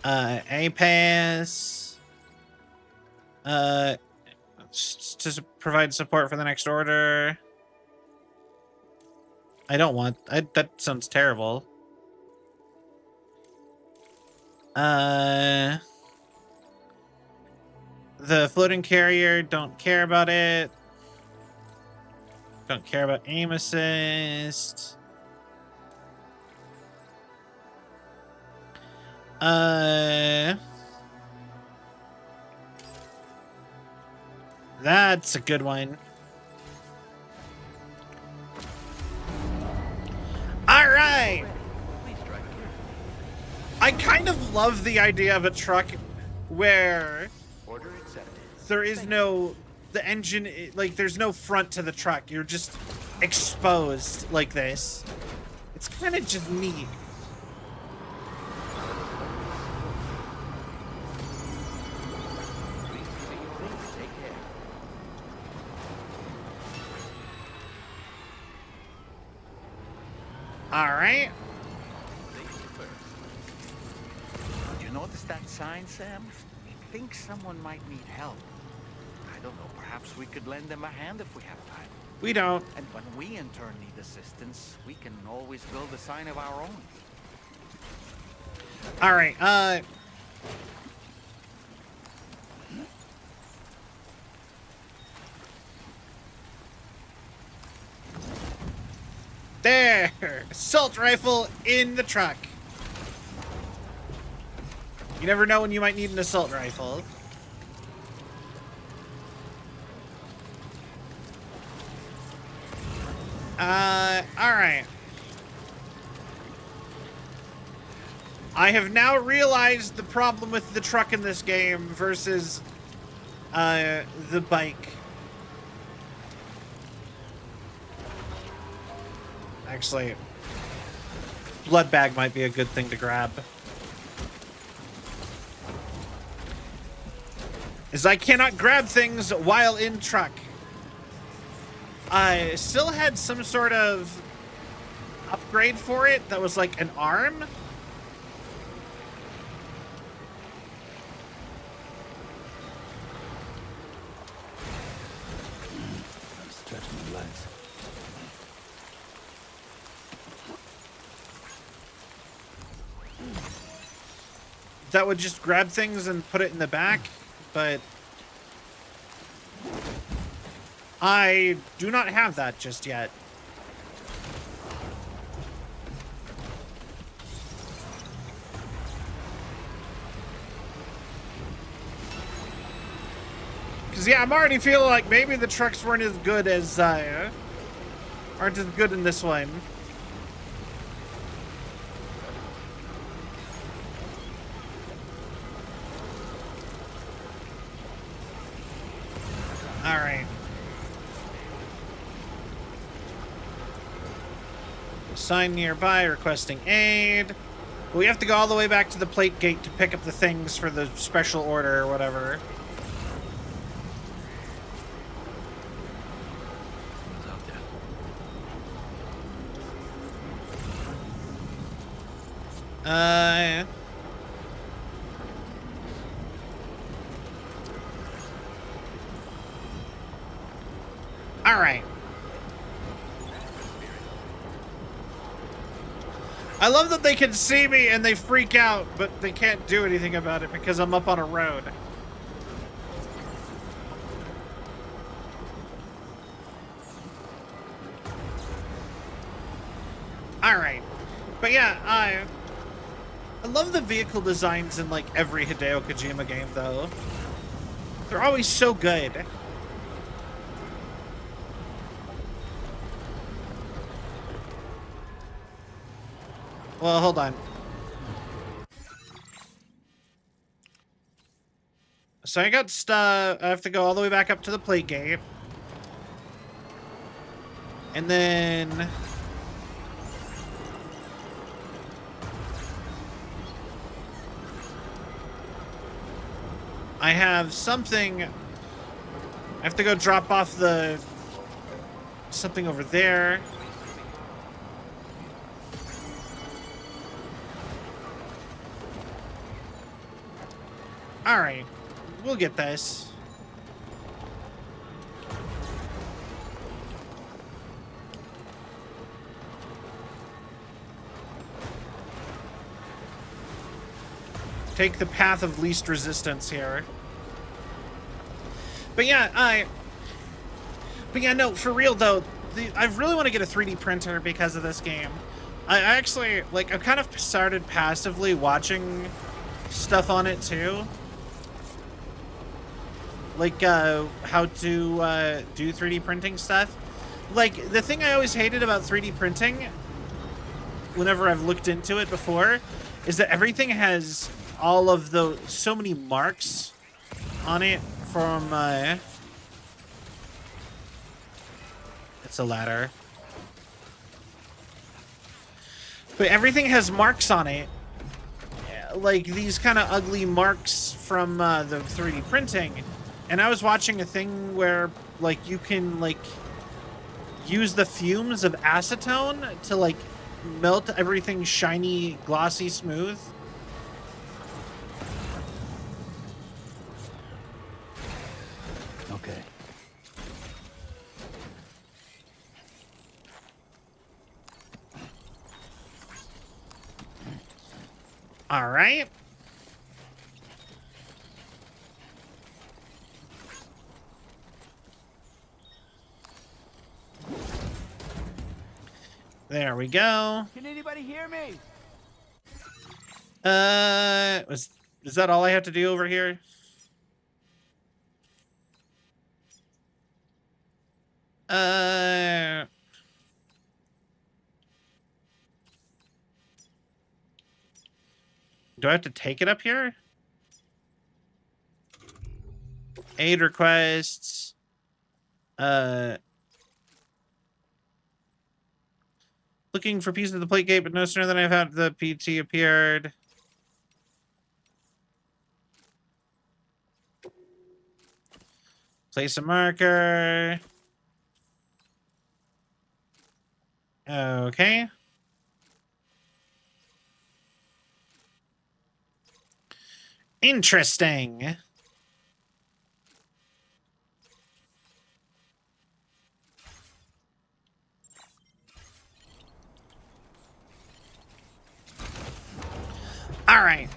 A-Pass. To provide support for the next order. I don't want... that sounds terrible. The floating carrier, don't care about it. Don't care about aim assist. That's a good one. All right. I kind of love the idea of a truck where there is no, the engine, like there's no front to the truck. You're just exposed like this. It's kind of just neat. All right. Did you notice that sign, Sam? It thinks someone might need help. I don't know, perhaps we could lend them a hand if we have time. We don't. And when we in turn need assistance, we can always build a sign of our own. All right, There! Assault rifle in the truck. You never know when you might need an assault rifle. Alright. I have now realized the problem with the truck in this game versus, the bike. Actually, blood bag might be a good thing to grab. As I cannot grab things while in truck. I still had some sort of upgrade for it that was like an arm. Stretch my legs. That would just grab things and put it in the back, but I do not have that just yet. Because, yeah, I'm already feeling like maybe the trucks weren't as good as, aren't as good in this one. Alright. Sign nearby requesting aid. We have to go all the way back to the plate gate to pick up the things for the special order or whatever. Alright. I love that they can see me and they freak out, but they can't do anything about it because I'm up on a road. Alright. But yeah, I love the vehicle designs in like every Hideo Kojima game though. They're always so good. Well, hold on. So I got stuck. I have to go all the way back up to the plate gate. And then I have something. I have to go drop off the something over there. Alright, we'll get this. Take the path of least resistance here. But yeah, no, for real though, I really want to get a 3D printer because of this game. I actually, like, I've kind of started passively watching stuff on it too. Like, how to, do 3D printing stuff. Like, the thing I always hated about 3D printing, whenever I've looked into it before, is that everything has all of the, so many marks on it from, it's a ladder. But everything has marks on it. Like, these kind of ugly marks from, the 3D printing. And I was watching a thing where, like, you can, like, use the fumes of acetone to, like, melt everything shiny, glossy, smooth. Okay. All right. There we go. Can anybody hear me? Is that all I have to do over here? Do I have to take it up here? Aid requests. Looking for pieces of the plate gate, but no sooner than I've had the PT appeared. Place a marker. Okay. Interesting. All right.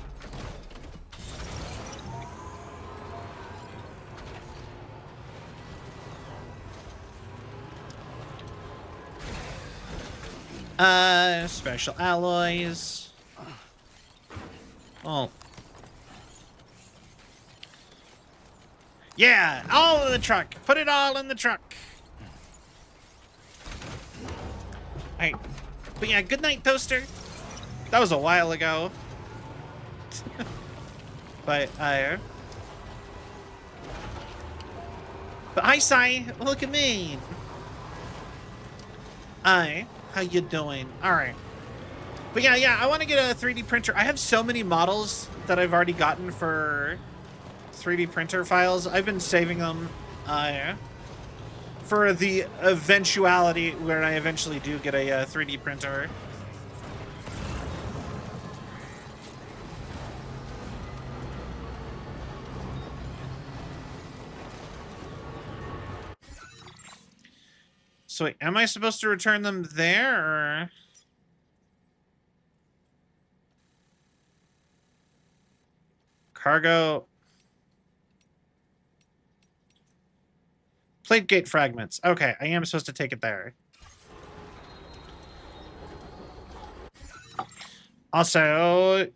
Special alloys. Oh. Yeah, all in the truck. Put it all in the truck. Alright. But yeah, good night, Toaster. That was a while ago. But hi, Sai. Look at me. Hi. How you doing? Alright. But yeah, I want to get a 3D printer. I have so many models that I've already gotten for 3D printer files. I've been saving them for the eventuality where I eventually do get a 3D printer. So wait, am I supposed to return them there, or? Cargo. Plate gate fragments. Okay, I am supposed to take it there. Also,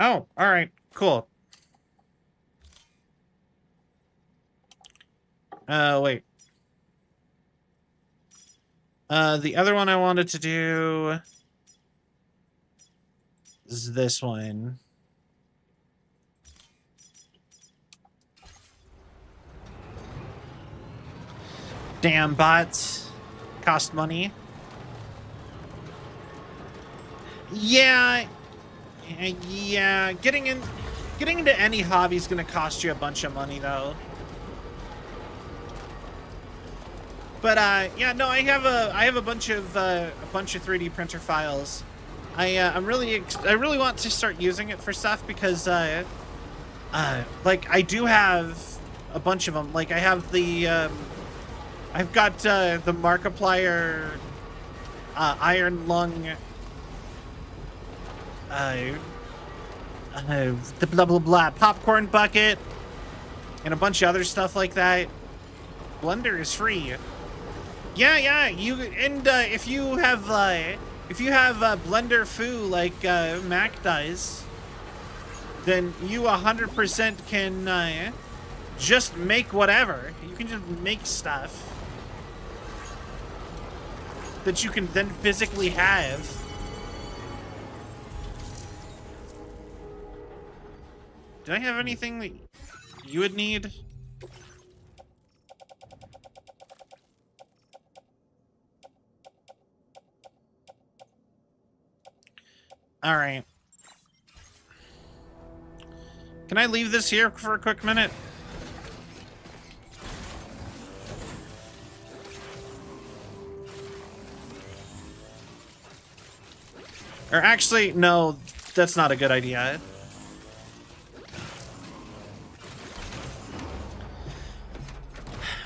oh, all right, cool. Wait. The other one I wanted to do is this one. Damn bots. Cost money. Yeah. Yeah. Getting into any hobby is going to cost you a bunch of money, though. But yeah, no, I have a bunch of 3D printer files. I really want to start using it for stuff because like I do have a bunch of them. Like I have the I've got the Markiplier iron lung the blah blah blah popcorn bucket and a bunch of other stuff like that. Blender is free. Yeah, you and if you have Blender Foo like Mac does, then you 100% can just make whatever. You can just make stuff that you can then physically have. Do I have anything that you would need? All right. Can I leave this here for a quick minute? Or actually, no, that's not a good idea.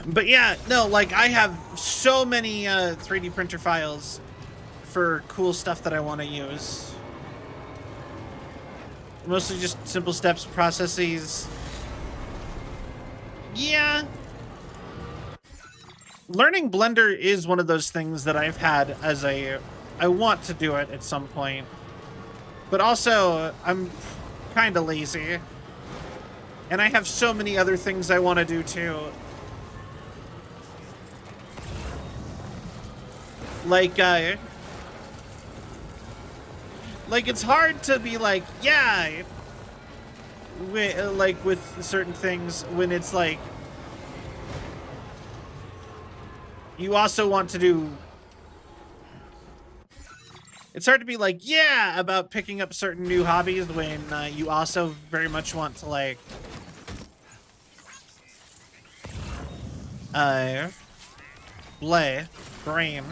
But yeah, no, like I have so many 3D printer files for cool stuff that I want to use. Mostly just simple steps, processes. Yeah. Learning Blender is one of those things that I've had as a... I want to do it at some point. But also, I'm kind of lazy. And I have so many other things I want to do, too. Like, it's hard to be like, yeah, like, with certain things when it's like, you also want to do... It's hard to be like, yeah, about picking up certain new hobbies when you also very much want to, like, brain.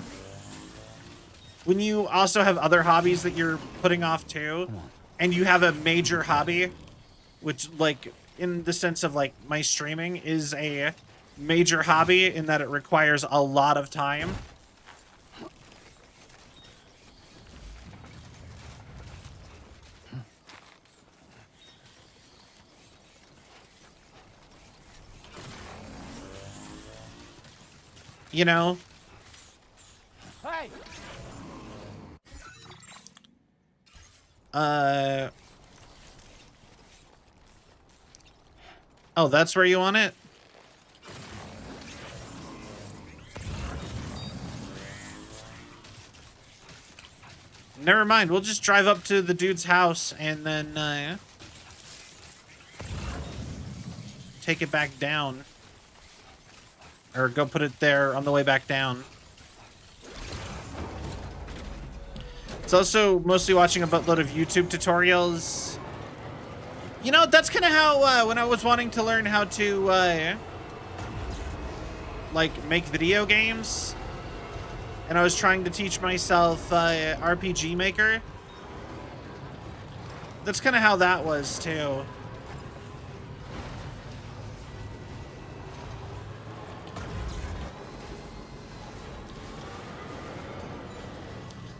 When you also have other hobbies that you're putting off too, and you have a major hobby, which, like, in the sense of, like, my streaming is a major hobby in that it requires a lot of time. You know? Hey! Oh, that's where you want it? Never mind, we'll just drive up to the dude's house and then, take it back down. Or go put it there on the way back down. It's also mostly watching a buttload of YouTube tutorials. You know, that's kind of how, when I was wanting to learn how to, like, make video games, and I was trying to teach myself, RPG Maker. That's kind of how that was, too.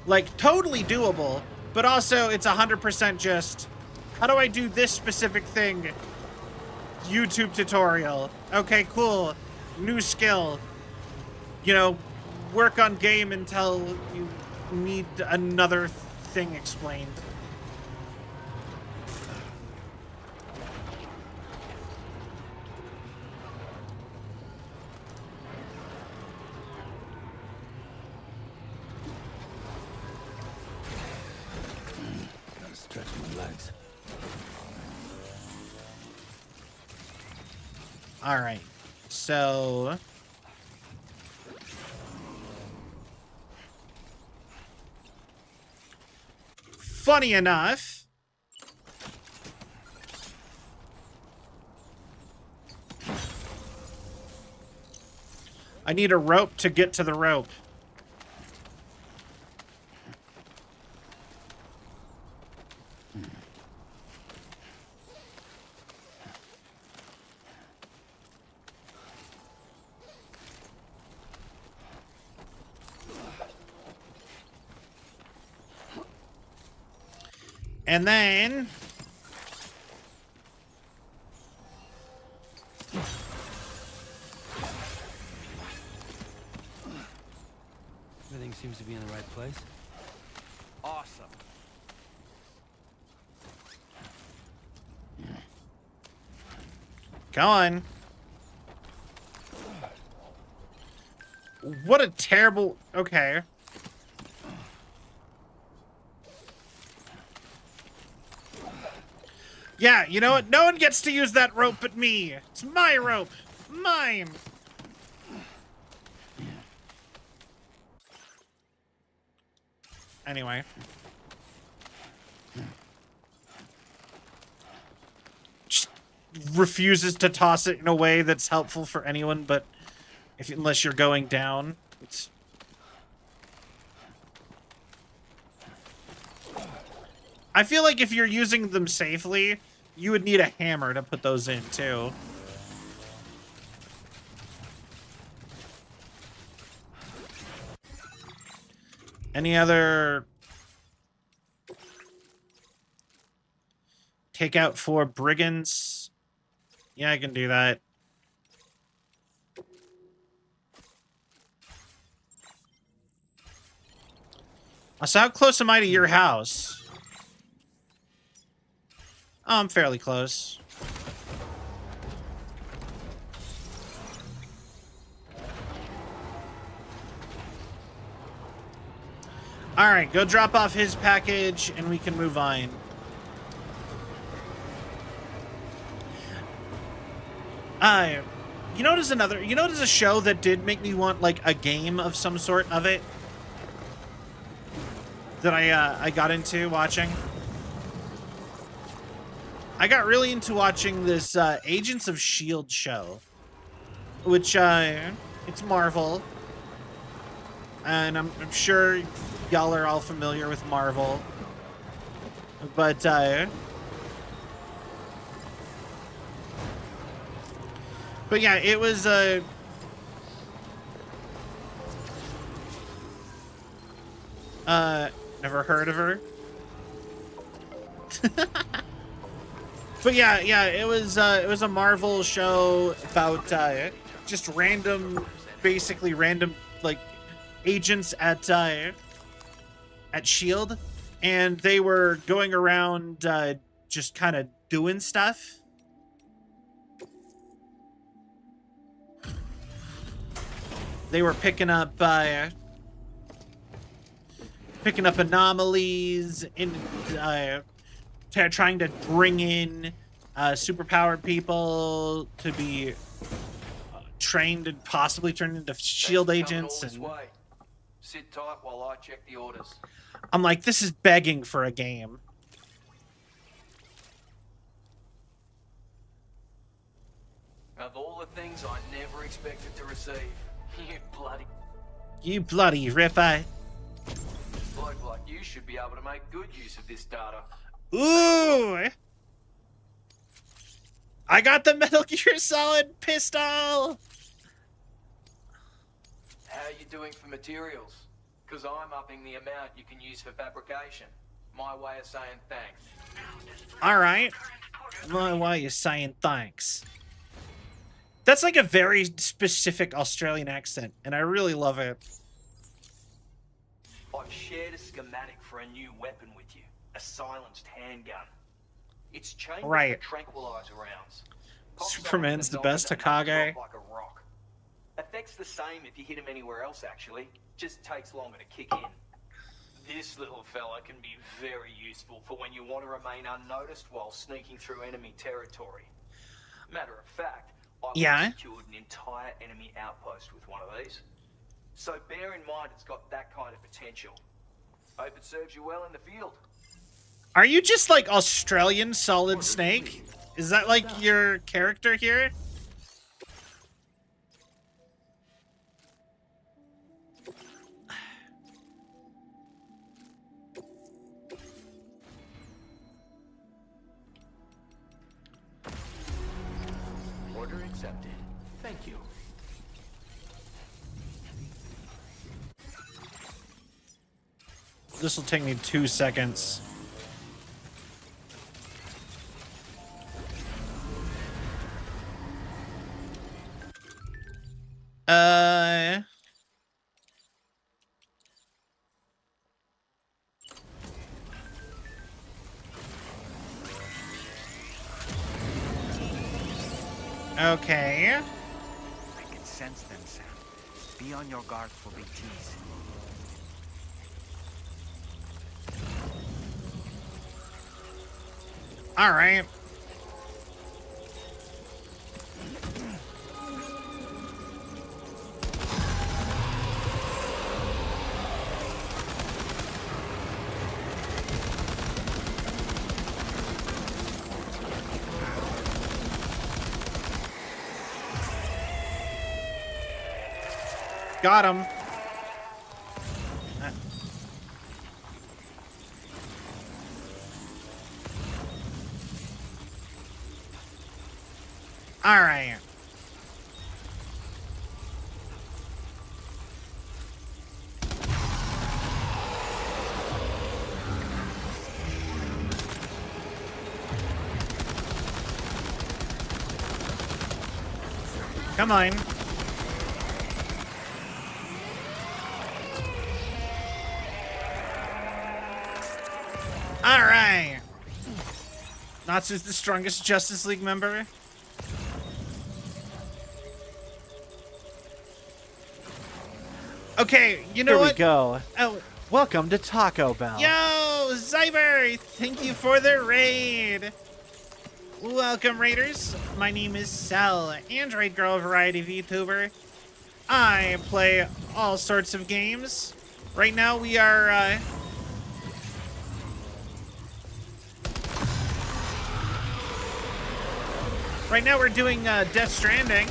Like, totally doable, but also it's 100% just, how do I do this specific thing? YouTube tutorial. Okay, cool. New skill. You know, work on game until you need another thing explained. Gotta stretch my legs. All right, so funny enough, I need a rope to get to the rope. And then Everything seems to be in the right place. Awesome. go on. What a terrible... Okay. Yeah, you know what? No one gets to use that rope but me. It's my rope. Mine. Anyway. Just refuses to toss it in a way that's helpful for anyone, but unless you're going down. It's... I feel like if you're using them safely, you would need a hammer to put those in, too. Any other... Take out 4 brigands? Yeah, I can do that. So how close am I to your house? Oh, I'm fairly close. Alright, go drop off his package and we can move on. You know, there's a show that did make me want, like, a game of some sort of it? That I got into watching? I got really into watching this, Agents of S.H.I.E.L.D. show. Which, it's Marvel. And I'm sure y'all are all familiar with Marvel. But, yeah, it was, never heard of her. But yeah, it was a Marvel show about, just basically random, like, agents at S.H.I.E.L.D. And they were going around, just kind of doing stuff. They were picking up anomalies and trying to bring in superpowered people to be trained and possibly turned into S.H.I.E.L.D. agents. And sit tight while I check the orders. I'm like, this is begging for a game. Of all the things I never expected to receive, You bloody ripper. Bloke like you should be able to make good use of this data. Ooh! I got the Metal Gear Solid pistol! How are you doing for materials? Because I'm upping the amount you can use for fabrication. My way of saying thanks. Alright. My way of saying thanks. That's like a very specific Australian accent, and I really love it. I've shared a schematic for a new weapon with you. A silenced handgun. It's chained with tranquilizer rounds. Superman's the best Hokage. Like a rock. Effect's the same if you hit him anywhere else, actually. Just takes longer to kick in. This little fella can be very useful for when you want to remain unnoticed while sneaking through enemy territory. Matter of fact, I've secured an entire enemy outpost with one of these. So bear in mind it's got that kind of potential. Hope it serves you well in the field. Are you just like Australian Solid Snake? Is that like your character here? Order accepted. Thank you. This will take me 2 seconds. Okay. I can sense them, Sam. Be on your guard for BTs. All right. Got him. All right. Come on. Alright. Natsu's the strongest Justice League member. Okay, you know Here what? we go. Oh, welcome to Taco Bell. Yo, Zyber! Thank you for the raid. Welcome, raiders. My name is Cell, Android Girl Variety VTuber. I play all sorts of games. Right now we are, right now we're doing, Death Stranding.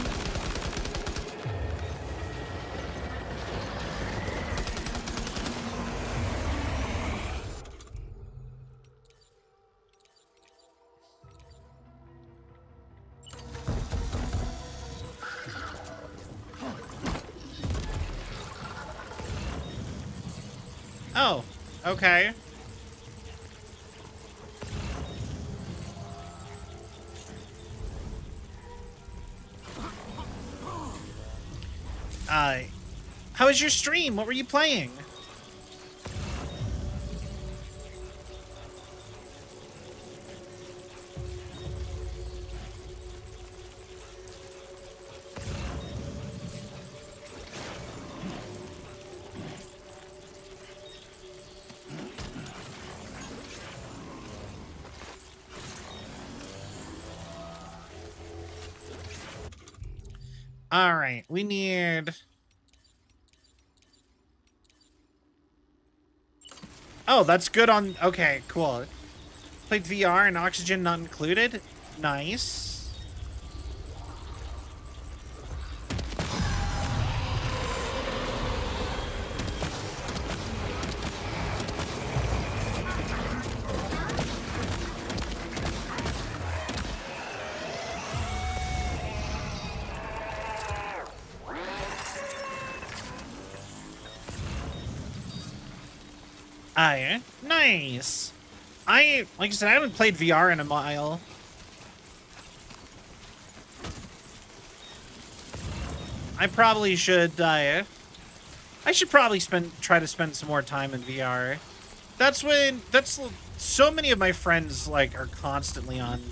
Oh, okay. How was your stream? What were you playing? All right, we need... Oh, that's good on... Okay, cool. Played VR and oxygen not included? Nice. Nice. Like I said, I haven't played VR in a while. I probably should, I should probably try to spend some more time in VR. That's so many of my friends, like, are constantly on.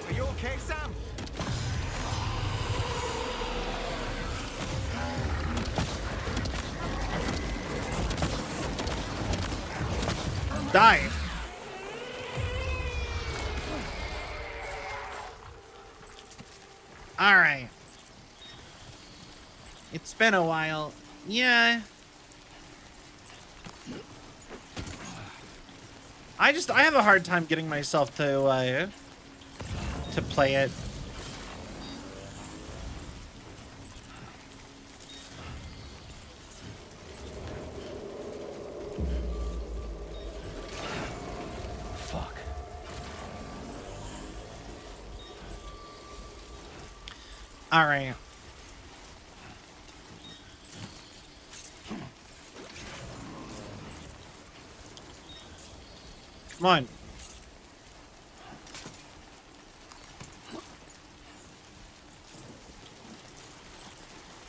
Are you okay, Sam? Die. All right. It's been a while. Yeah. I have a hard time getting myself to play it. Fuck. All right. Come on.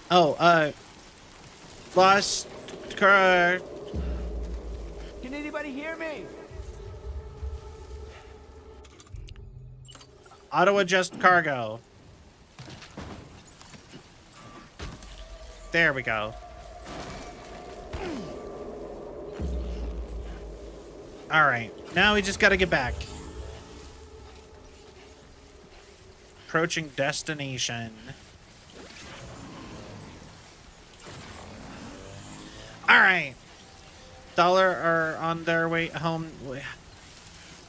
Oh, lost car. Can anybody hear me? Auto adjust cargo. There we go. All right, now we just got to get back. Approaching destination. All right. Dollar are on their way home.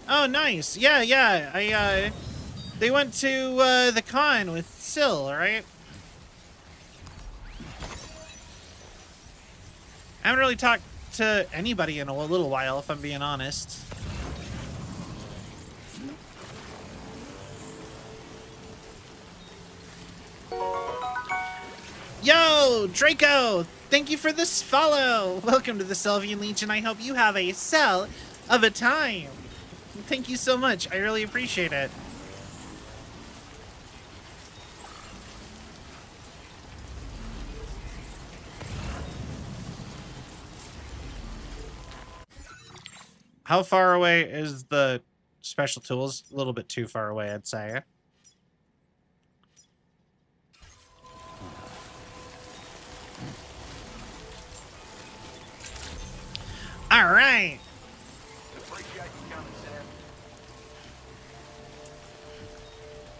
Oh, nice. Yeah. They went to the con with Syl, right? I haven't really talked to anybody in a little while, if I'm being honest. Yo, Draco! Thank you for this follow! Welcome to the Celvion Legion. I hope you have a cell of a time. Thank you so much. I really appreciate it. How far away is the special tools? A little bit too far away, I'd say. All right.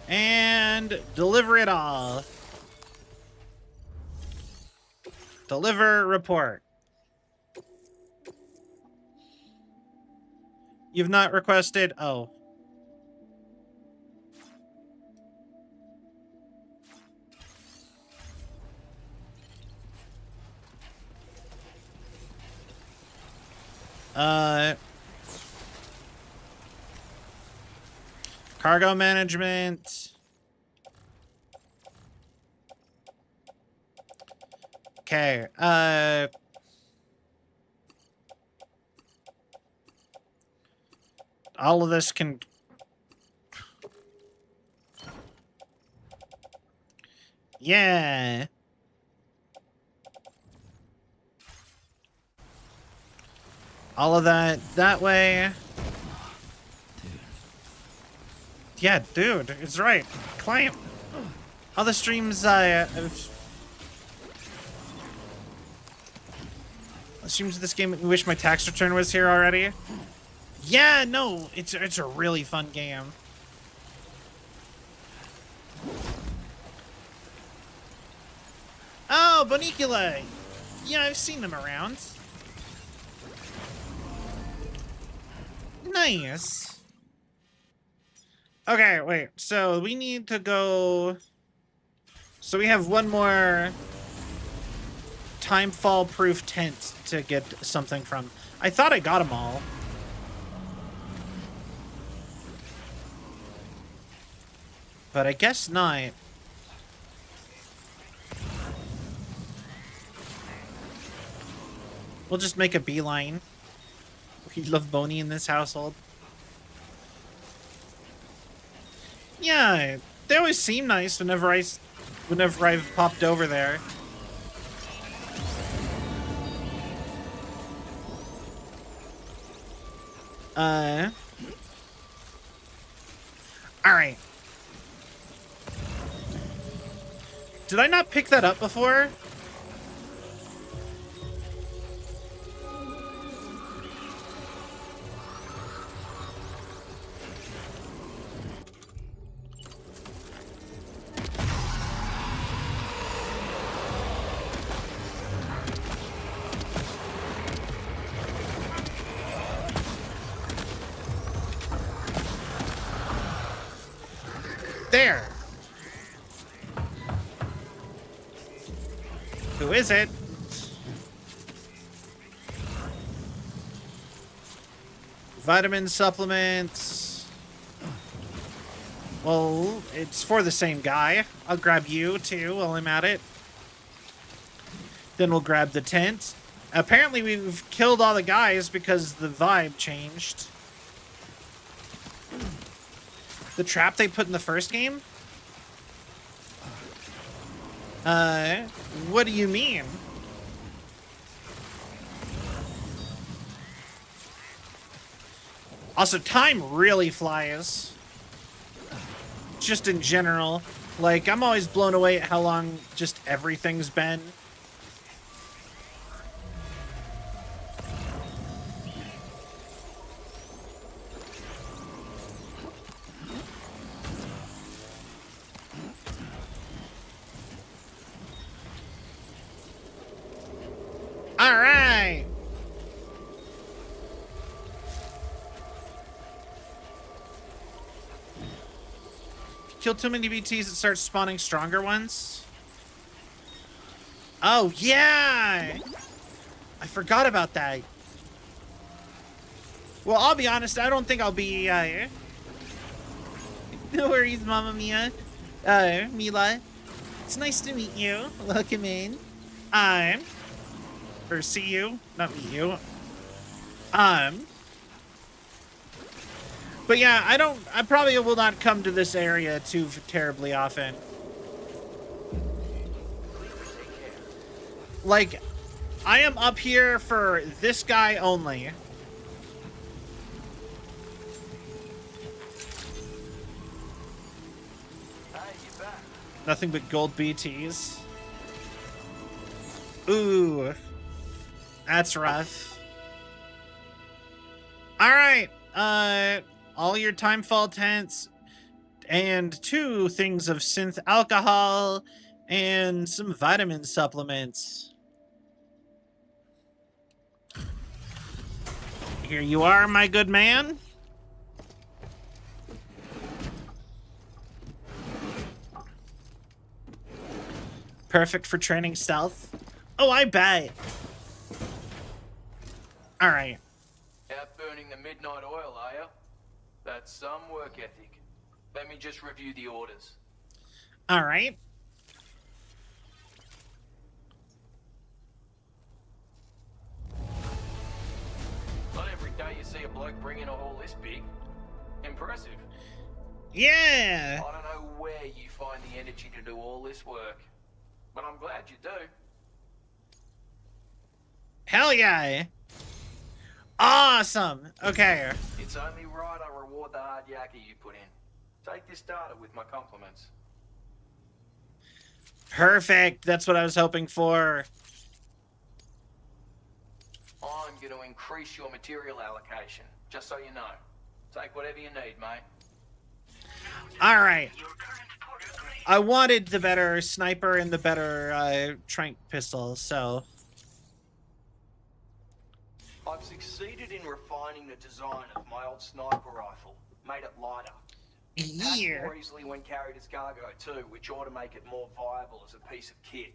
And deliver it all. Deliver report. You've not requested. Oh. Cargo management. Okay. All of this can... Yeah. All of that way. Yeah, dude, it's right. Climb. Other streams, streams of this game. I wish my tax return was here already. Yeah, no, it's a really fun game. Oh, Bonicula. Yeah, I've seen them around. Nice. Okay, wait. So we need to go... So we have one more timefall-proof tent to get something from. I thought I got them all. But I guess not. We'll just make a beeline. We love Boney in this household. Yeah, they always seem nice whenever I've popped over there. Alright. Did I not pick that up before? There. Who is it? Vitamin supplements. Well, it's for the same guy. I'll grab you too while I'm at it. Then we'll grab the tent. Apparently we've killed all the guys because the vibe changed. The trap they put in the first game? What do you mean? Also, time really flies. Just in general. Like, I'm always blown away at how long just everything's been. All right. Kill too many BTs, it starts spawning stronger ones. Oh, yeah! I forgot about that. Well, I'll be honest, I don't think I'll be, No worries, Mamma Mia. Mila. It's nice to meet you. Welcome in. Or see you. Not meet you. But yeah, I probably will not come to this area too terribly often. Like, I am up here for this guy only. Nothing but gold BTs. Ooh. That's rough. Alright. All your timefall tents and 2 things of synth alcohol and some vitamin supplements. Here you are, my good man. Perfect for training stealth. Oh, I bet. All right. Out burning the midnight oil, are you? That's some work ethic. Let me just review the orders. All right. Not every day you see a bloke bring in a haul this big. Impressive. Yeah. I don't know where you find the energy to do all this work, but I'm glad you do. Hell yeah. Awesome. Okay. It's only right I reward the hard yakka you put in. Take this data with my compliments. Perfect. That's what I was hoping for. I'm going to increase your material allocation, just so you know. Take whatever you need, mate. All right. I wanted the better sniper and the better trank pistol, so... I've succeeded in refining the design of my old sniper rifle. Made it lighter. Yeah. More easily when carried as cargo too, which ought to make it more viable as a piece of kit.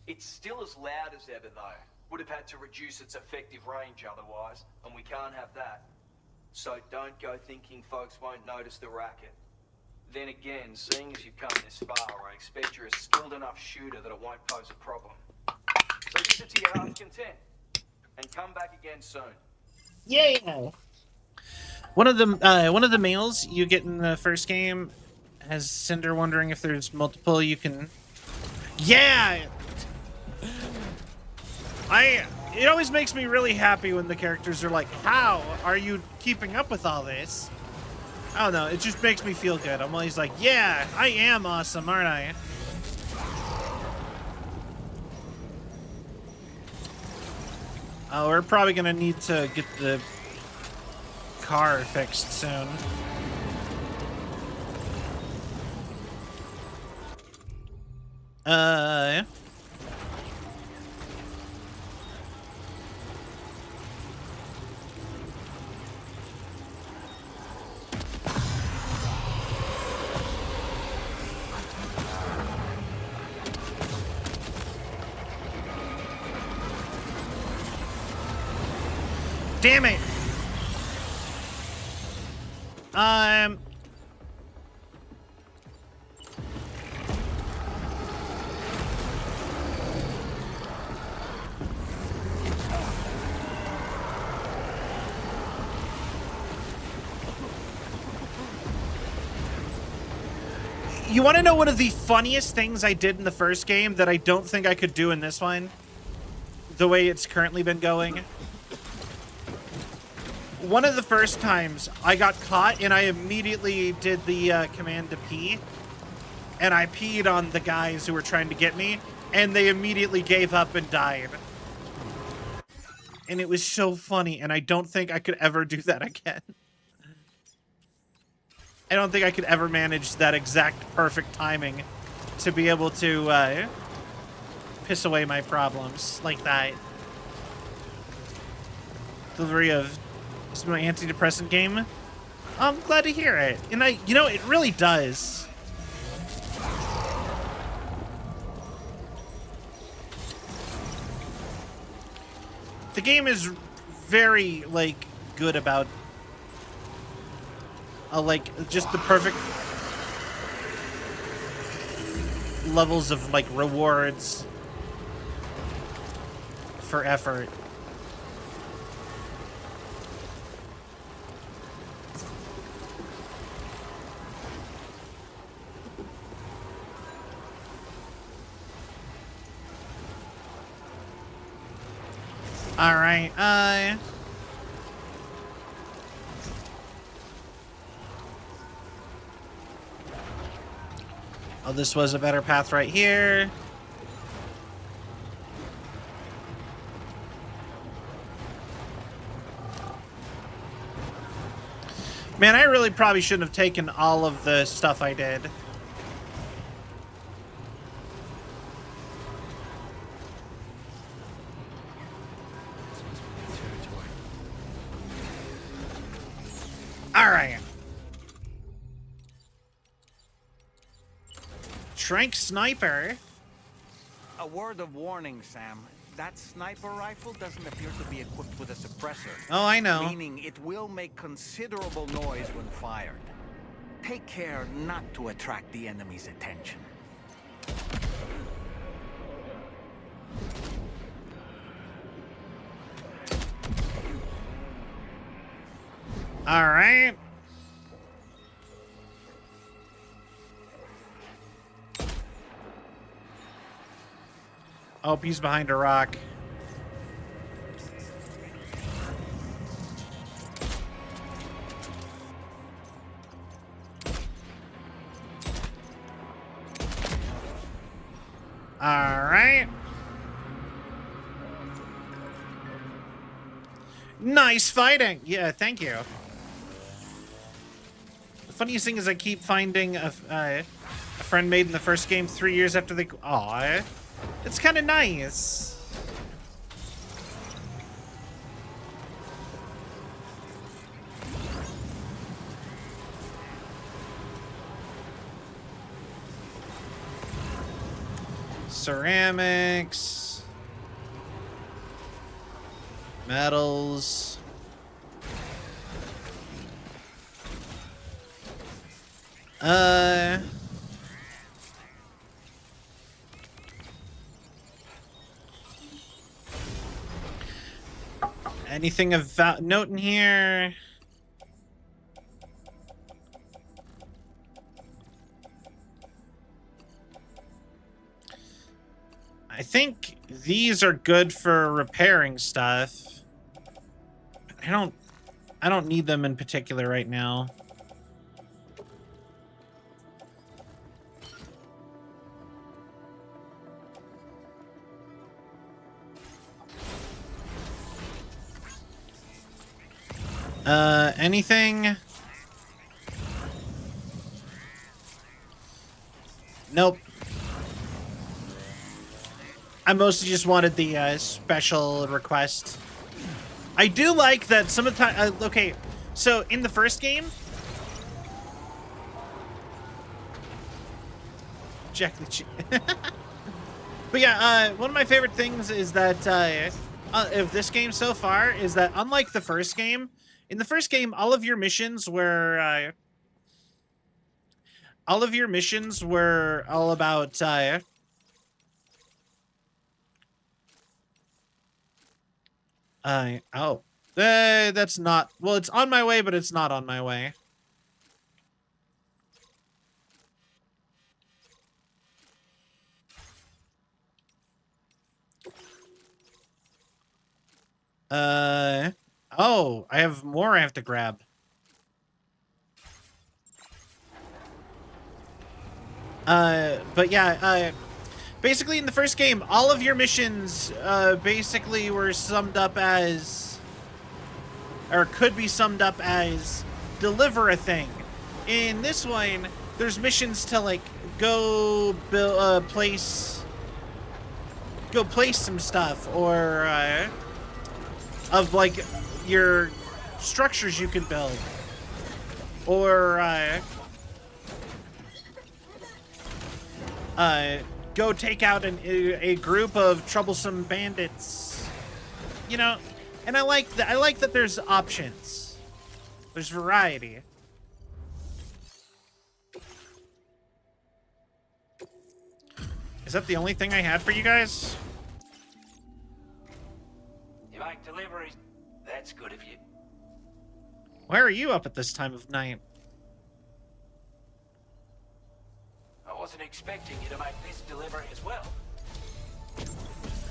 It's still as loud as ever though. Would have had to reduce its effective range otherwise, and we can't have that. So don't go thinking folks won't notice the racket. Then again, seeing as you've come this far, I expect you're a skilled enough shooter that it won't pose a problem. So use it to your heart's content, and come back again soon. Yeah. One of the males you get in the first game has Cinder wondering if there's multiple you can. Yeah. It always makes me really happy when the characters are like, "How are you keeping up with all this?" I don't know. It just makes me feel good. I'm always like, "Yeah, I am awesome, aren't I?" Oh, we're probably gonna need to get the car fixed soon. Yeah. Damn it! You want to know one of the funniest things I did in the first game that I don't think I could do in this one? The way it's currently been going? One of the first times I got caught and I immediately did the command to pee. And I peed on the guys who were trying to get me. And they immediately gave up and died. And it was so funny. And I don't think I could ever do that again. I don't think I could ever manage that exact perfect timing to be able to piss away my problems like that. Delivery of this is my antidepressant game. I'm glad to hear it. And you know, it really does. The game is very, like, good about like, just the perfect levels of, like, rewards for effort. All right, Oh, this was a better path right here. Man, I really probably shouldn't have taken all of the stuff I did. Alright. Trank Sniper. A word of warning, Sam. That sniper rifle doesn't appear to be equipped with a suppressor. Oh, I know. Meaning it will make considerable noise when fired. Take care not to attract the enemy's attention. All right. Oh, he's behind a rock. All right. Nice fighting. Yeah, thank you. The funniest thing is I keep finding a friend made in the first game 3 years after they... Aw, it's kind of nice. Ceramics. Metals. Anything of note in here? I think these are good for repairing stuff. I don't need them in particular right now. Anything? Nope. I mostly just wanted the special request. I do like that some of the time... okay, so in the first game... Jack the Cheat. But yeah, one of my favorite things is that... of this game so far is that unlike the first game, in the first game, all of your missions were all about that's not, well, it's on my way, but it's not on my way. Oh, I have more I have to grab. But yeah, basically in the first game, all of your missions, basically were summed up as, or could be summed up as, deliver a thing. In this one, there's missions to, like, go place some stuff, or, of, like, your structures you can build. Or, go take out a group of troublesome bandits. You know, and I like that there's options. There's variety. Is that the only thing I had for you guys? You make deliveries. That's good of you. Why are you up at this time of night? I wasn't expecting you to make this delivery as well.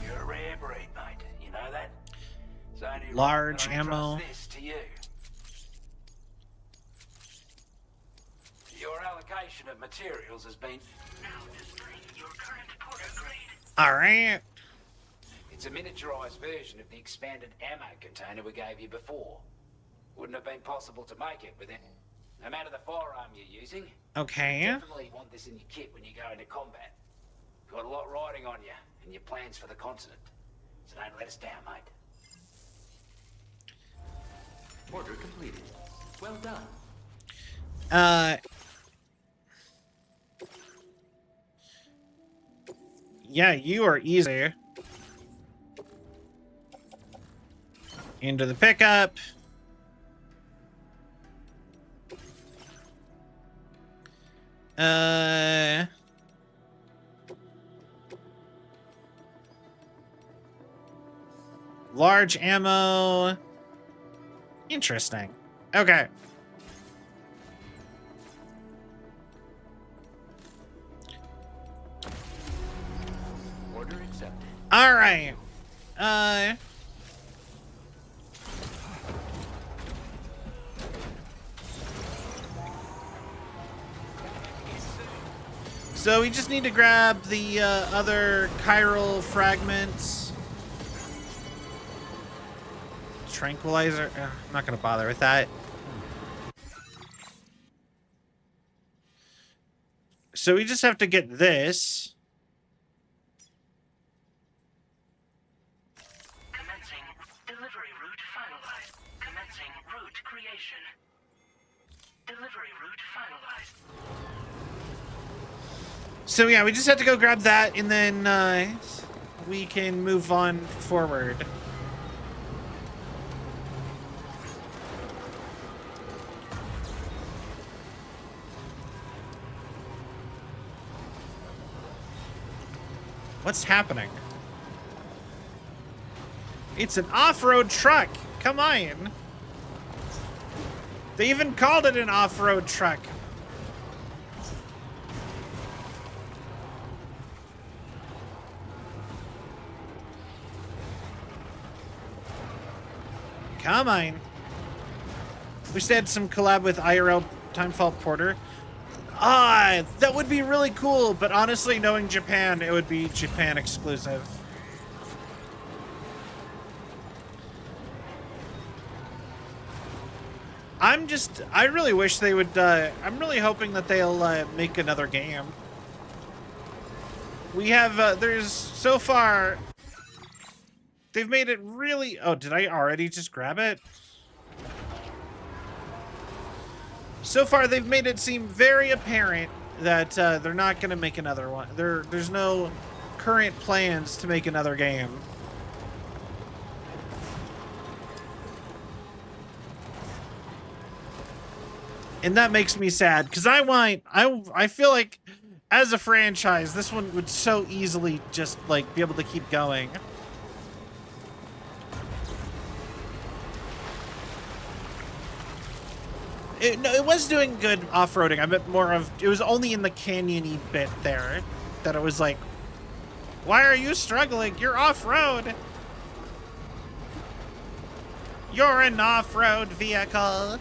You're a rare breed, mate. You know that? It's only large right that I ammo. entrust this to you. Your allocation allocation of materials has been... Alright. It's a miniaturized version of the expanded ammo container we gave you before. Wouldn't have been possible to make it with it. No matter the firearm you're using. Okay. You definitely want this in your kit when you go into combat. You've got a lot riding on you and your plans for the continent. So don't let us down, mate. Order completed. Well done. Yeah, you are easy. Into the pickup. Large ammo. Interesting. Okay. Order accepted. All right. So we just need to grab the other chiral fragments. Tranquilizer. I'm not going to bother with that. So we just have to get this. Commencing delivery route finalized. Commencing route creation. Delivery route finalized. So yeah, we just have to go grab that, and then we can move on forward. What's happening? It's an off-road truck. Come on. They even called it an off-road truck. Come on. Wish they had some collab with IRL Timefall Porter. Ah, that would be really cool, but honestly, knowing Japan, it would be Japan exclusive. I really wish they would, I'm really hoping that they'll make another game. We have, there's, so far, they've made it really, oh, did I already just grab it? So far, they've made it seem very apparent that they're not going to make another one. There's no current plans to make another game. And that makes me sad, because I feel like, as a franchise, this one would so easily just, like, be able to keep going. It was doing good off-roading. I meant more of, it was only in the canyon-y bit there that it was like, why are you struggling? You're off-road. You're an off-road vehicle.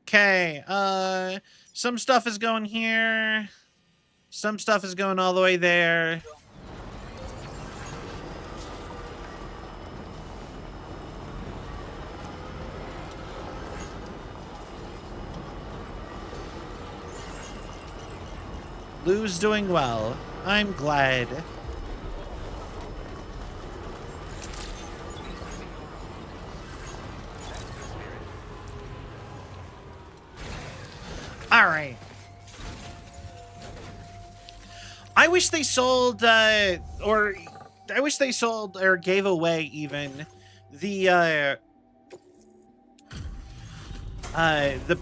Okay, some stuff is going here. Some stuff is going all the way there. Lou's doing well. I'm glad. All right. I wish they sold, or I wish they sold or gave away even the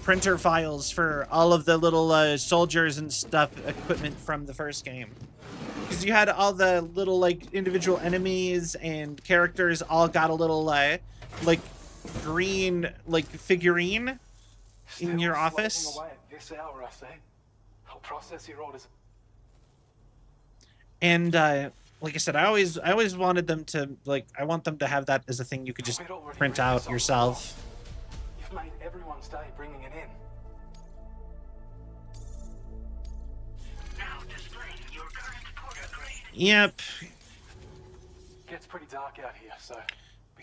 printer files for all of the little soldiers and stuff, equipment from the first game. Because you had all the little like individual enemies and characters all got a little like green like figurine in your office. Away at this hour, I say. I'll process your orders. And like I said, I always wanted them to, like, I want them to have that as a thing you could just print out yourself. You've made everyone's day bringing it in. Now displaying your current porter grade. Yep. Gets pretty dark out here, so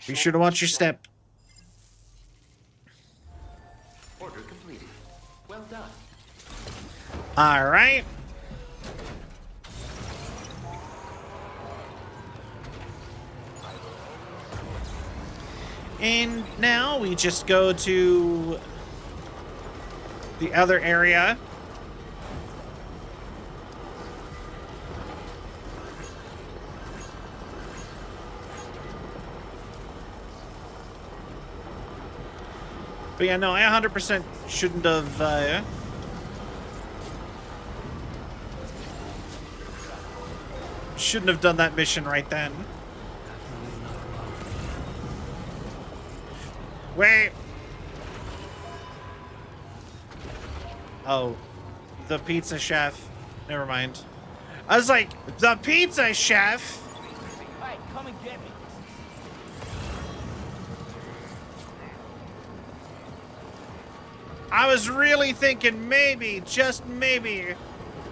Be sure to watch your step. Order completed. Well done. All right. And now we just go to the other area. But yeah, no, I 100% shouldn't have, shouldn't have done that mission right then. Wait! Oh, the pizza chef. Never mind. I was like, the pizza chef? Hey, come and get me. I was really thinking maybe, just maybe,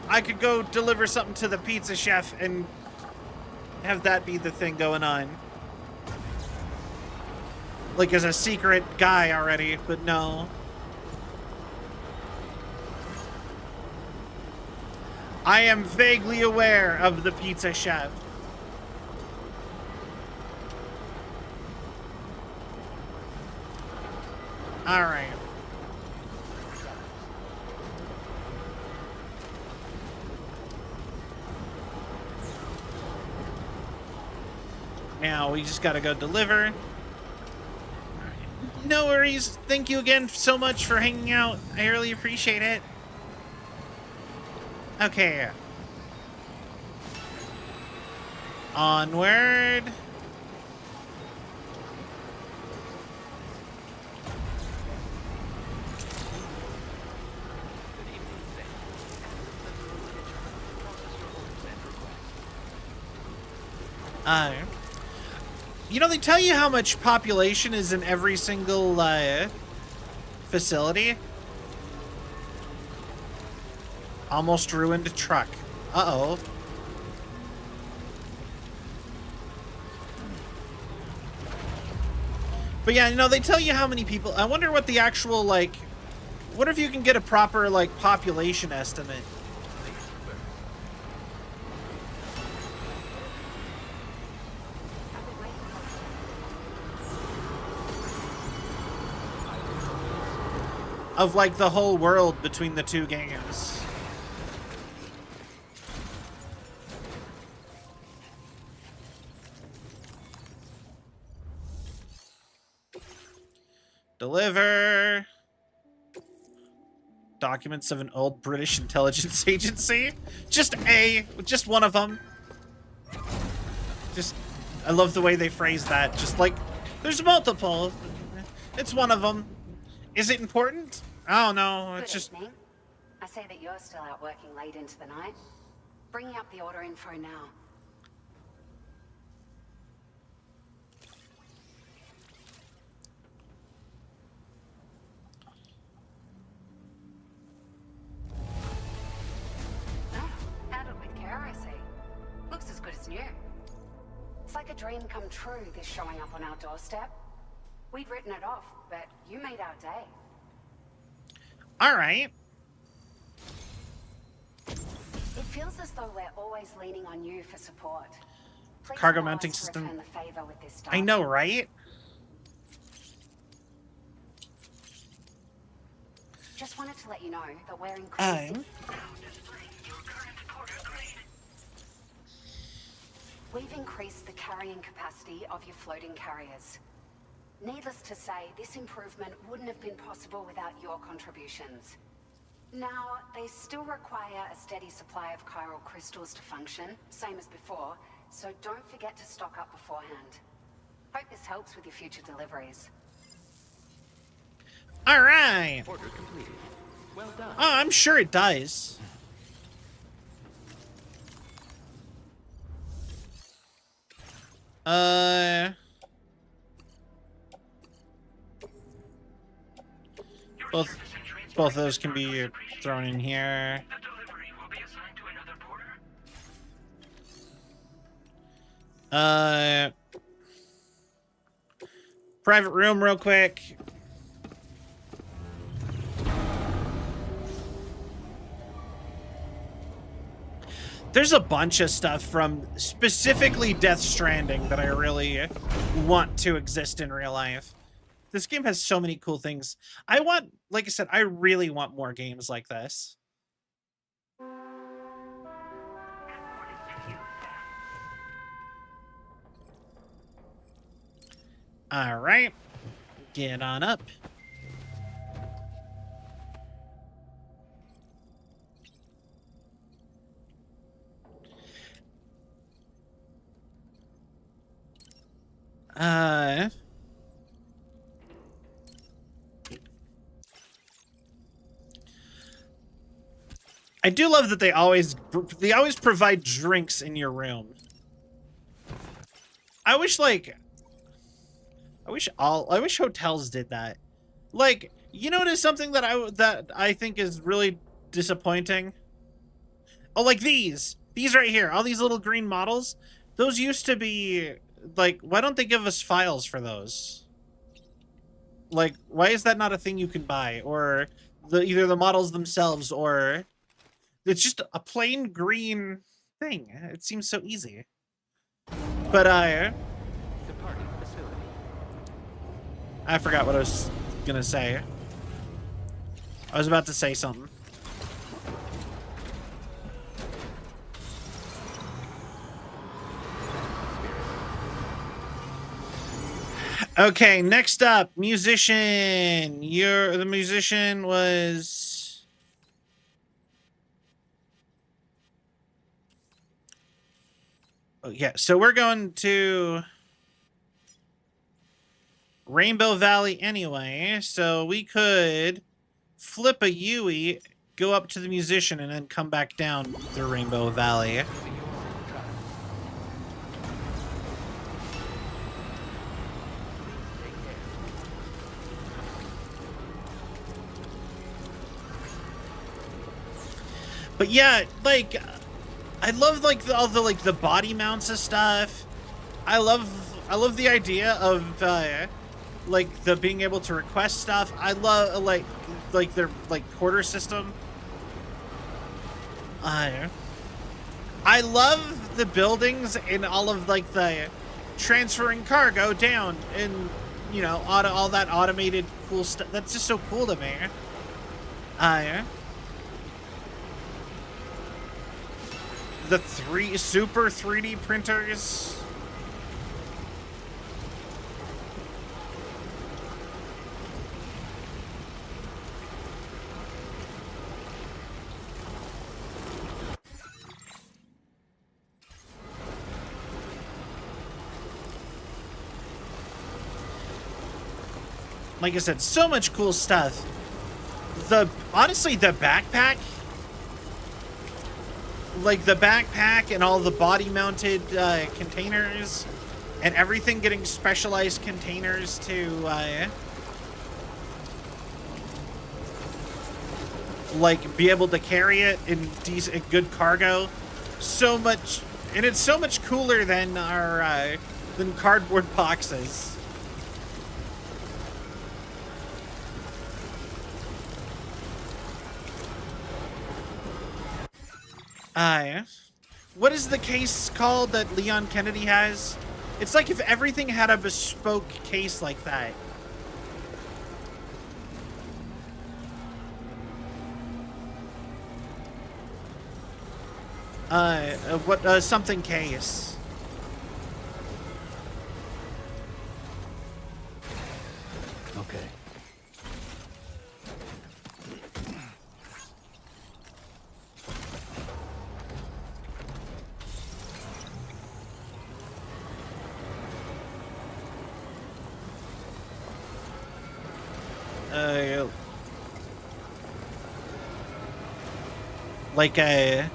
I could go deliver something to the pizza chef and have that be the thing going on. Like as a secret guy already, but no. I am vaguely aware of the pizza chef. All right. Now we just gotta go deliver. No worries. Thank you again so much for hanging out. I really appreciate it. Okay. Onward. You know, they tell you how much population is in every single facility. Almost ruined a truck. Uh-oh. But yeah, you know, they tell you how many people. I wonder what the actual, like, what if you can get a proper, like, population estimate? Of, like, the whole world between the two games. Deliver. Documents of an old British intelligence agency. Just one of them. Just, I love the way they phrase that. Just like, there's multiple. It's one of them. Is it important? Oh no, it's just... Evening. I say that you're still out working late into the night. Bringing up the order info now. Oh, handled with care, I see. Looks as good as new. It's like a dream come true, this showing up on our doorstep. We'd written it off, but you made our day. All right. It feels as though we're always leaning on you for support. Please Cargo allow mounting us to system. return the favor with this I know, right? Just wanted to let you know that we're increasing. We've increased the carrying capacity of your floating carriers. Needless to say, this improvement wouldn't have been possible without your contributions. Now, they still require a steady supply of chiral crystals to function, same as before, so don't forget to stock up beforehand. Hope this helps with your future deliveries. All right. Order completed. Well done. Oh, I'm sure it does. Both of those can be thrown in here. Private room real quick. There's a bunch of stuff from specifically Death Stranding that I really want to exist in real life. This game has so many cool things. I want, like I said, I really want more games like this. All right, get on up. I do love that they always provide drinks in your room. I wish hotels did that. Like, you notice something that I think is really disappointing? Oh, like these right here, all these little green models. Those used to be like, why don't they give us files for those? Like, why is that not a thing you can buy? Or either the models themselves, or it's just a plain green thing. It seems so easy. But I forgot what I was gonna say. I was about to say something. Okay, next up, musician. The musician was... Oh, yeah, so we're going to Rainbow Valley anyway, so we could flip a Yui, go up to the musician, and then come back down the Rainbow Valley. But yeah, like, I love like all the body mounts and stuff. I love the idea of like the being able to request stuff. I love like their like quarter system. I love the buildings and all of like the transferring cargo down and, you know, all that automated cool stuff. That's just so cool to me. The super 3D printers. Like I said, so much cool stuff. Honestly, the backpack, like the backpack and all the body mounted containers and everything getting specialized containers to like be able to carry it in decent, good cargo. So much, and it's so much cooler than our than cardboard boxes. What is the case called that Leon Kennedy has? It's like if everything had a bespoke case like that. Something case. Okay. Like a...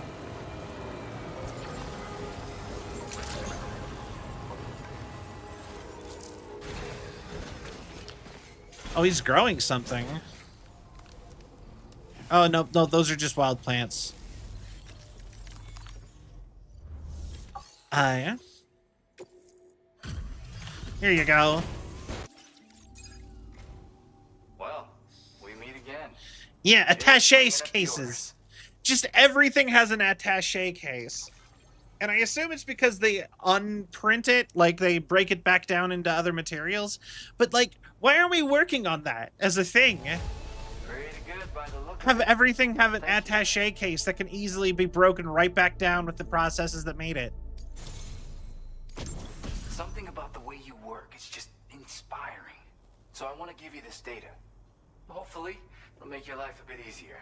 Oh, he's growing something. Oh, no, those are just wild plants. Yeah. Here you go. Well, we meet again. Yeah, attaché cases. Just everything has an attaché case. And I assume it's because they unprint it, like they break it back down into other materials. But like, why aren't we working on that as a thing? Pretty good by the look. Have everything have an attaché case that can easily be broken right back down with the processes that made it. Something about the way you work is just inspiring. So I want to give you this data. Hopefully, it'll make your life a bit easier.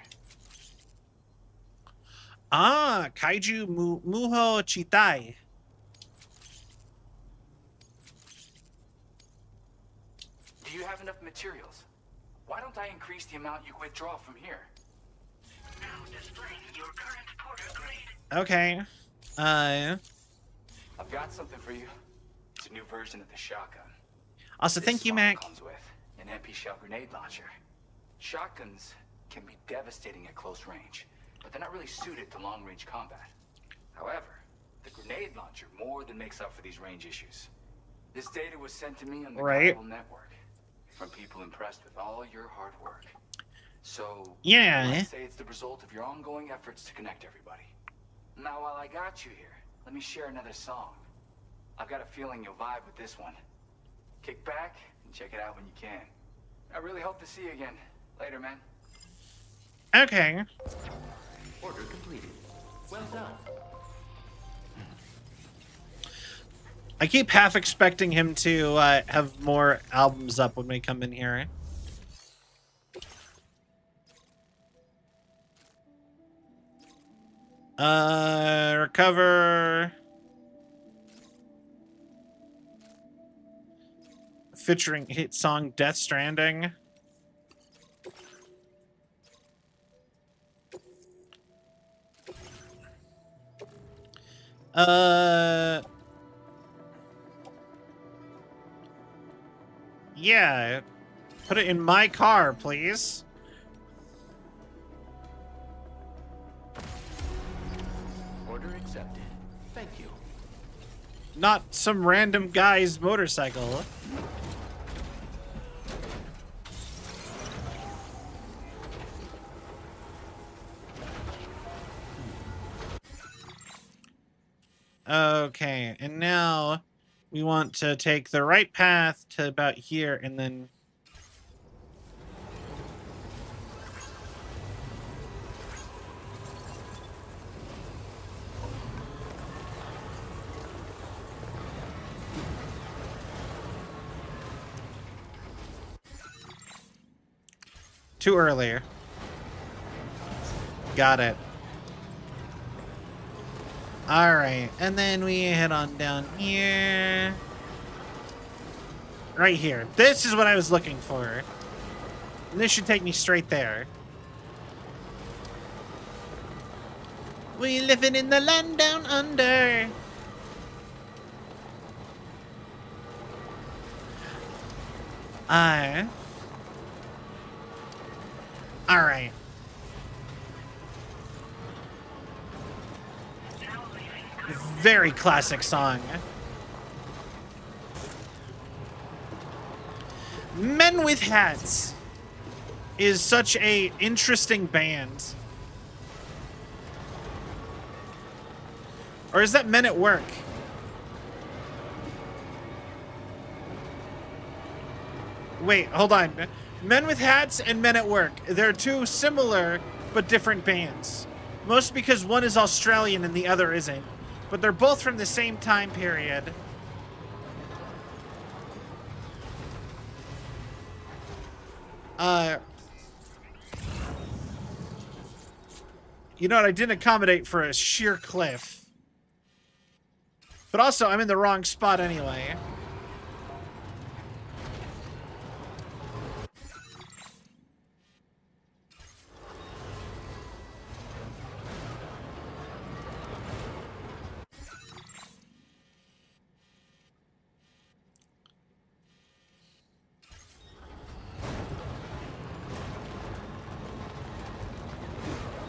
Ah, Kaiju Muho Chitai. Do you have enough materials? Why don't I increase the amount you withdraw from here? Now displaying your current porter grade. Okay. I've got something for you. It's a new version of the shotgun. Also, thank you, Mac. Comes with an MP shell grenade launcher. Shotguns can be devastating at close range, but they're not really suited to long-range combat. However, the grenade launcher more than makes up for these range issues. This data was sent to me on the global network from people impressed with all your hard work. So, yeah, I'd say it's the result of your ongoing efforts to connect everybody. Now, while I got you here, let me share another song. I've got a feeling you'll vibe with this one. Kick back and check it out when you can. I really hope to see you again. Later, man. Okay. Order completed. Well done. I keep half expecting him to have more albums up when we come in here. Recover. Featuring hit song Death Stranding. Yeah. Put it in my car, please. Order accepted. Thank you. Not some random guy's motorcycle. Okay, and now we want to take the right path to about here and then... Too early. Got it. Alright, and then we head on down here. Right here. This is what I was looking for. And this should take me straight there. We living in the land down under. Alright. Very classic song. Men with Hats is such a interesting band. Or is that Men at Work? Wait, hold on. Men with Hats and Men at Work. They're two similar but different bands. Mostly because one is Australian and the other isn't. But they're both from the same time period. You know what? I didn't accommodate for a sheer cliff. But also, I'm in the wrong spot anyway.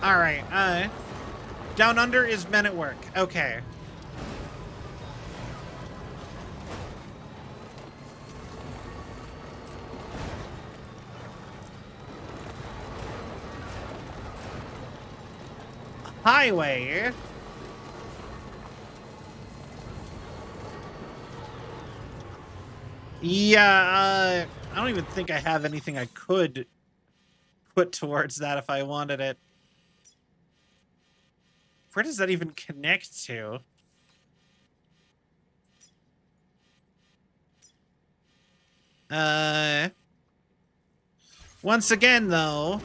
Alright, Down Under is Men at Work. Okay. Highway. Yeah, I don't even think I have anything I could put towards that if I wanted it. Where does that even connect to? Once again, though,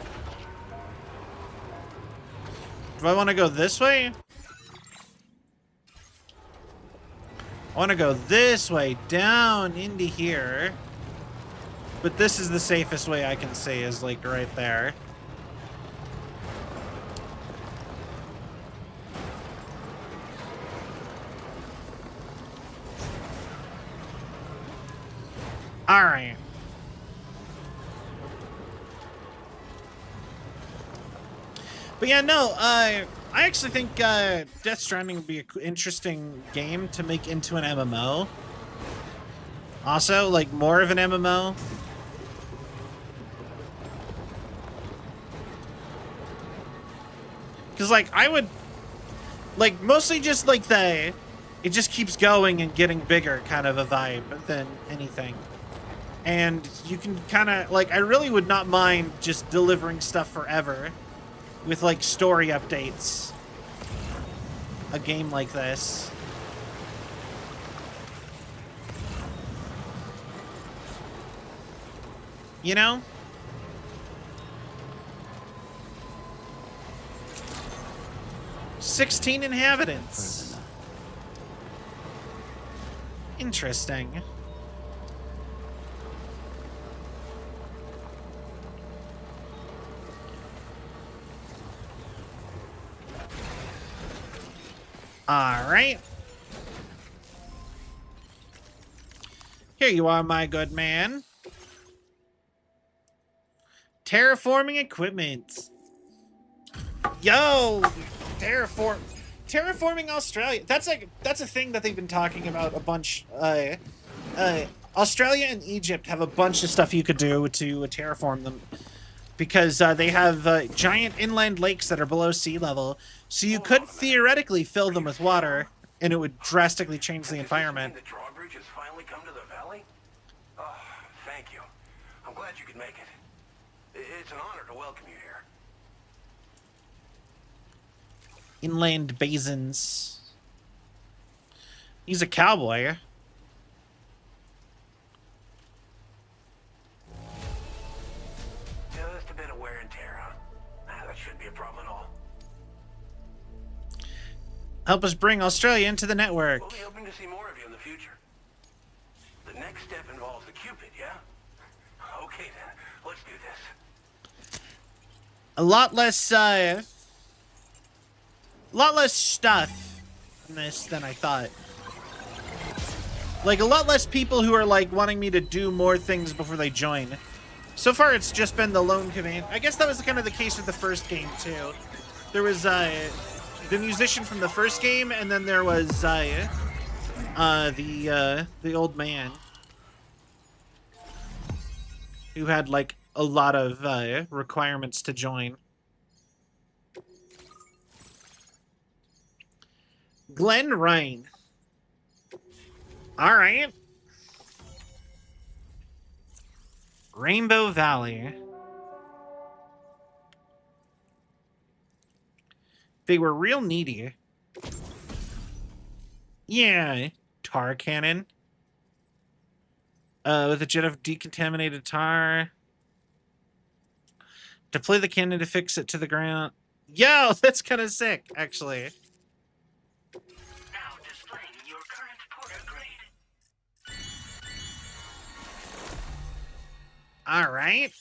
do I want to go this way? I want to go this way, down into here. But this is the safest way I can see, is like right there. Alright. But yeah, no, I actually think Death Stranding would be an interesting game to make into an MMO. Also, like, more of an MMO. Because, like, I would... Like, mostly just, like, it just keeps going and getting bigger kind of a vibe than anything. And you can kind of... Like, I really would not mind just delivering stuff forever with, like, story updates. A game like this. You know? "16 inhabitants. Interesting. Alright. Here you are, my good man. Terraforming equipment. Yo! Terraforming Australia. That's a thing that they've been talking about a bunch. Australia and Egypt have a bunch of stuff you could do to terraform them. Because they have giant inland lakes that are below sea level. So you could theoretically fill them with water, and it would drastically change the environment. The drawbridge has finally come to the valley? Oh, thank you. I'm glad you could make it. It's an honor to welcome you here. Inland basins. He's a cowboy. Just a bit of wear and tear, huh? That shouldn't be a problem at all. Help us bring Australia into the network. We'll be hoping to see more of you in the future. The next step involves the Cupid, yeah? Okay then, let's do this. A lot less stuff in this than I thought. Like, a lot less people who are, like, wanting me to do more things before they join. So far, it's just been the lone command. I guess that was kind of the case with the first game, too. There was, the musician from the first game, and then there was, the old man. Who had, like, a lot of, requirements to join. Glen Rhine. All right. Rainbow Valley. They were real needy. Yeah. Tar cannon. With a jet of decontaminated tar. Deploy the cannon to fix it to the ground. Yo, that's kind of sick, actually. All right.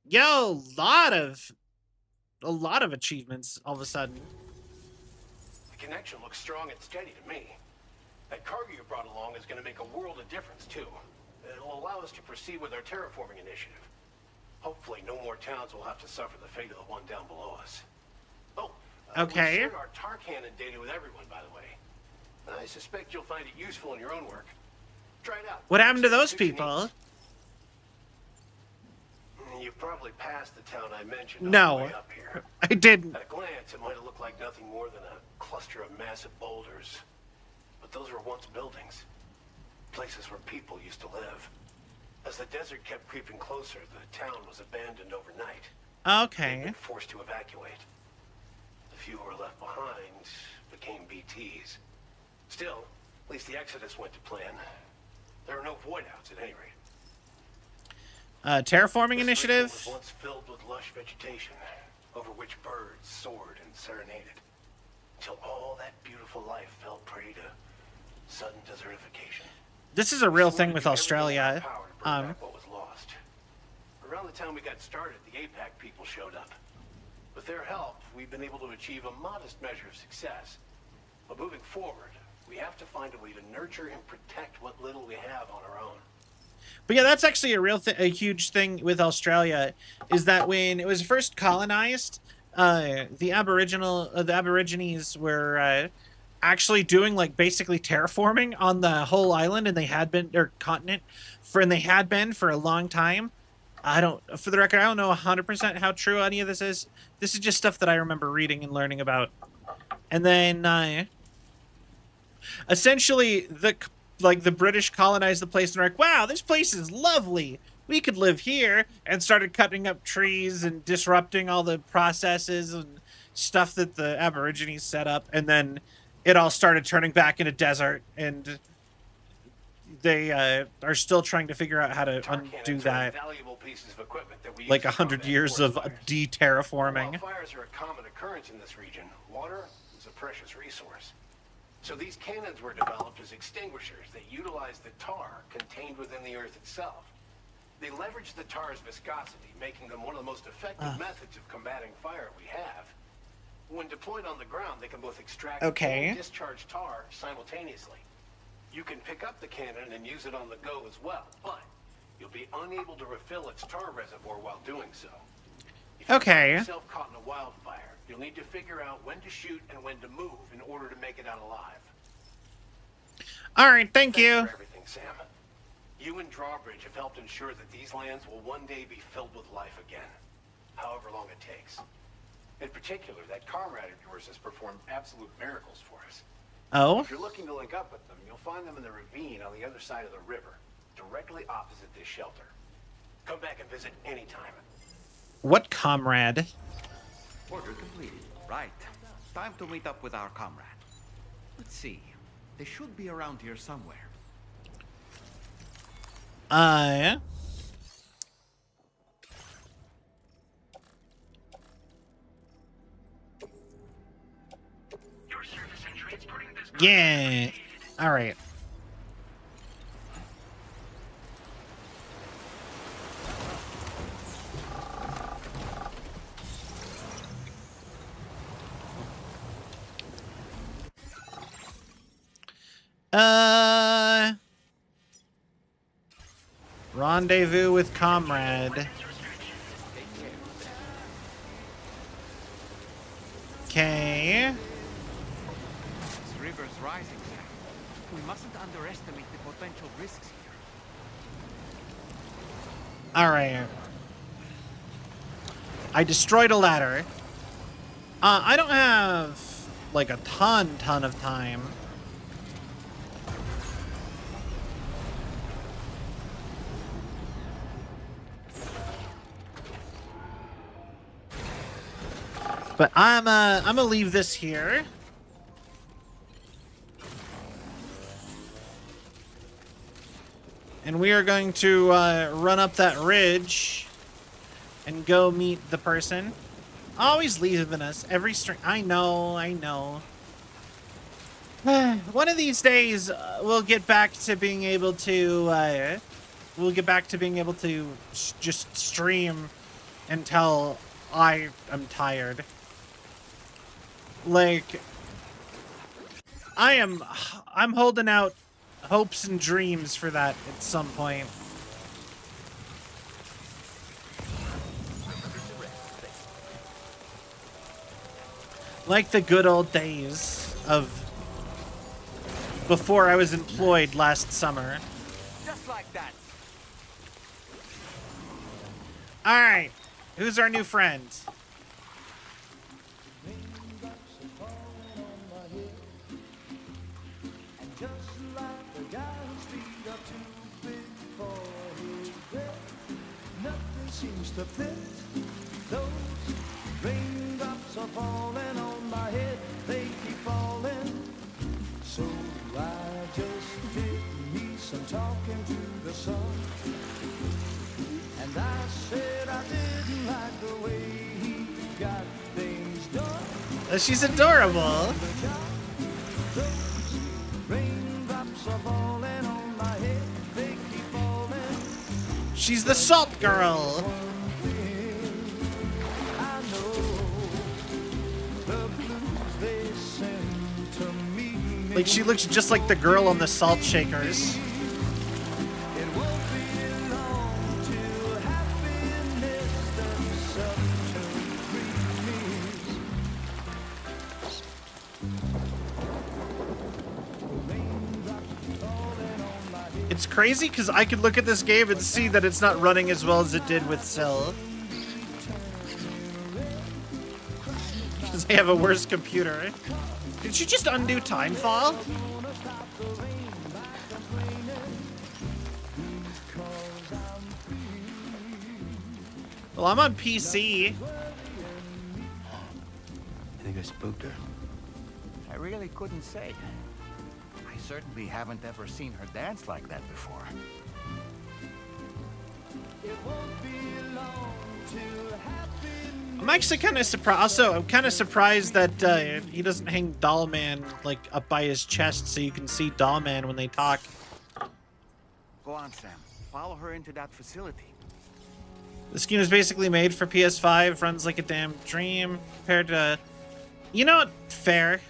Yo, a lot of achievements all of a sudden. The connection looks strong and steady to me. That cargo you brought along is going to make a world of difference, too. will allow us to proceed with our terraforming initiative. Hopefully no more towns will have to suffer the fate of the one down below us. Oh, okay. We shared our tar cannon data with everyone, by the way. I suspect you'll find it useful in your own work. Try it out. What happened to those people? You probably passed the town I mentioned No, on the way up here. I didn't. At a glance, it might have looked like nothing more than a cluster of massive boulders. But those were once buildings. Places where people used to live. As the desert kept creeping closer, the town was abandoned overnight. Okay. They'd been forced to evacuate. The few who were left behind became BTs. Still, at least the exodus went to plan. There are no void-outs at any rate. Terraforming initiative? Was once filled with lush vegetation, over which birds soared and serenaded, until all that beautiful life fell prey to sudden desertification. This is a real thing with Australia. What was lost. Around the time we got started, the APAC people showed up. With their help, we've been able to achieve a modest measure of success. But moving forward, we have to find a way to nurture and protect what little we have on our own. But yeah, that's actually a huge thing with Australia, is that when it was first colonized, the Aborigines were actually doing like basically terraforming on the whole island, and they had been, or continent, and they had been for a long time. For the record, I don't know 100% how true any of this is. This is just stuff that I remember reading and learning about. And then essentially the British colonized the place and were like, wow, this place is lovely. We could live here, and started cutting up trees and disrupting all the processes and stuff that the Aborigines set up. And then it all started turning back into desert, and they are still trying to figure out how to undo that. Like 100 years of de-terraforming. Wildfires are a common occurrence in this region. Water is a precious resource. So these cannons were developed as extinguishers that utilize the tar contained within the earth itself. They leverage the tar's viscosity, making them one of the most effective methods of combating fire we have. When deployed on the ground, they can both extract and discharge tar simultaneously. You can pick up the cannon and use it on the go as well, but you'll be unable to refill its tar reservoir while doing so. If you find yourself caught in a wildfire, you'll need to figure out when to shoot and when to move in order to make it out alive. All right, thank you. Thanks for everything, Sam. You and Drawbridge have helped ensure that these lands will one day be filled with life again, however long it takes. In particular, that comrade of yours has performed absolute miracles for us. Oh? If you're looking to link up with them, you'll find them in the ravine on the other side of the river, directly opposite this shelter. Come back and visit anytime. What comrade? Order completed. Right. Time to meet up with our comrade. Let's see. They should be around here somewhere. Yeah. Yeah. All right. Rendezvous with comrade. Okay. This river's rising, Sam. We mustn't underestimate the potential risks here. All right. I destroyed a ladder. I don't have like a ton of time. But I'm gonna leave this here. And we are going to run up that ridge and go meet the person. Always leaving us every string. I know. One of these days, we'll get back to being able to. Just stream until I am tired. Like, I'm holding out hopes and dreams for that at some point. Like the good old days of before I was employed last summer. Just like that. All right, who's our new friend? Seems to fit. Those raindrops are falling on my head, they keep falling. So I just did me some talking to the sun. And I said I didn't like the way he got things done. She's adorable. Those raindrops are falling on my head, they keep falling. She's the salt girl. Like, she looks just like the girl on the salt shakers. It's crazy because I could look at this game and see that it's not running as well as it did with Cell. Because they have a worse computer. Did she just undo Timefall? Well, I'm on PC. I think I spooked her. I really couldn't say. I certainly haven't ever seen her dance like that before. I'm actually kind of surprised. Also, I'm kind of surprised that he doesn't hang Dollman like up by his chest so you can see Dollman when they talk. Go on, Sam. Follow her into that facility. This game is basically made for PS5. Runs like a damn dream compared to, you know what? Fair.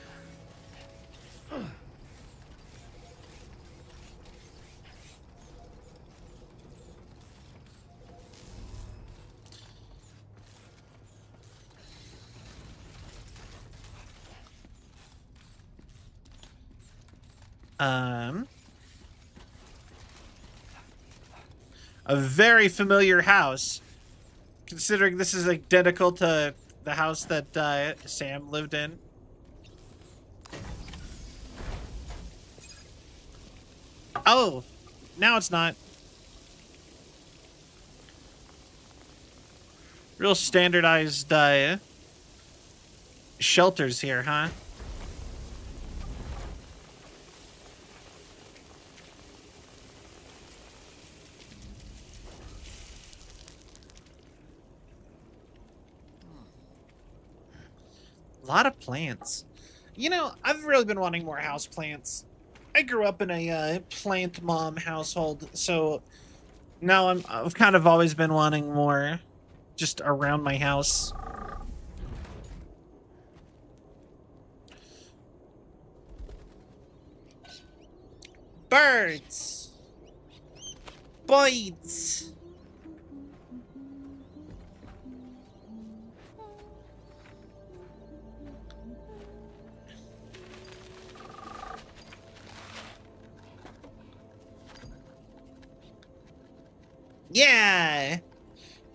A very familiar house, considering this is identical to the house that Sam lived in. Oh, now it's not. Real standardized shelters here, huh? A lot of plants. You know, I've really been wanting more house plants. I grew up in a plant mom household, so now I've kind of always been wanting more just around my house. Birds. Birds. Yeah.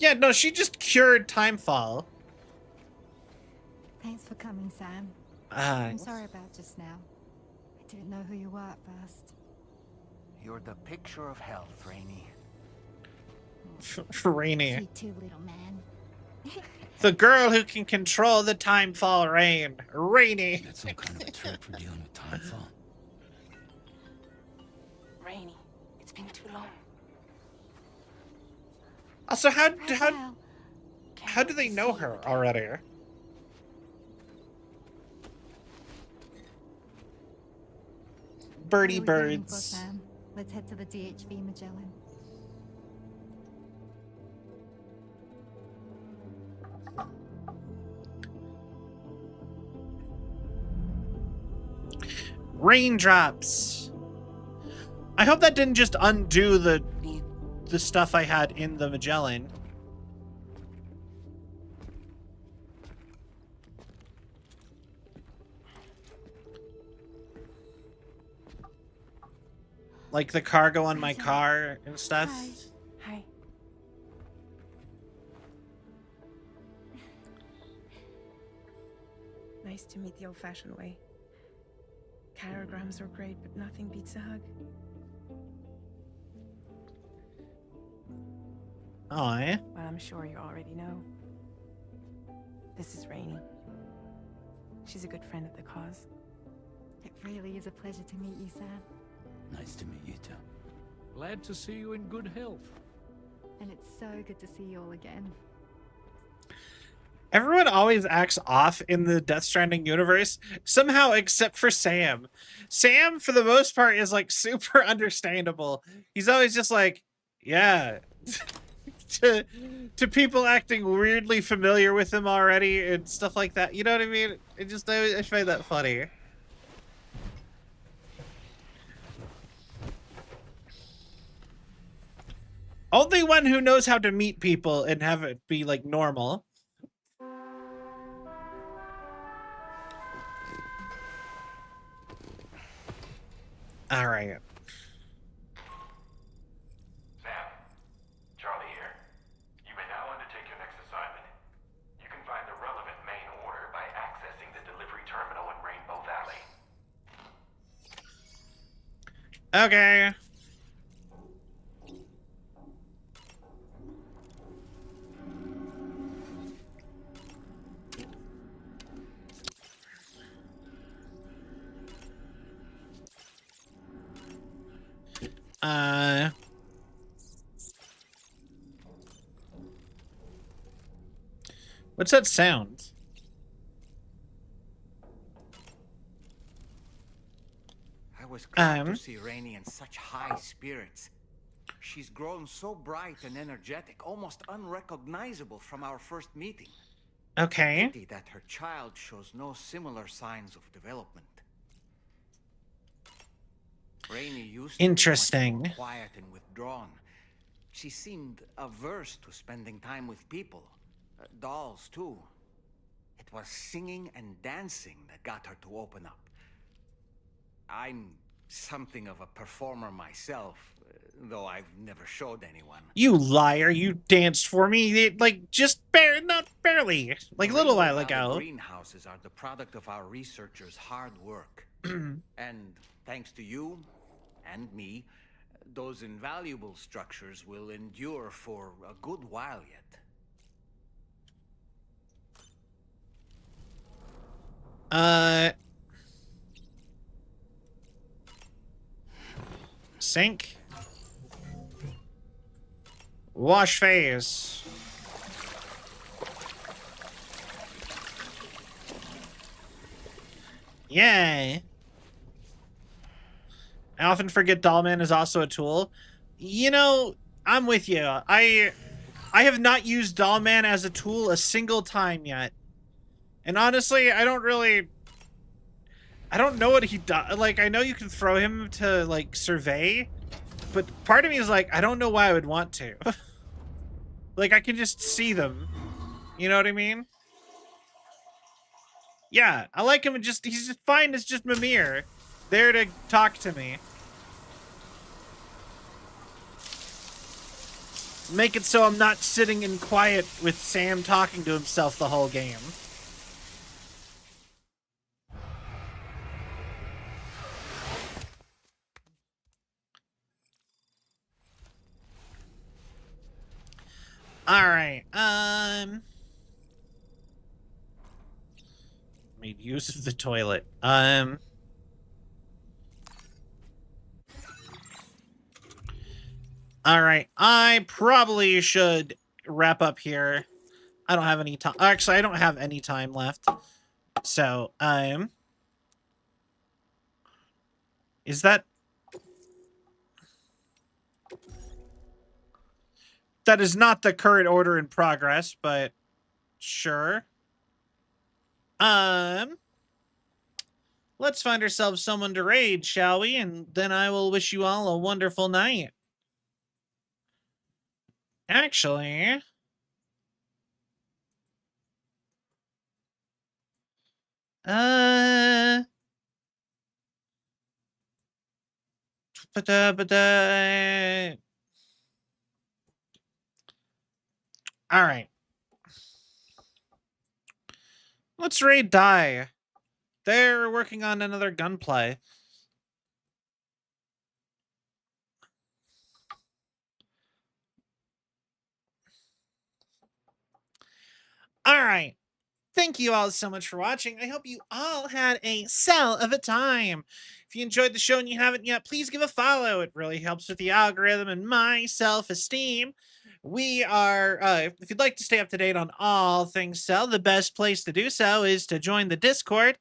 Yeah, no, she just cured Timefall. Thanks for coming, Sam. I'm sorry about just now. I didn't know who you were at first. You're the picture of health, Rainey. Rainy. You too, little man. The girl who can control the Timefall rain. Rainy. That's some kind of a trick for dealing with Timefall. Rainey, it's been too long. Also, how do they know her already? Birdie birds. Sam. Let's head to the DHV Magellan. Raindrops. I hope that didn't just undo the stuff I had in the Magellan. like the cargo on my car and stuff. Hi. Nice to meet the old-fashioned way. Chirograms are great, but nothing beats a hug. Oh, yeah? Well, I'm sure you already know. This is Rainey. She's a good friend of the cause. It really is a pleasure to meet you, Sam. Nice to meet you too. Glad to see you in good health. And it's so good to see you all again. Everyone always acts off in the Death Stranding universe, somehow except for Sam. Sam, for the most part, is like super understandable. He's always just like, yeah, to people acting weirdly familiar with him already and stuff like that. You know what I mean? I find that funny. Only one who knows how to meet people and have it be like normal. All right. Sam, Charlie here. You may now undertake your next assignment. You can find the relevant main order by accessing the delivery terminal in Rainbow Valley. Okay. What's that sound? I was glad to see Rainey in such high spirits. She's grown so bright and energetic, almost unrecognizable from our first meeting. Okay. Pity that her child shows no similar signs of development. Rainey used to be much more quiet and withdrawn. She seemed averse to spending time with people. Dolls, too. It was singing and dancing that got her to open up. I'm something of a performer myself, though I've never showed anyone. You liar, you danced for me, like, just not barely, like a little while ago. The greenhouses are the product of our researchers' hard work. And thanks to you and me, those invaluable structures will endure for a good while yet. Sink. Wash face. Yay. I often forget Dollman is also a tool. You know, I'm with you. I have not used Dollman as a tool a single time yet. And honestly, I don't know what he does. Like, I know you can throw him to, like, survey, but part of me is like, I don't know why I would want to. Like, I can just see them. You know what I mean? Yeah, I like him. He's just fine as just Mimir, there to talk to me. Make it so I'm not sitting in quiet with Sam talking to himself the whole game. All right. Made use of the toilet. All right. I probably should wrap up here. I don't have any time. Actually, I don't have any time left. So, is that... That is not the current order in progress, but sure. Let's find ourselves someone to raid, shall we? And then I will wish you all a wonderful night. Actually... All right. Let's raid die. They're working on another gunplay. All right. Thank you all so much for watching. I hope you all had a cell of a time. If you enjoyed the show and you haven't yet, please give a follow. It really helps with the algorithm and my self-esteem. We are, if you'd like to stay up to date on all things Cell, the best place to do so is to join the Discord.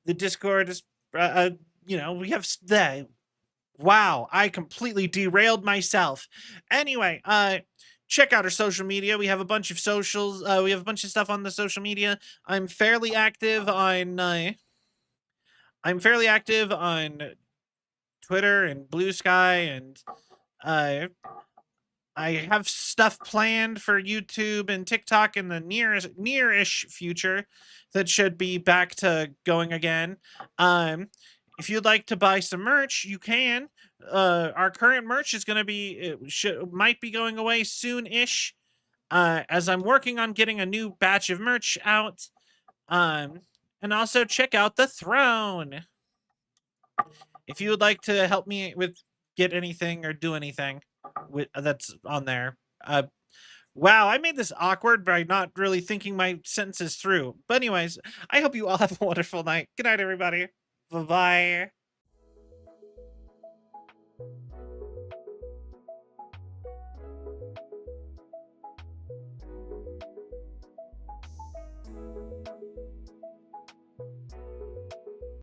The Discord is, we have the. Wow, I completely derailed myself. Anyway, check out our social media. We have a bunch of socials. We have a bunch of stuff on the social media. I'm fairly active on Twitter and Blue Sky, and I have stuff planned for YouTube and TikTok in the nearish future that should be back to going again. If you'd like to buy some merch, you can. Our current merch is going to be might be going away soon-ish. As I'm working on getting a new batch of merch out. And also check out the Throne. If you would like to help me with get anything or do anything that's on there. Wow, I made this awkward by not really thinking my sentences through. But anyways, I hope you all have a wonderful night. Good night, everybody. Bye-bye.